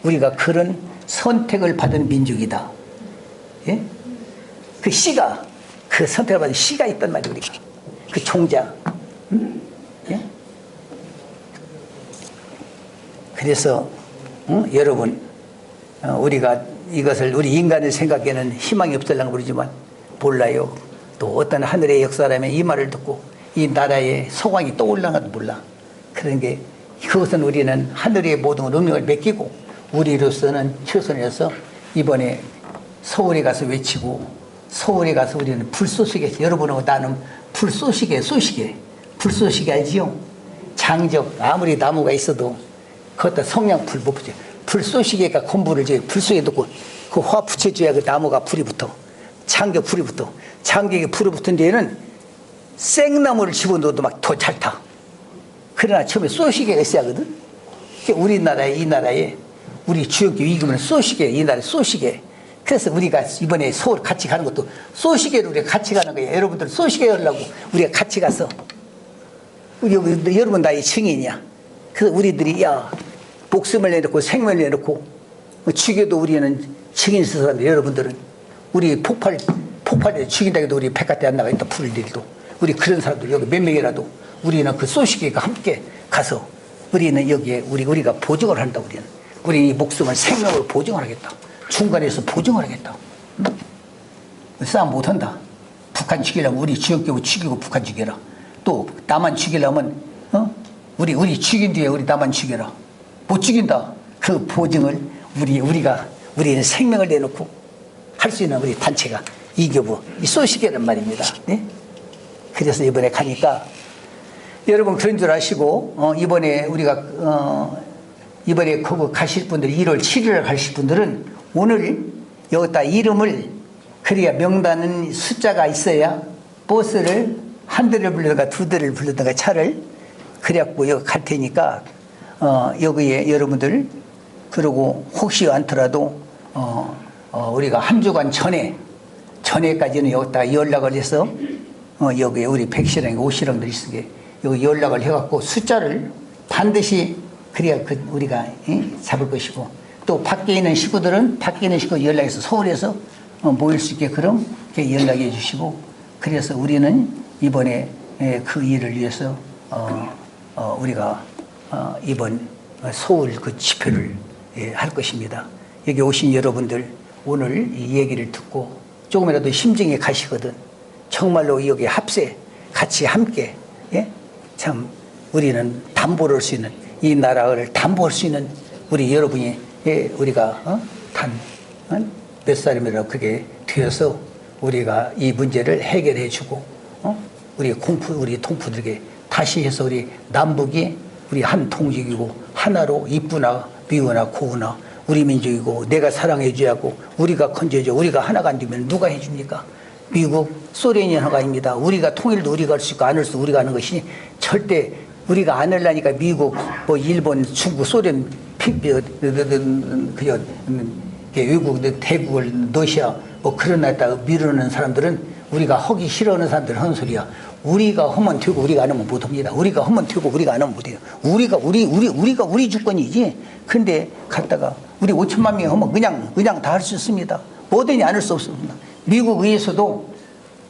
우리가 그런 선택을 받은 민족이다. 예? 그 씨가, 그 선택을 받은 씨가 있단 말이에요. 우리가 그 종자. 예? 그래서 여러분, 우리가 이것을 우리 인간의 생각에는 희망이 없을랑가 모르지만 몰라요. 또 어떤 하늘의 역사라면 이 말을 듣고 이 나라의 소광이 떠올라가도 몰라. 그런 게, 그것은 우리는 하늘의 모든 운명을 맡기고 우리로서는 최선에서 이번에 서울에 가서 외치고, 서울에 가서 우리는 불쏘시개, 여러분하고 나는 불쏘시개, 불쏘시개 알지요? 장적, 아무리 나무가 있어도 그것도 성냥불 못 붙여. 불쏘시개가 건불을 줘. 불쏘시개 놓고 그 화 붙여줘야 그 나무가 불이 붙어. 장적 불이 붙어. 장격에 불이 붙은 데에는 생나무를 집어넣어도 막 더 잘 타. 그러나 처음에 쏘시개가 있어야 하거든. 우리나라에, 이 나라에 우리 주역교 이기면 쏘시개, 이 나라에 쏘시개. 그래서 우리가 이번에 서울 같이 가는 것도 쏘시개로 우리가 같이 가는 거예요. 여러분들 쏘시개 하려고 우리가 같이 가서, 여러분 나이 증인이야. 그래서 우리들이 목숨을 내놓고 생명을 내놓고 죽여도 우리는 증인 있는 사람들, 여러분들은 우리 폭발에 죽인다 해도 우리 백화대 안 나가 있다. 불을 일도 우리 그런 사람들 여기 몇 명이라도 우리는 그 쏘시개가 함께 가서 우리는 여기에 우리가 보증을 한다. 우리 목숨을 생명으로 보증을 하겠다. 중간에서 보증을 하겠다. 싸움 못한다. 북한 죽이려면 우리 지역교구 죽이고 북한 죽여라. 또 나만 죽이려면 우리 죽인 뒤에 우리 나만 죽여라. 못 죽인다. 그 보증을 우리는 생명을 내놓고 할 수 있는 우리 단체가 이교부, 이 쏘시개란 말입니다. 네? 그래서 이번에 가니까 여러분 그런 줄 아시고, 이번에 우리가, 이번에 거기 가실 분들, 1월 7일에 가실 분들은 오늘 여기다 이름을, 그래야 명단은 숫자가 있어야 버스를 한 대를 불러다가 두 대를 불러다가 차를, 그래갖고 여기 갈 테니까, 여기에 여러분들, 그러고 혹시 않더라도, 우리가 한 주간 전에까지는 여기다가 연락을 해서, 여기에 우리 백시랑 오시랑들 있으게 여기 연락을 해갖고 숫자를 반드시 그래야 우리가 잡을 것이고, 또 밖에 있는 식구들은 밖에 있는 식구 연락해서 서울에서 모일 수 있게 그럼 연락해 주시고, 그래서 우리는 이번에 그 일을 위해서 우리가 이번 서울 그 집회를 할 것입니다. 여기 오신 여러분들 오늘 이 얘기를 듣고 조금이라도 심정이 가시거든. 정말로 여기 합세 같이 함께, 참 우리는 담보를 할 수 있는, 이 나라를 담보할 수 있는 우리 여러분이, 우리가 몇 사람이라도 그게 되어서 우리가 이 문제를 해결해 주고, 우리 동포들에게 다시 해서 우리 남북이 우리 한 통직이고 하나로 이쁘나 미우나 고우나 우리 민족이고 내가 사랑해 줘야 하고 우리가 건져줘. 우리가 하나가 안 되면 누가 해줍니까? 미국, 소련이 하나가 아닙니다. 우리가 통일도 우리가 할 수 있고 안 할 수 우리가 하는 것이 절대 우리가 안 하려니까 미국, 일본, 중국, 소련, 외국, 대국을 러시아 그런 나라에다가 미루는 사람들은 우리가 하기 싫어하는 사람들은 하는 소리야. 우리가 하면 되고 우리가 안 하면 못합니다. 우리가 하면 되고 우리가 안 하면 못해요. 우리 주권이지. 근데 갔다가 우리 5천만 명이 하면 그냥 다 할 수 있습니다. 뭐든지 안 할 수 없습니다. 미국 의회에서도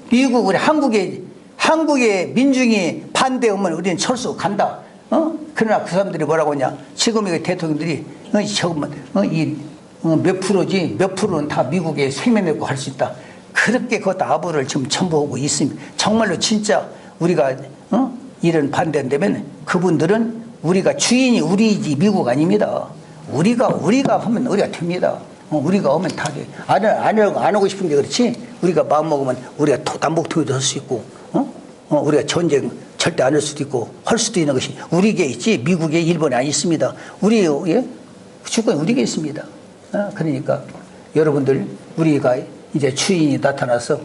미국 우리 한국의 민중이 반대하면 우리는 철수 간다. 그러나 그 사람들이 뭐라고 하냐? 지금 이 대통령들이 몇 프로지 몇 프로는 다 미국에 생명 내고 할 수 있다. 그렇게 그것도 아부를 지금 첨부하고 있습니다. 정말로 진짜 우리가 이런 반대한다면 그분들은 우리가 주인이 우리지 미국 아닙니다. 우리가 하면 우리가 됩니다. 우리가 하면 다 돼. 안 하고 싶은 게 그렇지. 우리가 마음 먹으면 우리가 남북 통일도 할 수 있고, 우리가 전쟁 절대 안 할 수도 있고 할 수도 있는 것이 우리에게 있지 미국에 일본에 안 있습니다. 주권이 우리에게 있습니다. 그러니까 여러분들 우리가 이제 주인이 나타나서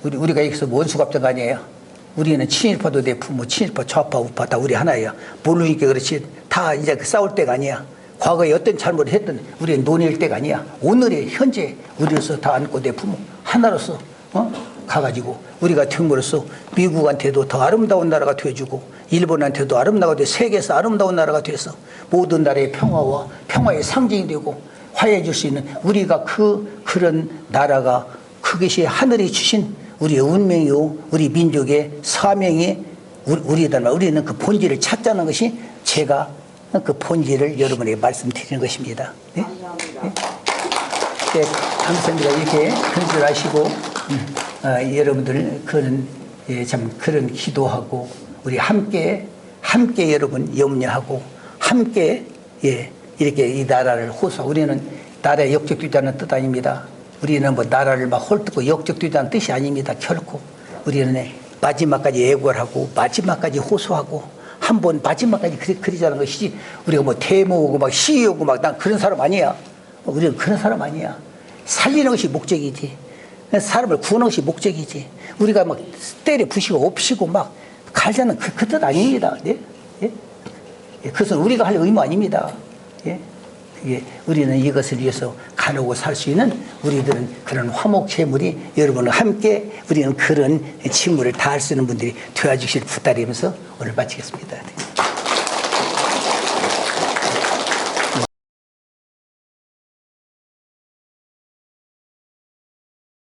우리가 여기서 원수갑장 아니에요. 우리는 친일파도 내 부모, 친일파, 좌파, 우파 다 우리 하나예요. 모르니까 그렇지. 다 이제 싸울 때가 아니야. 과거에 어떤 잘못을 했든 우리는 논의할 때가 아니야. 오늘의 현재 우리로서 다 안고 내 부모 하나로서 가가지고 우리가 됨으로써 미국한테도 더 아름다운 나라가 되어주고 일본한테도 아름다운 돼 세계에서 아름다운 나라가 돼서 모든 나라의 평화와 평화의 상징이 되고 화해해 줄 수 있는 우리가 그런 나라가 그것이 하늘이 주신 우리의 운명이요 우리 민족의 사명이 우리는 그 본질을 찾자는 것이 제가 그 본질을 여러분에게 말씀드리는 것입니다. 네? 네? 네, 감사합니다. 이렇게 건설하시고 여러분들 그런 기도하고 우리 함께 여러분 염려하고 함께 이렇게 이 나라를 호소하고 우리는 나라에 역적되자는 뜻 아닙니다. 우리는 뭐 나라를 막 헐뜯고 역적되자는 뜻이 아닙니다. 결코 우리는 마지막까지 애고를 하고 마지막까지 호소하고 한번 마지막까지 그리자는 것이지 우리가 뭐 데모오고 막 시위오고 막 난 그런 사람 아니야. 우리는 그런 사람 아니야. 살리는 것이 목적이지. 사람을 구하는 것이 목적이지. 우리가 막 때려 부시고 엎시고 막 갈자는 그 뜻 아닙니다. 네? 예? 그것은 우리가 할 의무 아닙니다. 예? 우리는 이것을 위해서 가누고 살 수 있는 우리들은 그런 화목제물이 여러분과 함께 우리는 그런 직무를 다할 수 있는 분들이 되어주실 부탁드리면서 오늘 마치겠습니다.